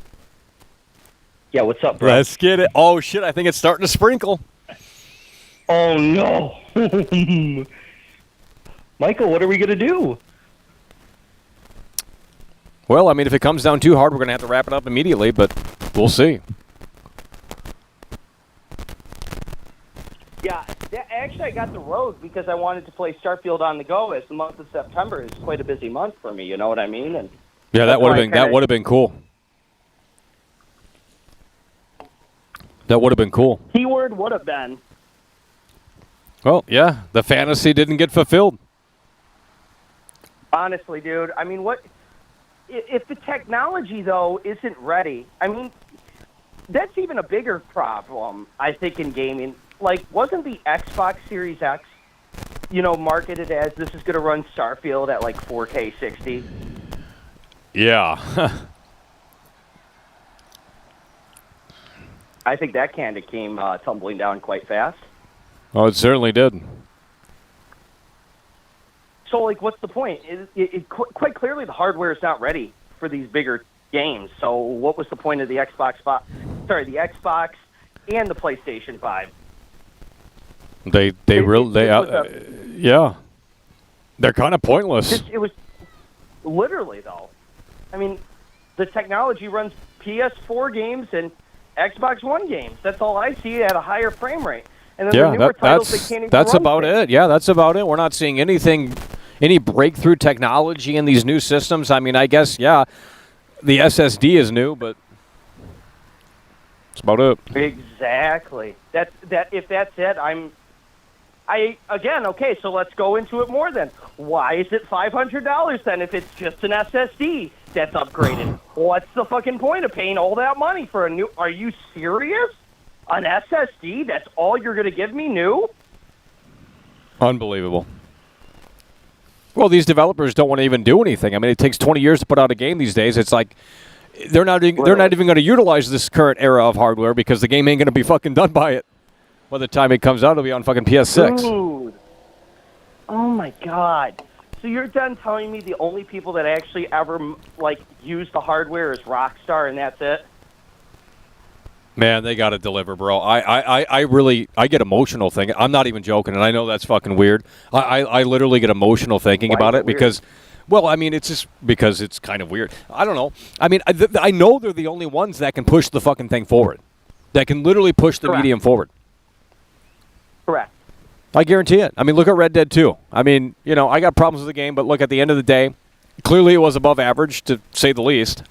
Yeah, what's up, bro? Let's get it. Oh, shit, I think it's starting to sprinkle. Oh, no. Michael, what are we going to do? Well, I mean, if it comes down too hard, we're going to have to wrap it up immediately, but we'll see. Yeah, actually, I got the road because I wanted to play Starfield on the go. As the month of September is quite a busy month for me. You know what I mean? And yeah, that would have been cool. That would have been cool. Keyword would have been. Well, yeah, the fantasy didn't get fulfilled. Honestly, dude, I mean, what if the technology though isn't ready? I mean, that's even a bigger problem, I think, in gaming. Like, wasn't the Xbox Series X marketed as this is going to run Starfield at like 4K 60. Yeah. I think that kind of came tumbling down quite fast. Oh, it certainly did. So, like, what's the point? Quite clearly, the hardware is not ready for these bigger games. So, what was the point of the Xbox and the PlayStation 5? Yeah. They're kind of pointless. It was literally, though. I mean, the technology runs PS4 games and Xbox One games. That's all I see at a higher frame rate. And then the newer titles they can't even that's run about things. it. Yeah, that's about it. We're not seeing any breakthrough technology in these new systems. I mean, I guess, yeah, the SSD is new, but that's about it. Exactly. If that's it, okay, so let's go into it more then. Why is it $500 then if it's just an SSD that's upgraded? What's the fucking point of paying all that money for a new... Are you serious? An SSD? That's all you're going to give me new? Unbelievable. Well, these developers don't want to even do anything. I mean, it takes 20 years to put out a game these days. It's like they're not even going to utilize this current era of hardware because the game ain't going to be fucking done by it. By the time it comes out, it'll be on fucking PS6. Dude. Oh, my God. So you're done telling me the only people that actually ever, use the hardware is Rockstar and that's it? Man, they got to deliver, bro. I really get emotional thinking. I'm not even joking, and I know that's fucking weird. I literally get emotional thinking about it because, well, I mean, it's just because it's kind of weird. I don't know. I mean, I know they're the only ones that can push the fucking thing forward. That can literally push the medium forward. Correct. I guarantee it. I mean, look at Red Dead 2. I mean, I got problems with the game, but look, at the end of the day, clearly it was above average, to say the least.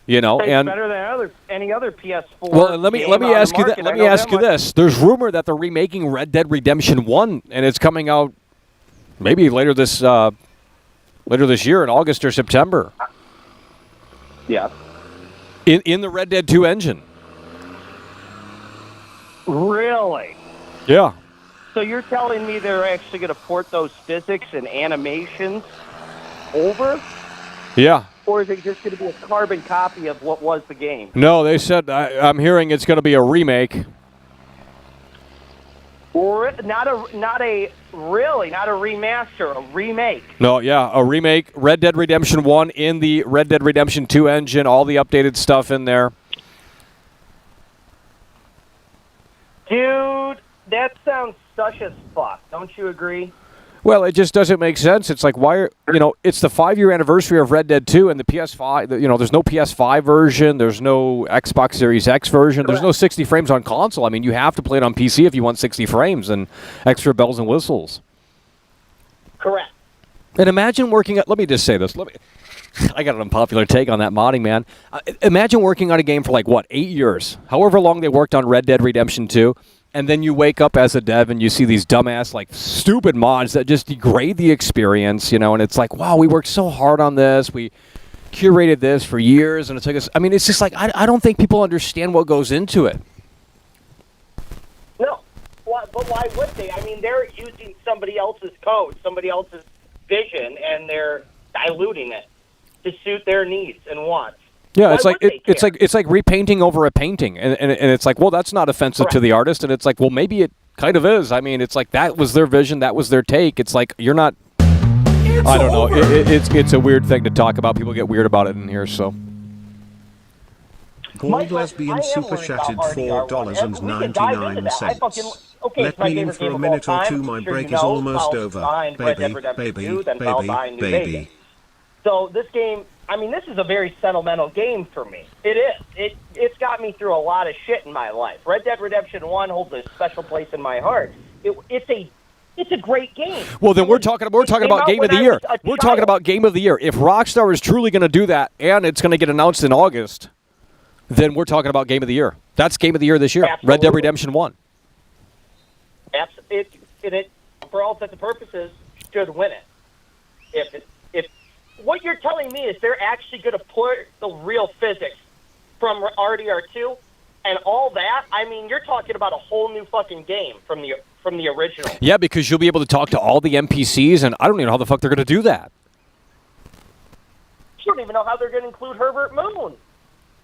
It's and better than any other PS4. Well, let me ask you that. Let me ask you this. There's rumor that they're remaking Red Dead Redemption 1, and it's coming out maybe later this year in August or September. Yeah. In the Red Dead 2 engine. Really? Yeah. So you're telling me they're actually going to port those physics and animations over? Yeah. Or is it just going to be a carbon copy of what was the game? No, they said, I'm hearing it's going to be a remake. Not a remaster, a remake. No, yeah, a remake. Red Dead Redemption 1 in the Red Dead Redemption 2 engine, all the updated stuff in there. Dude, that sounds such as fuck. Don't you agree? Well, it just doesn't make sense. It's like, why it's the 5-year anniversary of Red Dead 2 and the PS5. There's no PS5 version. There's no Xbox Series X version. There's no 60 frames on console. I mean, you have to play it on PC if you want 60 frames and extra bells and whistles. Correct. And imagine working at, let me just say this. I got an unpopular take on that modding, man. Imagine working on a game for 8 years, however long they worked on Red Dead Redemption 2. And then you wake up as a dev and you see these dumbass, stupid mods that just degrade the experience, and it's like, wow, we worked so hard on this. We curated this for years, and it took us. I mean, it's just I don't think people understand what goes into it. No, but why would they? I mean, they're using somebody else's code, somebody else's vision, and they're diluting it to suit their needs and wants. Yeah, it's like repainting over a painting, and it's like, well, that's not offensive to the artist, and it's like, well, maybe it kind of is. I mean, it's like that was their vision, that was their take. It's like you're not. I don't know. It's a weird thing to talk about. People get weird about it in here, so. Gold Lesbian super chatted $4.99. Let me in for a minute or two. My break is almost over. Baby. So this game. I mean, this is a very sentimental game for me. It is. It's got me through a lot of shit in my life. Red Dead Redemption 1 holds a special place in my heart. It's a great game. Well, then we're talking about game of the year. We're talking about game of the year. If Rockstar is truly going to do that and it's going to get announced in August, then we're talking about game of the year. That's game of the year this year. Absolutely. Red Dead Redemption 1. It for all intents and purposes, should win it. If what you're telling me is they're actually going to put the real physics from RDR2 and all that, I mean, you're talking about a whole new fucking game from the original. Yeah, because you'll be able to talk to all the NPCs, and I don't even know how the fuck they're going to do that. I don't even know how they're going to include Herbert Moon.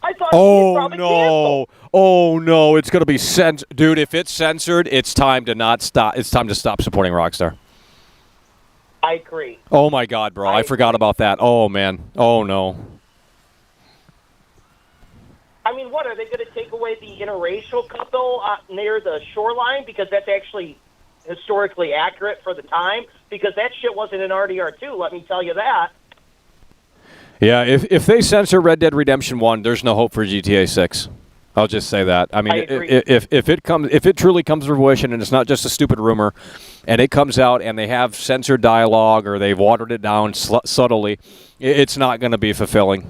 I thought he was probably canceled. Oh no, it's going to be censored. Dude, if it's censored, it's time to not stop. It's time to stop supporting Rockstar. I agree. Oh my God, bro. I forgot about that. Oh man. Oh no. I mean, what, are they going to take away the interracial couple near the shoreline? Because that's actually historically accurate for the time. Because that shit wasn't in RDR2, let me tell you that. Yeah, if they censor Red Dead Redemption 1, there's no hope for GTA 6. I'll just say that. I mean, if it truly comes to fruition and it's not just a stupid rumor, and it comes out and they have censored dialogue or they've watered it down subtly, it's not going to be fulfilling.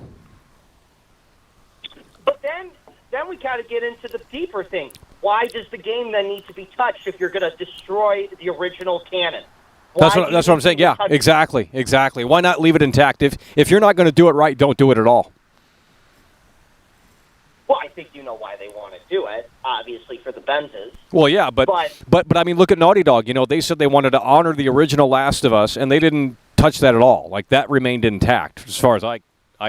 But then we got to get into the deeper thing. Why does the game then need to be touched if you're going to destroy the original canon? That's what I'm saying. Yeah, exactly. Why not leave it intact? If you're not going to do it right, don't do it at all. Well, I think you know why they want to do it. Obviously, for the Benzes. Well, yeah, but I mean, look at Naughty Dog. You know, they said they wanted to honor the original Last of Us, and they didn't touch that at all. Like, that remained intact, as far as I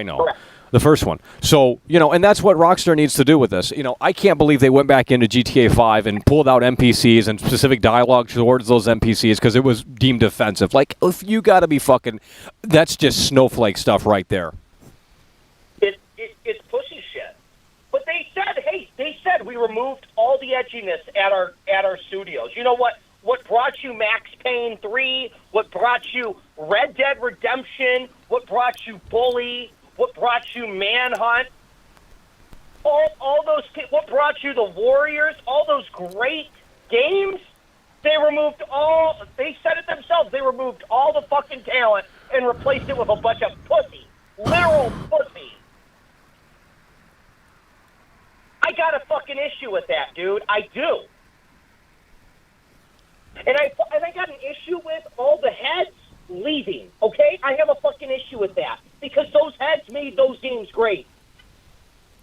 know. Correct. The first one. So, you know, and that's what Rockstar needs to do with this. You know, I can't believe they went back into GTA 5 and pulled out NPCs and specific dialogue towards those NPCs because it was deemed offensive. Like, if you got to be fucking... That's just snowflake stuff right there. It's pussy shit. But they said we removed all the edginess at our studios. You know what? What brought you Max Payne 3? What brought you Red Dead Redemption? What brought you Bully? What brought you Manhunt? All those. What brought you the Warriors? All those great games. They removed all. They said it themselves. They removed all the fucking talent and replaced it with a bunch of pussy, literal pussy. I got a fucking issue with that, dude. I do. And I got an issue with all the heads leaving, okay? I have a fucking issue with that because those heads made those games great.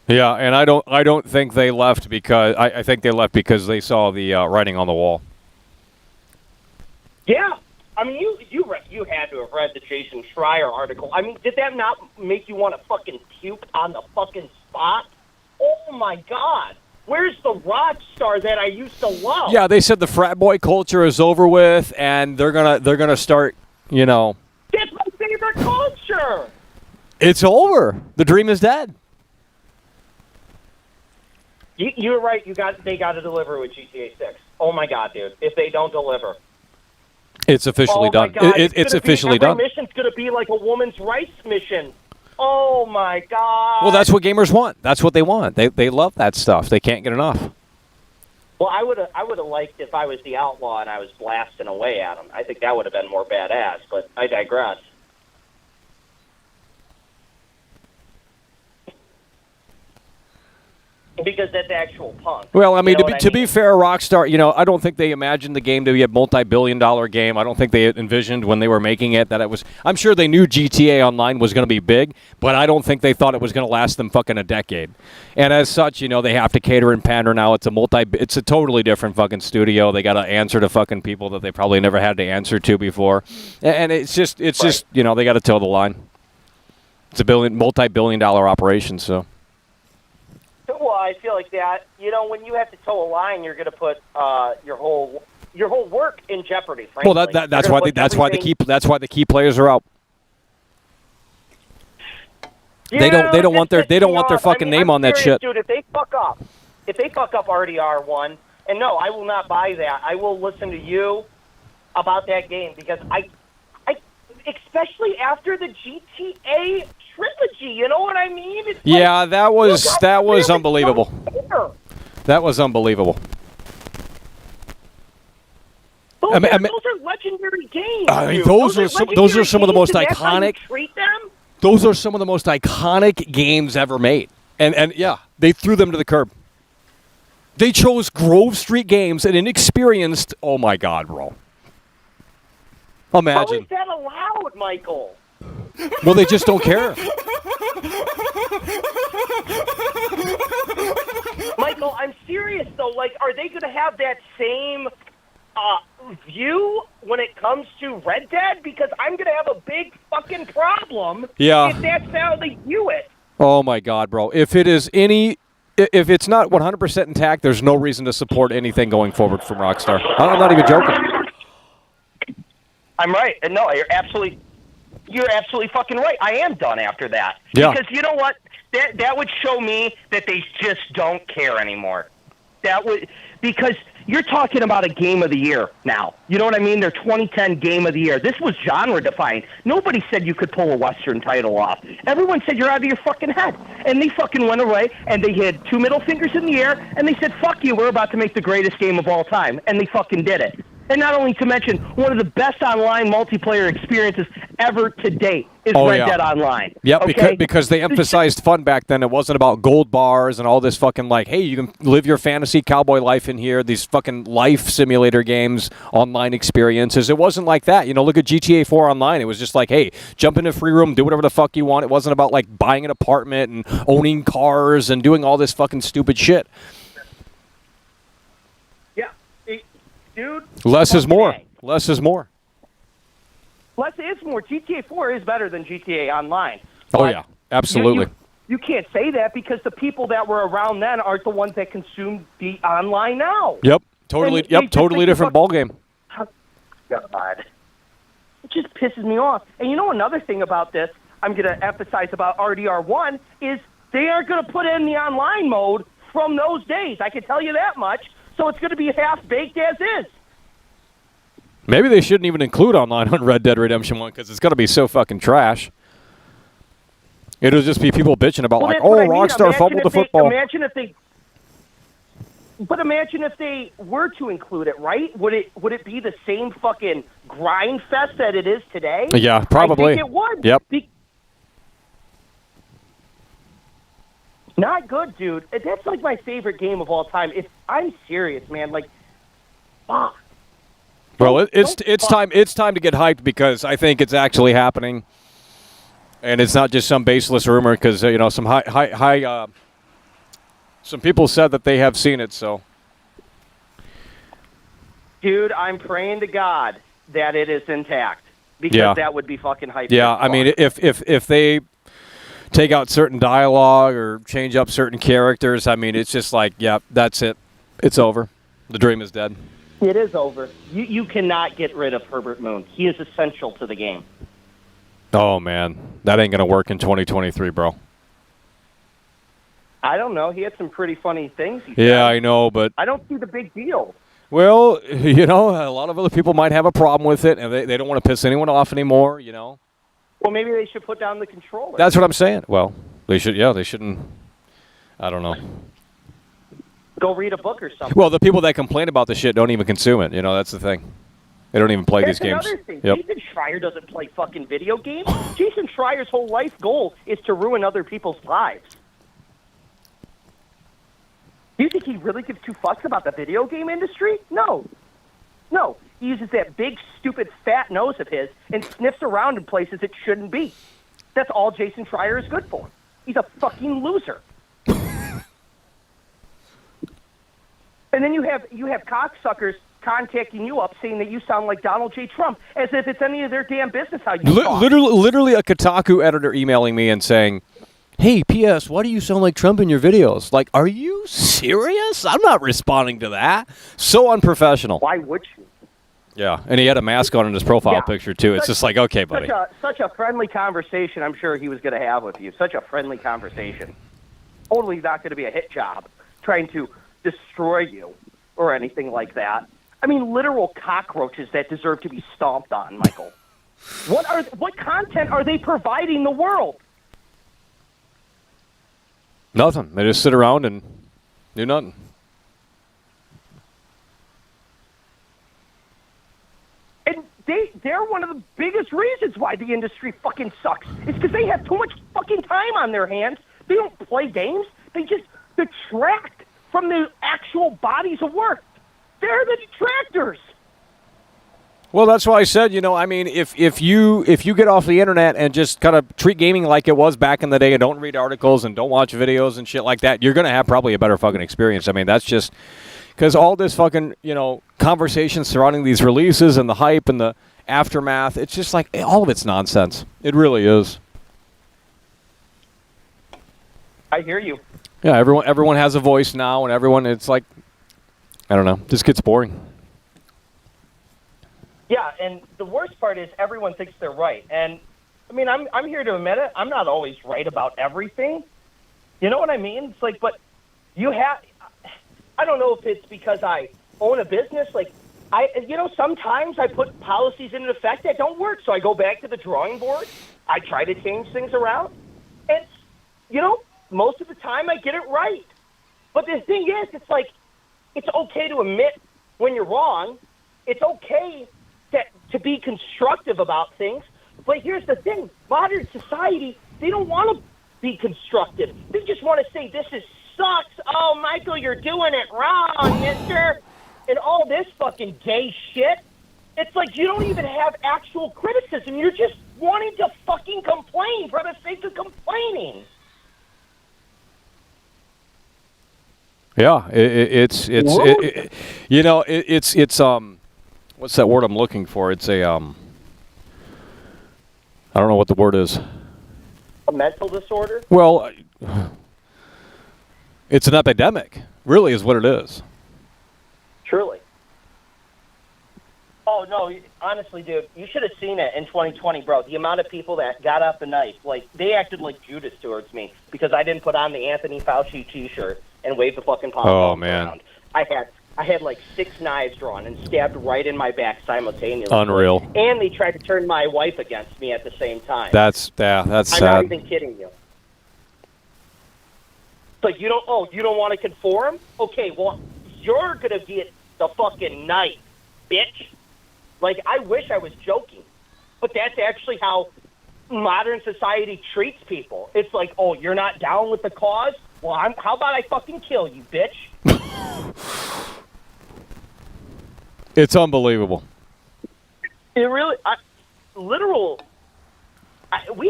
Yeah, and I don't think they left because I think they left because they saw the writing on the wall. Yeah, I mean you had to have read the Jason Schreier article. I mean, did that not make you want to fucking puke on the fucking spot? Oh my God. Where's the rock star that I used to love? Yeah, they said the frat boy culture is over with, and they're gonna start, you know. That's my favorite culture. It's over. The dream is dead. You're right. They got to deliver with GTA 6. Oh my God, dude! If they don't deliver, it's officially done. It's officially done. Every mission's gonna be like a woman's rights mission. Oh my God! Well, that's what gamers want. That's what they want. They love that stuff. They can't get enough. Well, I would have liked if I was the outlaw and I was blasting away at them. I think that would have been more badass. But I digress. Because that's actual punk. Well, I mean, You know to be fair, Rockstar, you know, I don't think they imagined the game to be a multi-billion-dollar game. I don't think they envisioned when they were making it that it was. I'm sure they knew GTA Online was going to be big, but I don't think they thought it was going to last them fucking a decade. And as such, you know, they have to cater and pander now. It's a totally different fucking studio. They got to answer to fucking people that they probably never had to answer to before, and it's just you know, they got to toe the line. It's a multi-billion-dollar operation, so. Well, I feel like that. You know, when you have to toe a line, you're going to put your whole work in jeopardy. Frankly. Well, that's why the key players are out. Yeah, they don't want their fucking name on that shit. Dude, if they fuck up RDR1, and no, I will not buy that. I will listen to you about that game because I especially after the GTA trilogy, you know what I mean? It's yeah, that was unbelievable. That was unbelievable. Those are legendary games. I mean, dude. those are some of the most iconic. Treat them. Those are some of the most iconic games ever made, and yeah, they threw them to the curb. They chose Grove Street Games, an inexperienced. Oh my God, bro! Imagine. How is that allowed, Michael? Well, they just don't care. Michael, Michael, I'm serious though. Like, are they going to have that same view when it comes to Red Dead? Because I'm going to have a big fucking problem if that's how they view it. Oh my God, bro! If it's not 100% intact, there's no reason to support anything going forward from Rockstar. I'm not even joking. I'm right. And no, you're absolutely fucking right. I am done after that. Yeah. Because you know what? That would show me that they just don't care anymore. Because you're talking about a game of the year now. You know what I mean? Their 2010 game of the year. This was genre defined. Nobody said you could pull a Western title off. Everyone said you're out of your fucking head. And they fucking went away, and they had two middle fingers in the air, and they said, fuck you, we're about to make the greatest game of all time. And they fucking did it. And not only to mention, one of the best online multiplayer experiences ever to date is Red Dead Online. Yep, okay? because they emphasized fun back then. It wasn't about gold bars and all this fucking like, hey, you can live your fantasy cowboy life in here, these fucking life simulator games, online experiences. It wasn't like that. You know, look at GTA 4 Online. It was just like, hey, jump in a free room, do whatever the fuck you want. It wasn't about like buying an apartment and owning cars and doing all this fucking stupid shit. Dude, Less is more. Less is more. Less is more. GTA 4 is better than GTA Online. Oh, yeah. Absolutely. You can't say that because the people that were around then aren't the ones that consume the online now. Yep. Totally. Totally different ballgame. God. It just pisses me off. And you know another thing about this I'm going to emphasize about RDR1 is they aren't going to put in the online mode from those days. I can tell you that much. So it's going to be half-baked as is. Maybe they shouldn't even include online on Red Dead Redemption 1 because it's going to be so fucking trash. It'll just be people bitching about Rockstar fumbled the football. Imagine if they were to include it, right? Would it be the same fucking grind fest that it is today? Yeah, probably. I think it would. Yep. Not good, dude. That's like my favorite game of all time. I'm serious, man. Like, fuck. Well, it's time to get hyped because I think it's actually happening, and it's not just some baseless rumor. Because some some people said that they have seen it. So, dude, I'm praying to God that it is intact because that would be fucking hype. Yeah, I mean, if they take out certain dialogue or change up certain characters, I mean, it's just like, yeah, that's it. It's over. The dream is dead. It is over. You cannot get rid of Herbert Moon. He is essential to the game. Oh, man. That ain't going to work in 2023, bro. I don't know. He had some pretty funny things. Yeah, I know, but I don't see the big deal. Well, a lot of other people might have a problem with it, and they don't want to piss anyone off anymore, Well, maybe they should put down the controller. That's what I'm saying. Well, they should. Yeah, they shouldn't. I don't know. Go read a book or something. Well, the people that complain about the shit don't even consume it. That's the thing. They don't even play these games. That's another thing. Yep. Jason Schreier doesn't play fucking video games. Jason Schreier's whole life goal is to ruin other people's lives. Do you think he really gives two fucks about the video game industry? No. He uses that big, stupid, fat nose of his and sniffs around in places it shouldn't be. That's all Jason Schreier is good for. He's a fucking loser. And then you have cocksuckers contacting you up saying that you sound like Donald J. Trump, as if it's any of their damn business how you talk. Literally a Kotaku editor emailing me and saying, hey, P.S., why do you sound like Trump in your videos? Like, are you serious? I'm not responding to that. So unprofessional. Why would you? Yeah, and he had a mask on in his profile picture, too. It's just like, okay, buddy. Such a friendly conversation I'm sure he was going to have with you. Such a friendly conversation. Totally not going to be a hit job trying to destroy you or anything like that. I mean, literal cockroaches that deserve to be stomped on, Michael. What content are they providing the world? Nothing. They just sit around and do nothing. And they're one of the biggest reasons why the industry fucking sucks. It's because they have too much fucking time on their hands. They don't play games. They just detract from the actual bodies of work. They're the detractors. Well, that's why I said, I mean, if you get off the internet and just kind of treat gaming like it was back in the day and don't read articles and don't watch videos and shit like that, you're going to have probably a better fucking experience. I mean, that's just because all this fucking, conversation surrounding these releases and the hype and the aftermath, it's just like all of it's nonsense. It really is. I hear you. Yeah, everyone has a voice now, and everyone, it's like, I don't know, just gets boring. Yeah, and the worst part is everyone thinks they're right. And, I mean, I'm here to admit it. I'm not always right about everything. You know what I mean? It's like, but you have... I don't know if it's because I own a business. Like, sometimes I put policies into effect that don't work. So I go back to the drawing board. I try to change things around. And, most of the time I get it right. But the thing is, it's like, it's okay to admit when you're wrong. It's okay to be constructive about things. But here's the thing. Modern society, they don't want to be constructive. They just want to say, this is sucks. Oh, Michael, you're doing it wrong, mister. And all this fucking gay shit. It's like you don't even have actual criticism. You're just wanting to fucking complain for the sake of complaining. Yeah, it's what's that word I'm looking for? It's a I don't know what the word is. A mental disorder? Well, it's an epidemic, really is what it is. Truly. Oh, no, honestly, dude, you should have seen it in 2020, bro. The amount of people that got up the knife, like, they acted like Judas towards me because I didn't put on the Anthony Fauci T-shirt and wave the fucking pom poms around. I had like 6 knives drawn and stabbed right in my back simultaneously. Unreal. And they tried to turn my wife against me at the same time. That's sad. I'm not even kidding you. It's like, you don't want to conform? Okay, well, you're going to get the fucking knife, bitch. Like, I wish I was joking. But that's actually how modern society treats people. It's like, oh, you're not down with the cause? Well, how about I fucking kill you, bitch? It's unbelievable. It really, we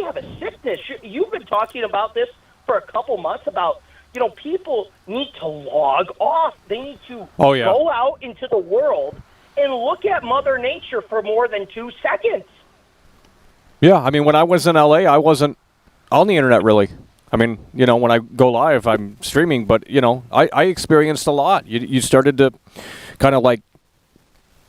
have a sickness. You've been talking about this for a couple months about, people need to log off. They need to go out into the world and look at Mother Nature for more than 2 seconds. Yeah, I mean, when I was in L.A., I wasn't on the internet, really. I mean, when I go live, I'm streaming, but, I experienced a lot. You started to kind of, like,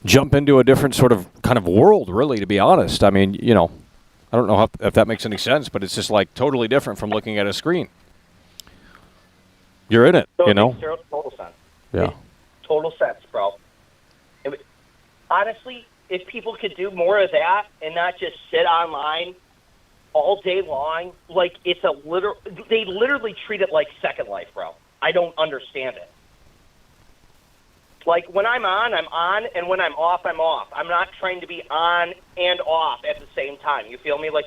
jump into a different sort of kind of world, really, to be honest. I mean, I don't know if that makes any sense, but it's just, like, totally different from looking at a screen. You're in it, It makes total sense. Yeah. Total sense, bro. Honestly, if people could do more of that and not just sit online all day long, like it's they literally treat it like Second Life, bro. I don't understand it. Like when I'm on, and when I'm off, I'm off. I'm not trying to be on and off at the same time. You feel me? Like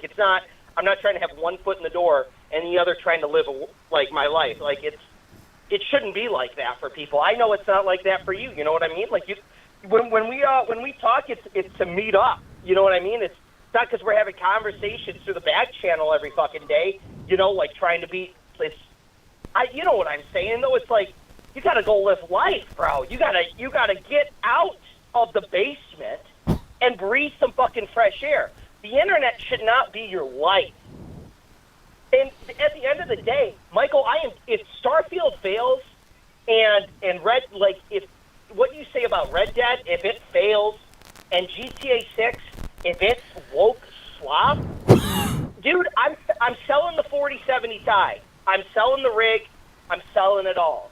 I'm not trying to have one foot in the door and the other trying to live like my life. Like it shouldn't be like that for people. I know it's not like that for you. You know what I mean? Like when we talk, it's to meet up. You know what I mean? It's not because we're having conversations through the back channel every fucking day. Like trying to be. You know what I'm saying though? It's like you gotta go live life, bro. You gotta get out of the basement and breathe some fucking fresh air. The internet should not be your life. And at the end of the day, Michael, if Starfield fails and if what you say about Red Dead, if it fails, and GTA 6, if it's woke slop, dude, I'm selling the 4070 Ti. I'm selling the rig. I'm selling it all.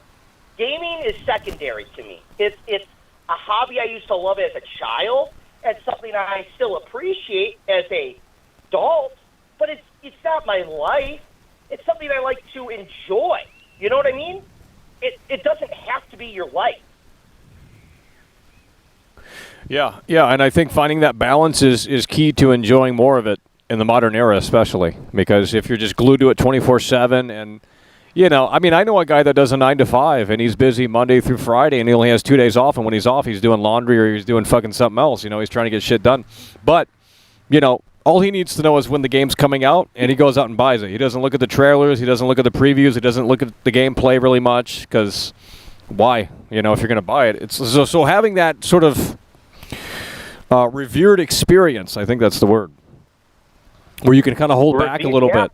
Gaming is secondary to me. It's a hobby I used to love as a child. It's something I still appreciate as a adult, but it's not my life. It's something I like to enjoy. You know what I mean? It doesn't have to be your life. Yeah, and I think finding that balance is key to enjoying more of it in the modern era, especially because if you're just glued to it 24/7 and You know, I mean, I know a guy that does a 9 to 5, and he's busy Monday through Friday, and he only has 2 days off. And when he's off, he's doing laundry or he's doing fucking something else. You know, he's trying to get shit done. But, you know, all he needs to know is when the game's coming out, and he goes out and buys it. He doesn't look at the trailers. He doesn't look at the previews. He doesn't look at the gameplay really much, because why? You know, if you're going to buy it. So having that sort of revered experience, I think that's the word, where you can kind of hold back a little bit.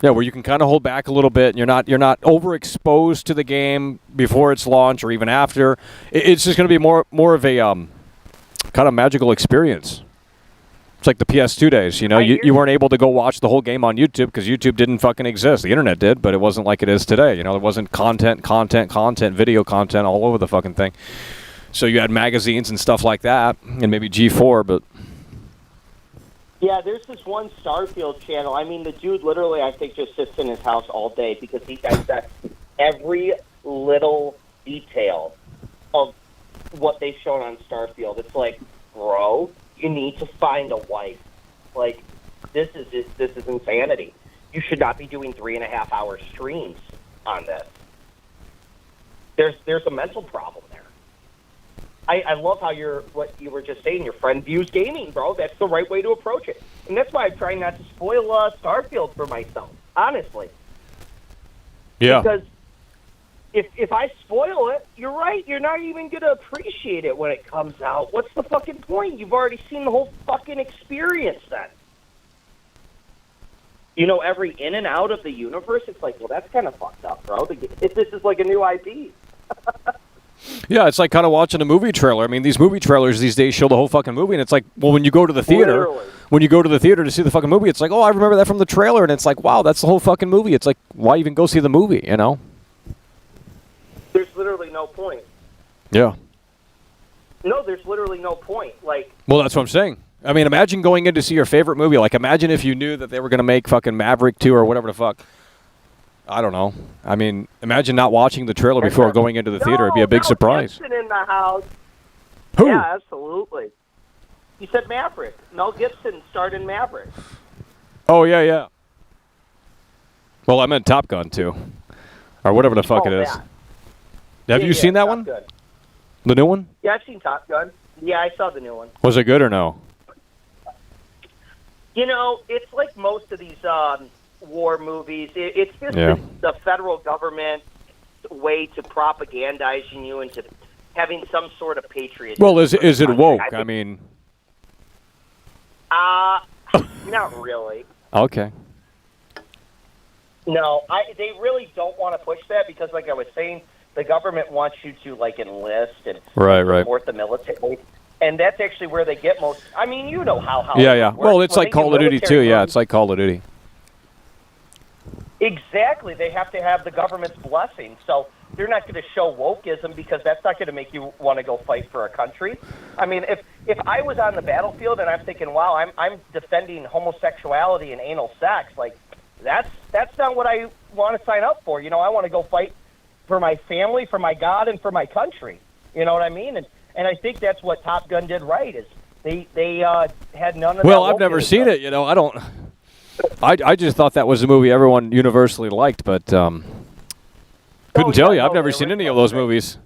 Yeah, where you can kind of hold back a little bit, and you're not overexposed to the game before its launch or even after. It's just going to be more of a kind of magical experience. It's like the PS2 days, you know. You weren't able to go watch the whole game on YouTube because YouTube didn't fucking exist. The internet did, but it wasn't like it is today. You know, there wasn't content, video content all over the fucking thing. So you had magazines and stuff like that, and maybe G4, but... Yeah, there's this one Starfield channel. I mean, the dude literally, I think, just sits in his house all day because he dissects every little detail of what they've shown on Starfield. It's like, bro, you need to find a wife. Like, this is insanity. You should not be doing 3.5-hour streams on this. There's a mental problem there. I love how what you were just saying, your friend views gaming, bro. That's the right way to approach it. And that's why I'm trying not to spoil Starfield for myself, honestly. Yeah. Because if I spoil it, you're right, you're not even going to appreciate it when it comes out. What's the fucking point? You've already seen the whole fucking experience then. You know, every in and out of the universe, it's like, well, that's kind of fucked up, bro. This is like a new IP. Yeah, it's like kind of watching a movie trailer. I mean, these movie trailers these days show the whole fucking movie, and it's like, well, when you go to the theater, to see the fucking movie, it's like, oh, I remember that from the trailer, and it's like, wow, that's the whole fucking movie. It's like, why even go see the movie, you know? There's literally no point. Yeah. No, there's literally no point. Like, well, that's what I'm saying. I mean, imagine going in to see your favorite movie. Like, imagine if you knew that they were going to make fucking Maverick 2 or whatever the fuck. I don't know. I mean, imagine not watching the trailer before going into the theater. It'd be a big surprise. Gibson in the house. Who? Yeah, absolutely. You said Maverick. Mel Gibson starred in Maverick. Oh, yeah. Well, I meant Top Gun, too. Or whatever the fuck it is. Have you seen that one? Gun. The new one? Yeah, I've seen Top Gun. Yeah, I saw the new one. Was it good or no? You know, it's like most of these war movies. It's just the federal government way to propagandizing you into having some sort of patriotism. Well, is it woke? I mean... not really. Okay. No, they really don't want to push that because, like I was saying, the government wants you to, like, enlist and support the military. And that's actually where they get most... I mean, you know how Yeah. It works. Well, it's When like they do Call of Duty, too. military Yeah, movies- it's like Call of Duty. Exactly. They have to have the government's blessing. So they're not going to show wokeism because that's not going to make you want to go fight for a country. I mean, if I was on the battlefield and I'm thinking, wow, I'm defending homosexuality and anal sex, like, that's not what I want to sign up for. You know, I want to go fight for my family, for my God, and for my country. You know what I mean? And I think that's what Top Gun did right, is they had none of that. Well, I've never seen it, you know. I just thought that was a movie everyone universally liked, but couldn't tell you. I've never seen any of those movies.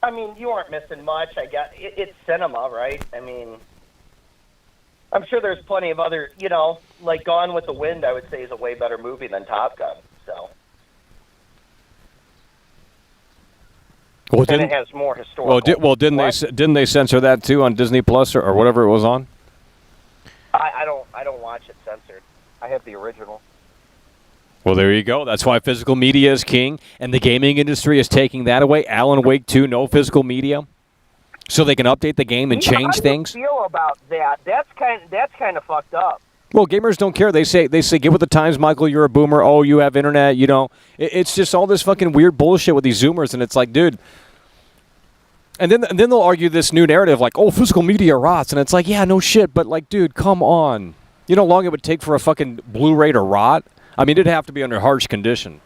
I mean, you aren't missing much. It's cinema, right? I mean, I'm sure there's plenty of other, you know, like Gone with the Wind, I would say, is a way better movie than Top Gun. So, Well, and it has more historical. Didn't they censor that too on Disney Plus or whatever it was on? I don't watch it censored. I have the original. Well, there you go. That's why physical media is king, and the gaming industry is taking that away. Alan Wake 2, no physical media, so they can update the game and change things. How do you feel about that? That's kind of fucked up. Well, gamers don't care. They say get with the times, Michael. You're a boomer. Oh, you have internet. You know, it's just all this fucking weird bullshit with these Zoomers, and it's like, dude. And then they'll argue this new narrative like, oh, physical media rots, and it's like, yeah, no shit, but like, dude, come on. You know how long it would take for a fucking Blu-ray to rot? I mean, it'd have to be under harsh condition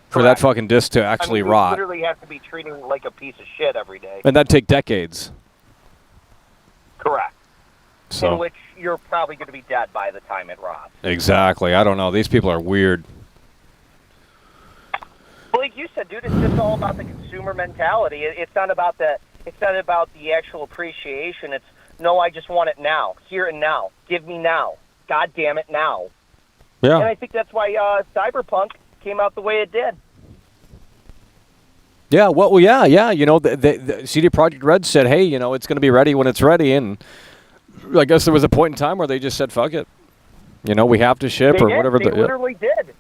for that fucking disc to actually rot. You literally have to be treating it like a piece of shit every day. And that'd take decades. Correct. So. In which you're probably going to be dead by the time it rots. Exactly. I don't know. These people are weird. Like you said, dude, it's just all about the consumer mentality. It's not about the actual appreciation. It's no, I just want it now, here and now. Give me now. God damn it, now. Yeah. And I think that's why Cyberpunk came out the way it did. Yeah, well, yeah. You know, the CD Projekt Red said, hey, you know, it's going to be ready when it's ready. And I guess there was a point in time where they just said, fuck it. You know, we have to ship They or did. whatever. They literally did.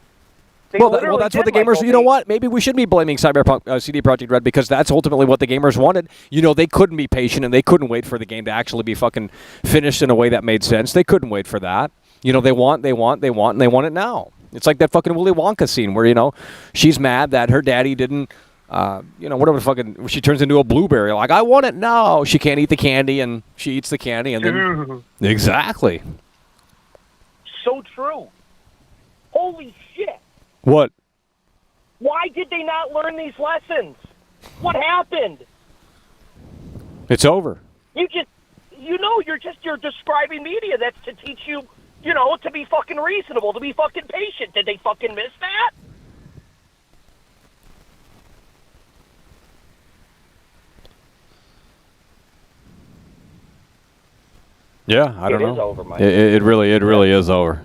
Well, that's what the gamers. You know what? Maybe we shouldn't be blaming Cyberpunk CD Projekt Red because that's ultimately what the gamers wanted. You know, they couldn't be patient and they couldn't wait for the game to actually be fucking finished in a way that made sense. They couldn't wait for that. You know, they want, and they want it now. It's like that fucking Willy Wonka scene where, you know, she's mad that her daddy didn't, you know, whatever fucking, she turns into a blueberry. Like, I want it now. She can't eat the candy and she eats the candy and then. Exactly. So true. Holy shit. What? Why did they not learn these lessons? What happened? It's over. You're describing media that's to teach you, you know, to be fucking reasonable, to be fucking patient. Did they fucking miss that? Yeah, I don't know. It is over, Mike. It really is over.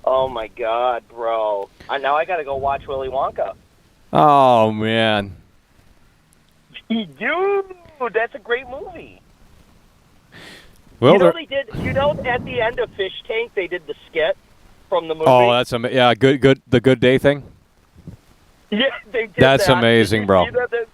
Oh my God, bro! Now I gotta go watch Willy Wonka. Oh man. Dude, that's a great movie. Well, you know they did. You know, at the end of Fish Tank, they did the skit from the movie. Oh, that's yeah, good, the Good Day thing. Yeah, they did. That's that. amazing, bro. You know, that's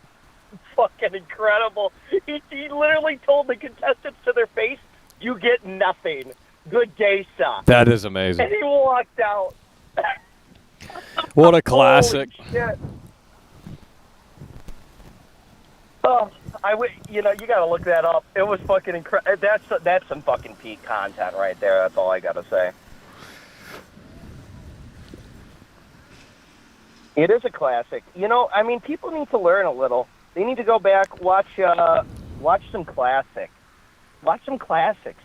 fucking incredible. He literally told the contestants to their face, "You get nothing. Good day, sir." That is amazing. And he walked out. What a classic. Holy shit. Oh, you know, you gotta look that up. It was fucking incredible. That's some fucking peak content right there. That's all I gotta say. It is a classic. You know, I mean, people need to learn a little. They need to go back, watch some classics. Watch some classics.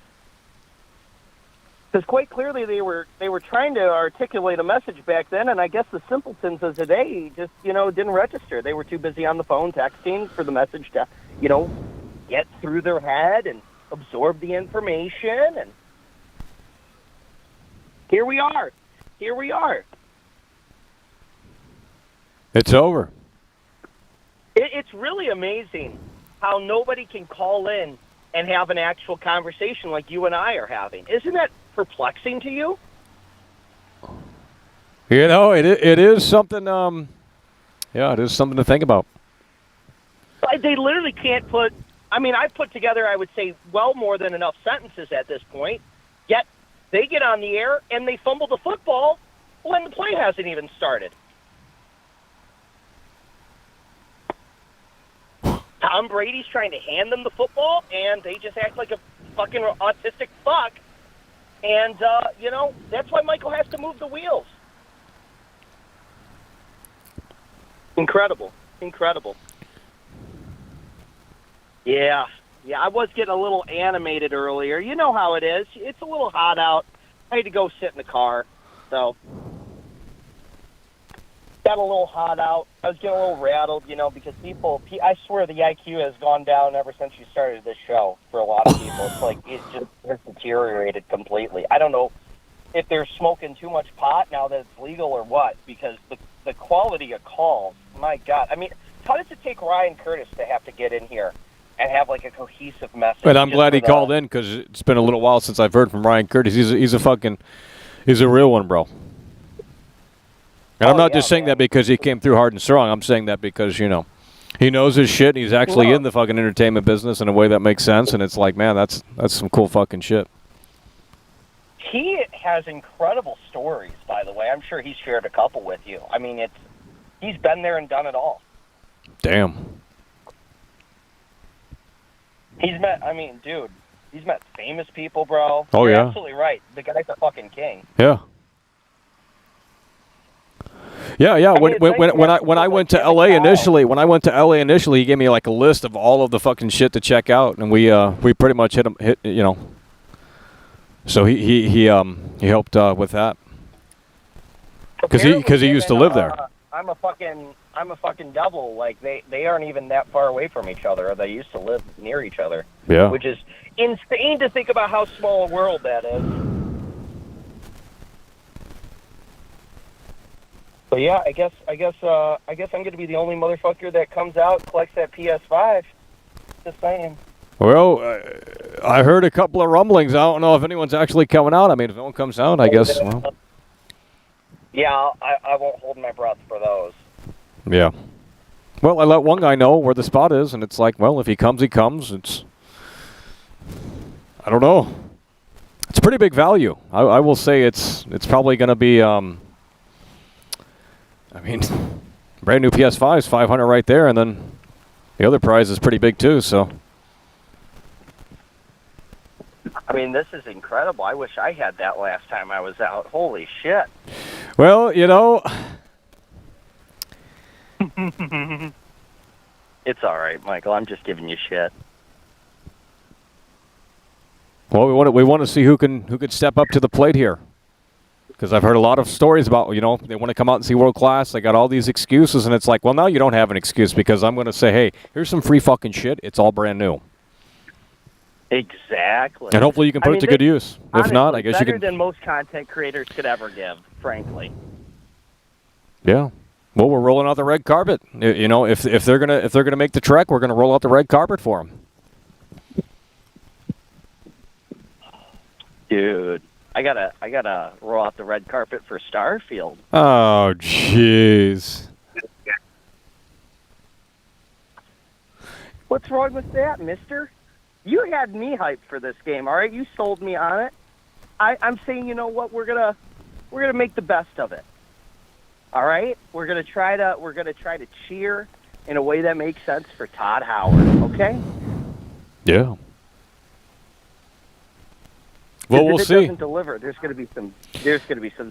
Because quite clearly they were trying to articulate a message back then, and I guess the simpletons of today just, you know, didn't register. They were too busy on the phone texting for the message to, you know, get through their head and absorb the information. And here we are. Here we are. It's over. It's really amazing how nobody can call in and have an actual conversation like you and I are having. Isn't that perplexing to you? You know, it is something. Yeah, it is something to think about. They literally can't put. I mean, I've put together, I would say, well more than enough sentences at this point. Yet they get on the air and they fumble the football when the play hasn't even started. Tom Brady's trying to hand them the football, and they just act like a fucking autistic fuck. And, you know, that's why Michael has to move the wheels. Incredible. Incredible. Yeah. Yeah, I was getting a little animated earlier. You know how it is. It's a little hot out. I had to go sit in the car, so got a little hot out. I was getting a little rattled, you know, because I swear the IQ has gone down ever since you started this show for a lot of people. It's like it just has deteriorated completely. I don't know if they're smoking too much pot now that it's legal or what, because the quality of calls, my God. I mean, how does it take Ryan Curtis to have to get in here and have like a cohesive message? But I'm glad he called in because it's been a little while since I've heard from Ryan Curtis. He's a real one, bro. And I'm not just saying that because he came through hard and strong. I'm saying that because, you know, he knows his shit. And he's actually in the fucking entertainment business in a way that makes sense. And it's like, man, that's some cool fucking shit. He has incredible stories, by the way. I'm sure he's shared a couple with you. I mean, he's been there and done it all. Damn. He's met famous people, bro. Oh, You're yeah. absolutely right. The guy's a fucking king. Yeah. Yeah. I mean, When I went to LA initially, he gave me like a list of all of the fucking shit to check out, and we pretty much hit you know. So he helped with that. Because he used to live there. I'm a fucking double. Like they aren't even that far away from each other. They used to live near each other. Yeah. Which is insane to think about how small a world that is. But yeah, I guess I'm gonna be the only motherfucker that comes out, collects that PS5. Just saying. Well, I heard a couple of rumblings. I don't know if anyone's actually coming out. I mean, if no one comes out, I guess. Well. Yeah, I won't hold my breath for those. Yeah. Well, I let one guy know where the spot is, and it's like, well, if he comes, he comes. I don't know. It's pretty big value. I will say it's probably going to be, I mean, brand new PS5 is $500 right there, and then the other prize is pretty big too, so. I mean, this is incredible. I wish I had that last time I was out. Holy shit. Well, you know. It's all right, Michael. I'm just giving you shit. Well, we want to see who can step up to the plate here. Because I've heard a lot of stories about, you know, they want to come out and see world class. They got all these excuses, and it's like, well, now you don't have an excuse because I'm going to say, hey, here's some free fucking shit. It's all brand new. Exactly. And hopefully you can put it to good use. If not, I guess you can. Better than most content creators could ever give, frankly. Yeah. Well, we're rolling out the red carpet. You know, if they're gonna make the trek, we're gonna roll out the red carpet for them. Dude, I gotta roll out the red carpet for Starfield. Oh, jeez. What's wrong with that, mister? You had me hyped for this game, all right? You sold me on it. I'm saying, you know what? We're gonna make the best of it. All right? We're gonna try to cheer in a way that makes sense for Todd Howard. Okay? Yeah. Well, we'll if it see. doesn't deliver, there's gonna be some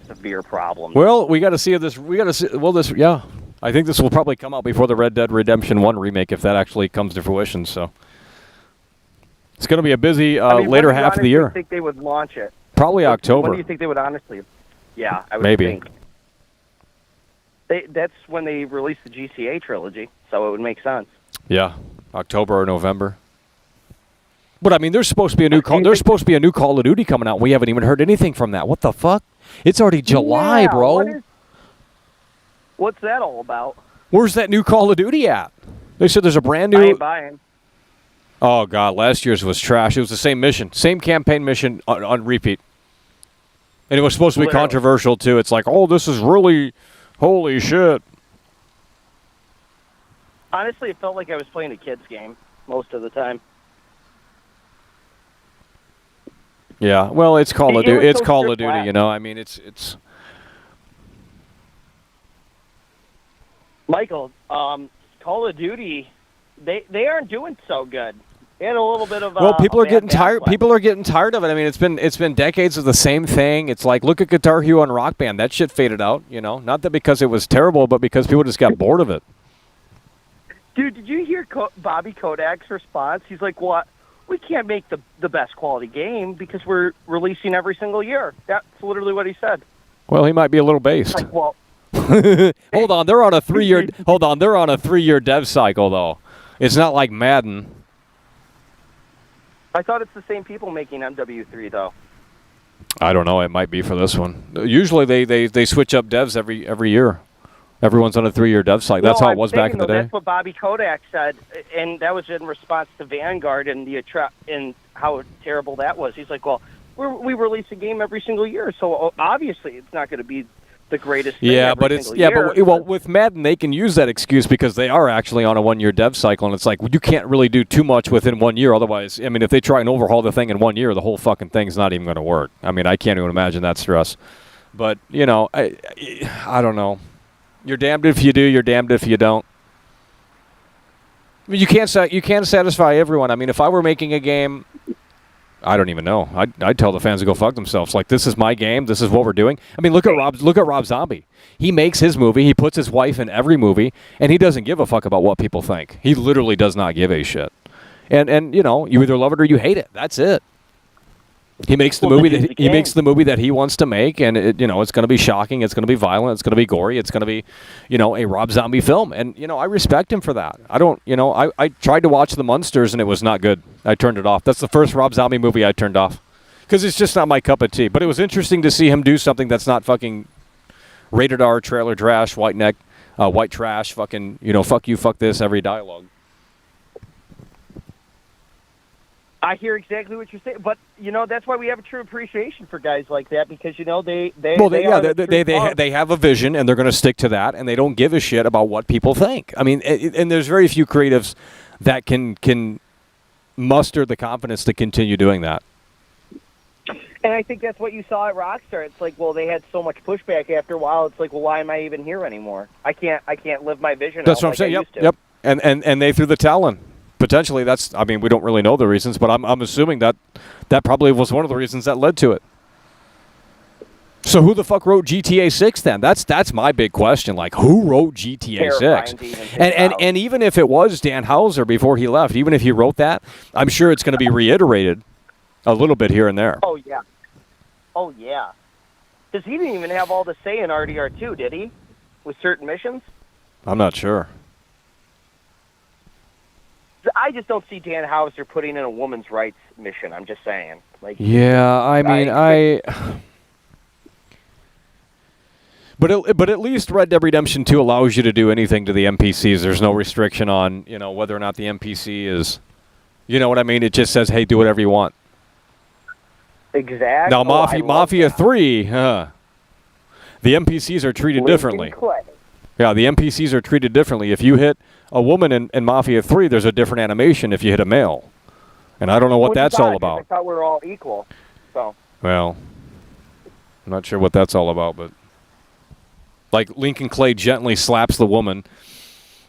severe problems. Well, we got to see if this. We got to see. Well, this. Yeah, I think this will probably come out before the Red Dead Redemption 1 remake, if that actually comes to fruition. So. It's going to be a busy later half of the year. I think they would launch it. Probably October. When do you think they would honestly? Yeah, I would Maybe. think. That's when they release the GCA trilogy, so it would make sense. Yeah, October or November. But I mean, there's supposed to be a new Call of Duty coming out. We haven't even heard anything from that. What the fuck? It's already July, bro. What's that all about? Where's that new Call of Duty at? They said there's a brand new. I ain't buying. Oh, God, last year's was trash. It was the same mission, same campaign mission on repeat. And it was supposed to be controversial, too. It's like, oh, this is really, holy shit. Honestly, it felt like I was playing a kid's game most of the time. Yeah, well, it's Call of Duty. It's Call of Duty, flat. you know. I mean, it's. Michael, Call of Duty, they aren't doing so good. They had a little bit of. Well, people are getting tired. People are getting tired of it. I mean, it's been decades of the same thing. It's like, look at Guitar Hero and Rock Band. That shit faded out. You know, not that because it was terrible, but because people just got bored of it. Dude, did you hear Bobby Kodak's response? He's like, "What? We can't make the best quality game because we're releasing every single year." That's literally what he said. Well, he might be a little based. Like, well, Hold on, they're on a 3-year. Hold on, they're on a 3-year dev cycle though. It's not like Madden. I thought it's the same people making MW3 though. I don't know. It might be for this one. Usually they switch up devs every year. Everyone's on a 3-year dev cycle. That's how it was back in the day. That's what Bobby Kodak said, and that was in response to Vanguard and and how terrible that was. He's like, "Well, we release a game every single year, so obviously it's not going to be the greatest thing Yeah, every but it's single year." well, with Madden they can use that excuse because they are actually on a 1-year dev cycle, and it's like you can't really do too much within 1 year. Otherwise, I mean, if they try and overhaul the thing in 1 year, the whole fucking thing's not even going to work. I mean, I can't even imagine that stress. But you know, I don't know. You're damned if you do. You're damned if you don't. I mean, you can't satisfy everyone. I mean, if I were making a game, I don't even know. I'd tell the fans to go fuck themselves. Like, this is my game. This is what we're doing. I mean, look at Rob Zombie. He makes his movie. He puts his wife in every movie, and he doesn't give a fuck about what people think. He literally does not give a shit. And you know, you either love it or you hate it. That's it. He makes the movie that he makes the movie that he wants to make, and it's going to be shocking. It's going to be violent. It's going to be gory. It's going to be, a Rob Zombie film. And I respect him for that. I don't, I tried to watch The Munsters and it was not good. I turned it off. That's the first Rob Zombie movie I turned off because it's just not my cup of tea. But it was interesting to see him do something that's not fucking rated R, trailer trash, white trash, fucking fuck you, fuck this, every dialogue. I hear exactly what you're saying, but that's why we have a true appreciation for guys like that because they have a vision and they're going to stick to that and they don't give a shit about what people think. I mean, and there's very few creatives that can muster the confidence to continue doing that. And I think that's what you saw at Rockstar. It's like, well, they had so much pushback after a while. It's like, well, why am I even here anymore? I can't live my vision. That's what I'm saying. Yep. And they threw the towel in. Potentially, we don't really know the reasons, but I'm assuming that probably was one of the reasons that led to it. So who the fuck wrote GTA 6 then? That's my big question. Like, who wrote GTA 6? And even if it was Dan Houser before he left, even if he wrote that, I'm sure it's going to be reiterated a little bit here and there. Oh, yeah. Because he didn't even have all the say in RDR2, did he? With certain missions? I'm not sure. I just don't see Dan Houser putting in a woman's rights mission. I'm just saying. But at least Red Dead Redemption 2 allows you to do anything to the NPCs. There's no restriction on whether or not the NPC is, what I mean. It just says, hey, do whatever you want. Exactly. Now, Mafia 3, the NPCs are treated differently. Yeah, the NPCs are treated differently. If you hit a woman in Mafia 3, there's a different animation if you hit a male. And I don't know what that's all about. I thought we were all equal. So. Well, I'm not sure what that's all about, but like Lincoln Clay gently slaps the woman.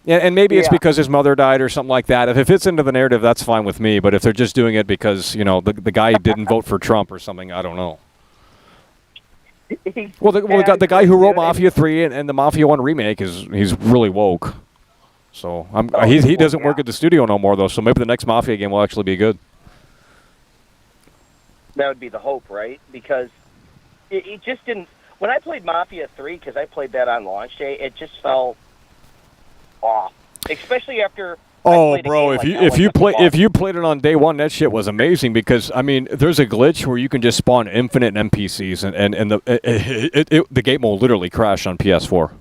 And maybe it's because his mother died or something like that. If it fits into the narrative, that's fine with me. But if they're just doing it because, the guy didn't vote for Trump or something, I don't know. Well, the guy who wrote Mafia 3 and the Mafia 1 remake he's really woke. So he doesn't work at the studio no more though. So maybe the next Mafia game will actually be good. That would be the hope, right? Because it just didn't. When I played Mafia 3, because I played that on launch day, it just fell off. Especially after. Oh, bro! If you played it on day one, that shit was amazing because there's a glitch where you can just spawn infinite NPCs and the game will literally crash on PS4.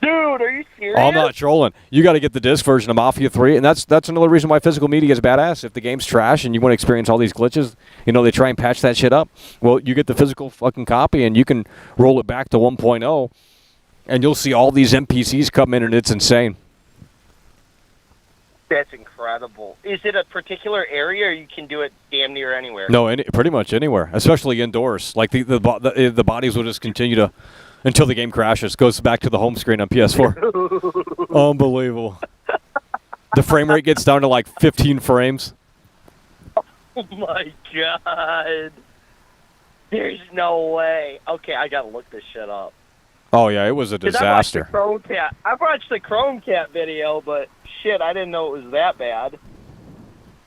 Dude, are you serious? I'm not trolling. You got to get the disc version of Mafia 3, and that's another reason why physical media is badass. If the game's trash and you want to experience all these glitches, they try and patch that shit up. Well, you get the physical fucking copy, and you can roll it back to 1.0, and you'll see all these NPCs come in, and it's insane. That's incredible. Is it a particular area, or you can do it damn near anywhere? No, pretty much anywhere, especially indoors. Like the bodies will just continue to until the game crashes, goes back to the home screen on PS4. Unbelievable. The frame rate gets down to like 15 frames. Oh my god! There's no way. Okay, I gotta look this shit up. Oh yeah, it was a disaster. I've watched the Chrome Cat video, but shit, I didn't know it was that bad.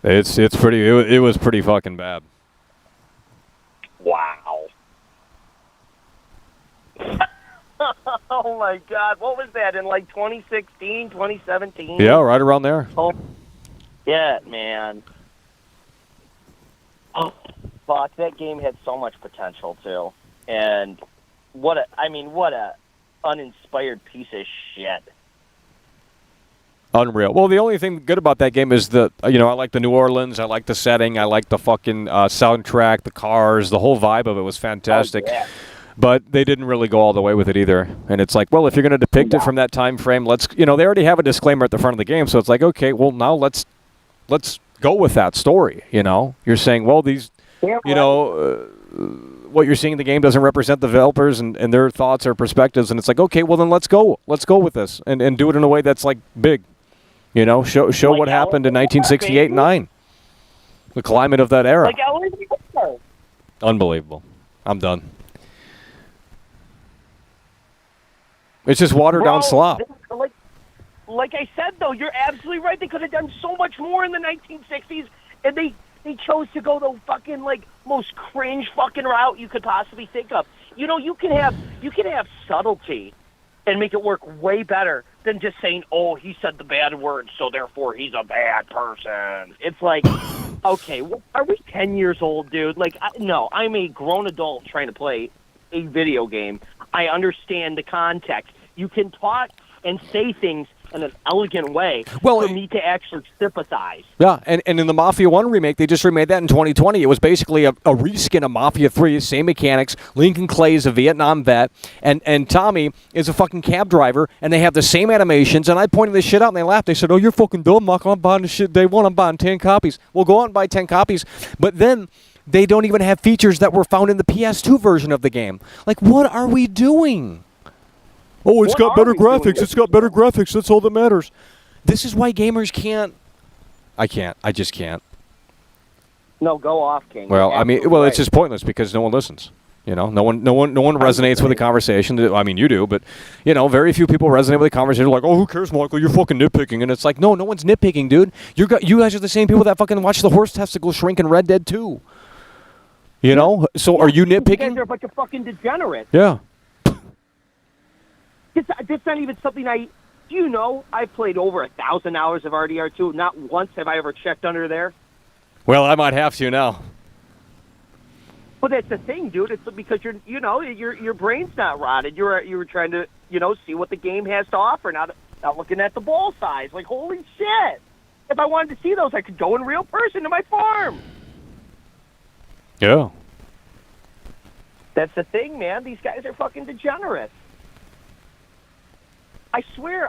It's pretty. It was pretty fucking bad. Wow. Oh my god, what was that in like 2016, 2017? Yeah, right around there. Oh, yeah, man. Oh, fuck, that game had so much potential too, and what a uninspired piece of shit. Unreal. Well, the only thing good about that game is I like the New Orleans, I like the setting, I like the fucking soundtrack, the cars, the whole vibe of it was fantastic. Oh, yeah. But they didn't really go all the way with it either. And it's like, well, if you're going to depict it from that time frame, they already have a disclaimer at the front of the game, so it's like, okay, well, now let's go with that story, You're saying, well, these, what you're seeing in the game doesn't represent the developers and their thoughts or perspectives, and it's like, okay, well, then let's go with this and do it in a way that's, like, big. Show what happened in 1968 and 9. The climate of that era. Unbelievable. I'm done. It's just watered down slop. Like I said, though, you're absolutely right. They could have done so much more in the 1960s, and they They chose to go the fucking like most cringe fucking route you could possibly think of. You know, you can have subtlety and make it work way better than just saying, "Oh, he said the bad word, so therefore he's a bad person." It's like, okay, well, are we 10 years old, dude? Like, no, I'm a grown adult trying to play a video game. I understand the context. You can talk and say things in an elegant way for me to actually sympathize. Yeah, and in the Mafia 1 remake, they just remade that in 2020. It was basically a reskin of Mafia 3, same mechanics. Lincoln Clay is a Vietnam vet, and Tommy is a fucking cab driver, and they have the same animations, and I pointed this shit out, and they laughed. They said, "Oh, you're fucking dumb, Michael. I'm buying this shit day one. I'm buying 10 copies. Well, go out and buy 10 copies. But then they don't even have features that were found in the PS2 version of the game. Like, what are we doing? Oh, it's got better graphics. It's got better graphics. That's all that matters. This is why gamers can't. I just can't. No, go off, King. Well, I mean, it's just pointless because no one listens. You know, no one resonates with the conversation. I mean, you do, but you know, very few people resonate with the conversation. They're like, "Oh, who cares, Michael? You're fucking nitpicking," and it's like, no one's nitpicking, dude. You guys are the same people that fucking watch the horse testicles shrink in Red Dead 2. You know, so are you nitpicking? You guys are a bunch of fucking degenerates. Yeah. That's not even something do you know, I've played over 1,000 hours of RDR2. Not once have I ever checked under there. Well, I might have to now. But that's the thing, dude. It's because your brain's not rotted. You were trying to, see what the game has to offer, not looking at the ball size. Like, holy shit. If I wanted to see those, I could go in real person to my farm. Yeah. That's the thing, man. These guys are fucking degenerates. I swear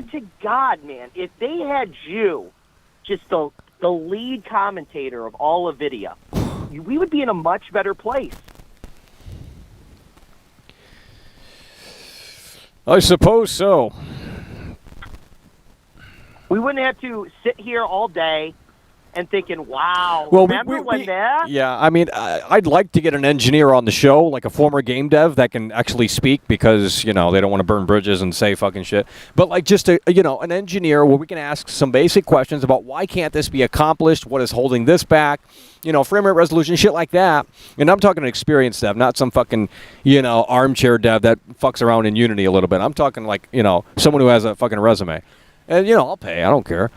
to God, man, if they had you, just the lead commentator of all of Nvidia, we would be in a much better place. I suppose so. We wouldn't have to sit here all day and thinking, wow, Well, remember when that? Yeah, I mean, I'd like to get an engineer on the show, like a former game dev that can actually speak because, they don't want to burn bridges and say fucking shit. But like just an engineer where we can ask some basic questions about why can't this be accomplished? What is holding this back? Frame rate resolution, shit like that. And I'm talking an experienced dev, not some fucking, armchair dev that fucks around in Unity a little bit. I'm talking like, someone who has a fucking resume. And, I'll pay. I don't care.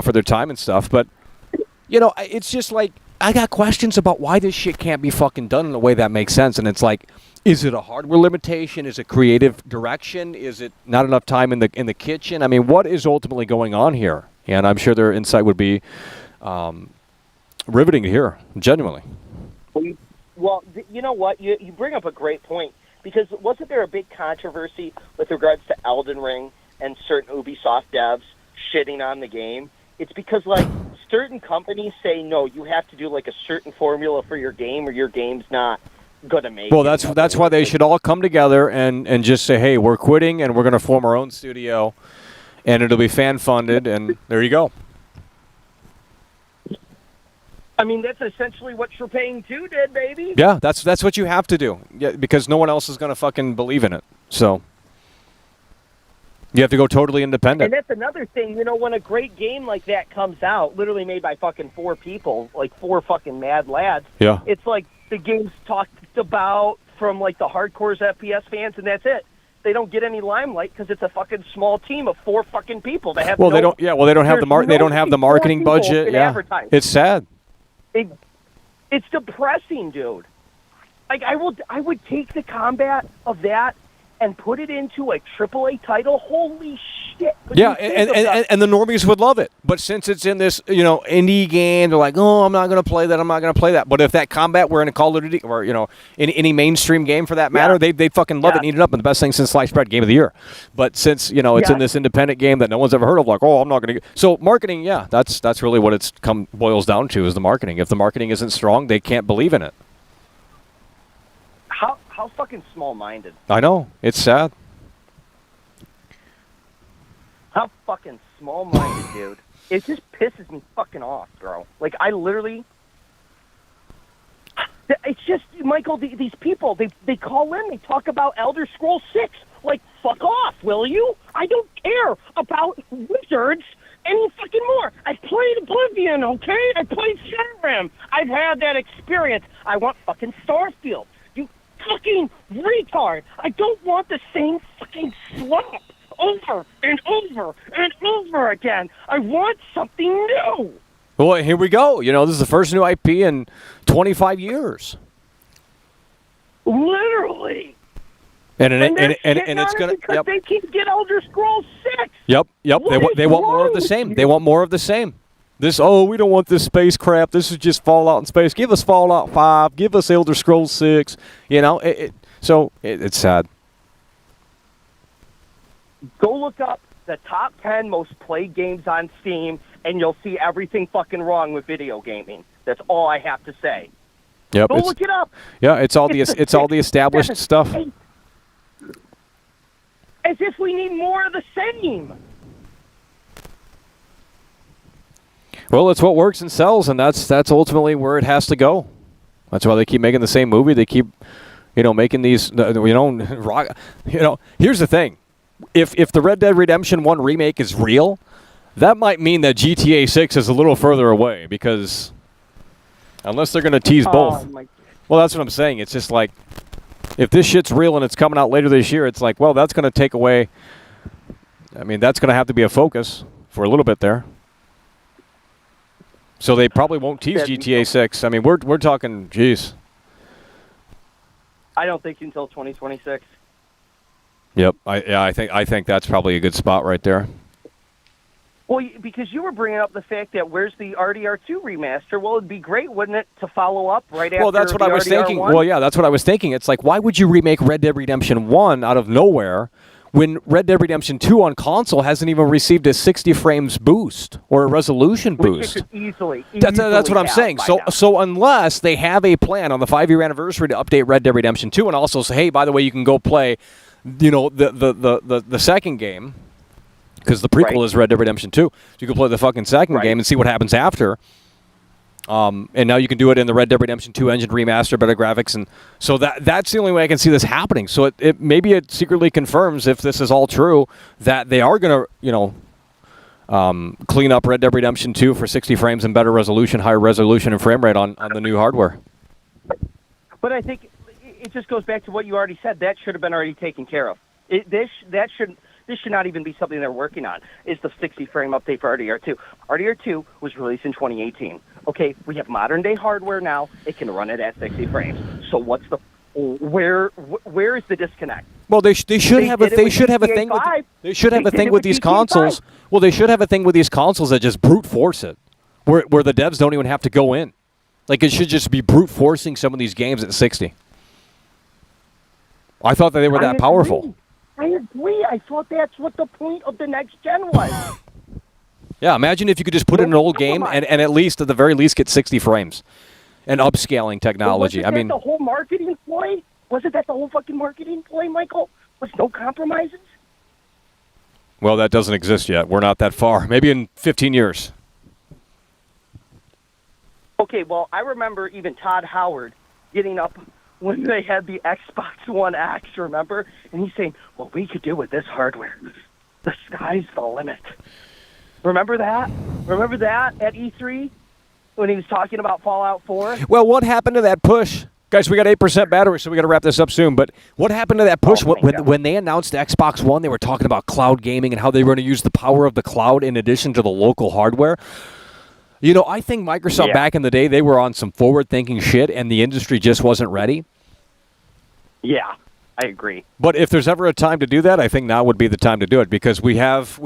For their time and stuff. But, it's just like, I got questions about why this shit can't be fucking done in a way that makes sense. And it's like, is it a hardware limitation? Is it creative direction? Is it not enough time in the kitchen? I mean, what is ultimately going on here? And I'm sure their insight would be riveting to hear, genuinely. Well, you know what? You bring up a great point. Because wasn't there a big controversy with regards to Elden Ring and certain Ubisoft devs shitting on the game? It's because like certain companies say no, you have to do like a certain formula for your game or your game's not gonna make well it. that's why they should all come together and just say, hey, we're quitting and we're going to form our own studio and it'll be fan funded, and there you go. I mean, that's essentially what Trepang 2 did, baby. Yeah, that's what you have to do. Yeah, because no one else is going to fucking believe in it. So you have to go totally independent. And that's another thing, when a great game like that comes out, literally made by fucking 4 people, like 4 fucking mad lads. Yeah. It's like the game's talked about from like the hardcore FPS fans, and that's it. They don't get any limelight because it's a fucking small team of 4 fucking people that have. They don't. Yeah. Well, they don't have they don't have the marketing budget. Yeah. Advertise. It's sad. It's depressing, dude. Like I would take the combat of that and put it into a AAA title. Holy shit! Yeah, and the normies would love it. But since it's in this, indie game, they're like, oh, I'm not going to play that. I'm not going to play that. But if that combat were in a Call of Duty or, in any mainstream game for that matter, they'd fucking love it and eat it up. And the best thing since sliced bread, game of the year. But since, it's in this independent game that no one's ever heard of, like, oh, I'm not going to. So marketing, yeah, that's really what it's boils down to is the marketing. If the marketing isn't strong, they can't believe in it. How fucking small-minded. I know. It's sad. How fucking small-minded, dude. It just pisses me fucking off, bro. Like, I literally... It's just, Michael, these people, they call in, they talk about Elder Scrolls 6. Like, fuck off, will you? I don't care about Wizards any fucking more. I've played played Oblivion, okay? I played Skyrim. I've had that experience. I want fucking Starfield. You fucking retard. I don't want the same fucking slop over and over and over again. I want something new. Well, here we go. You know, this is the first new IP in 25 years. Literally. And they're it's shitting going on it because they can't get Elder Scrolls 6. Yep. What They is want more wrong of the with same. you? They want more of the same. We don't want this space crap. This is just Fallout in space. Give us Fallout 5. Give us Elder Scrolls 6. You know, it's sad. Go look up the top 10 most played games on Steam, and you'll see everything fucking wrong with video gaming. That's all I have to say. Yep. Go look it up. Yeah, it's all the established 6, stuff. 7, 8. As if we need more of the same. Well, it's what works and sells, and that's ultimately where it has to go. That's why they keep making the same movie. They keep, making these. Here's the thing: if the Red Dead Redemption 1 remake is real, that might mean that GTA 6 is a little further away because unless they're going to tease both. Well, that's what I'm saying. It's just like if this shit's real and it's coming out later this year, it's like, well, that's going to take away. I mean, that's going to have to be a focus for a little bit there. So they probably won't tease GTA 6. I mean, we're talking, geez. I don't think until 2026. Yep. I think that's probably a good spot right there. Well, because you were bringing up the fact that where's the RDR2 remaster? Well, it'd be great, wouldn't it, to follow up right after. Well, that's what I was thinking. RDR1? Well, yeah, that's what I was thinking. It's like, why would you remake Red Dead Redemption 1 out of nowhere when Red Dead Redemption 2 on console hasn't even received a 60 frames boost or a resolution boost? Easily. That's what I'm saying. So unless they have a plan on the 5-year anniversary to update Red Dead Redemption 2 and also say, hey, by the way, you can go play, the second game. Because the prequel is Red Dead Redemption 2. So you can play the fucking second game and see what happens after. And now you can do it in the Red Dead Redemption 2 engine remaster, better graphics. And so that's the only way I can see this happening. So maybe it secretly confirms, if this is all true, that they are going to, clean up Red Dead Redemption 2 for 60 frames and better resolution, higher resolution and frame rate on the new hardware. But I think it just goes back to what you already said. That should have been already taken care of. This should not even be something they're working on, is the 60-frame update for RDR2. RDR2 was released in 2018. Okay, we have modern-day hardware now. It can run it at 60 frames. So where is the disconnect? Well, they should have a thing with these consoles. Well, they should have a thing with these consoles that just brute force it, where the devs don't even have to go in. Like, it should just be brute forcing some of these games at 60. I thought that they were that powerful. I agree. I thought that's what the point of the next gen was. Yeah, imagine if you could just put in an old game and at the very least, get 60 frames and upscaling technology. Wasn't that the whole marketing ploy? Wasn't that the whole fucking marketing ploy, Michael? Was no compromises? Well, that doesn't exist yet. We're not that far. Maybe in 15 years. Okay, well, I remember even Todd Howard getting up when they had the Xbox One X, remember? And he's saying, what we could do with this hardware, the sky's the limit. Remember that? Remember that at E3 when he was talking about Fallout 4? Well, what happened to that push? Guys, we got 8% battery, so we got to wrap this up soon. But what happened to that push? When they announced Xbox One, they were talking about cloud gaming and how they were going to use the power of the cloud in addition to the local hardware. I think Microsoft back in the day, they were on some forward-thinking shit, and the industry just wasn't ready. Yeah, I agree. But if there's ever a time to do that, I think now would be the time to do it, because we have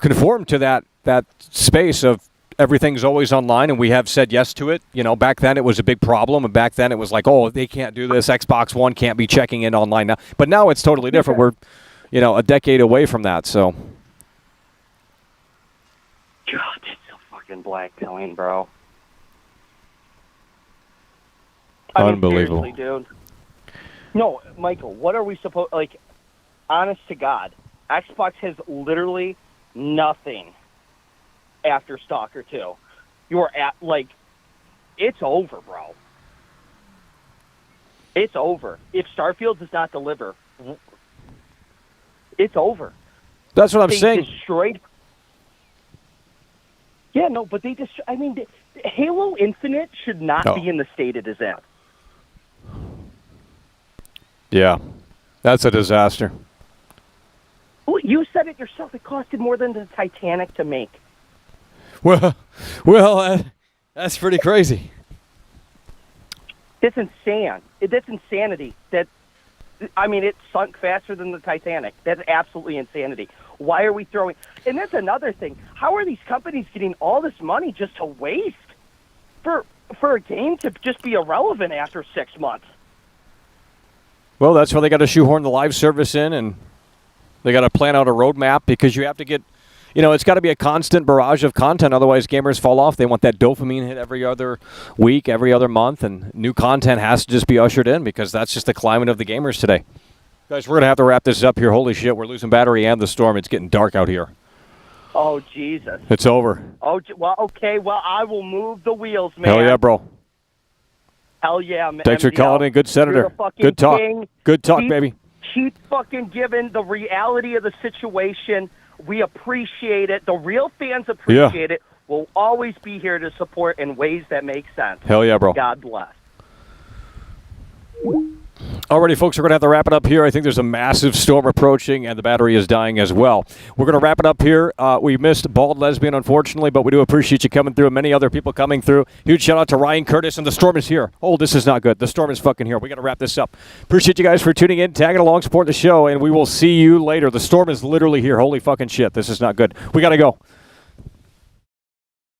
conformed to that space of everything's always online, and we have said yes to it. Back then it was a big problem, and back then it was like, oh, they can't do this. Xbox One can't be checking in online now. But now it's totally different. We're, a decade away from that. So. God, it's so fucking blackpilling, bro. Unbelievable. Seriously, dude. No, Michael, what are we supposed... honest to God, Xbox has literally nothing after Stalker 2. You're at, it's over, bro. It's over. If Starfield does not deliver, it's over. That's what I'm saying. Yeah, no, but they just, I mean, Halo Infinite should not No. be in the state it is in. Yeah, that's a disaster. Well, you said it yourself. It costed more than the Titanic to make. Well, that's pretty crazy. That's insane. That's insanity. That, I mean, it sunk faster than the Titanic. That's absolutely insanity. Why are we throwing? And that's another thing. How are these companies getting all this money just to waste for a game to just be irrelevant after 6 months? Well, that's why they got to shoehorn the live service in, and they got to plan out a roadmap because you have to get, it's got to be a constant barrage of content. Otherwise, gamers fall off. They want that dopamine hit every other week, every other month, and new content has to just be ushered in because that's just the climate of the gamers today. Guys, we're going to have to wrap this up here. Holy shit, we're losing battery and the storm. It's getting dark out here. Oh, Jesus. It's over. Oh, well, okay. Well, I will move the wheels, man. Hell yeah, bro. Hell yeah, man. Thanks for calling in. Good senator. Good talk. King. Good talk, baby. Keep fucking giving the reality of the situation. We appreciate it. The real fans appreciate it. We'll always be here to support in ways that make sense. Hell yeah, bro. God bless. Alrighty, folks, we're going to have to wrap it up here. I think there's a massive storm approaching, and the battery is dying as well. We're going to wrap it up here. We missed Bald Lesbian, unfortunately, but we do appreciate you coming through and many other people coming through. Huge shout-out to Ryan Curtis, and the storm is here. Oh, this is not good. The storm is fucking here. We got to wrap this up. Appreciate you guys for tuning in, tagging along, supporting the show, and we will see you later. The storm is literally here. Holy fucking shit. This is not good. We got to go.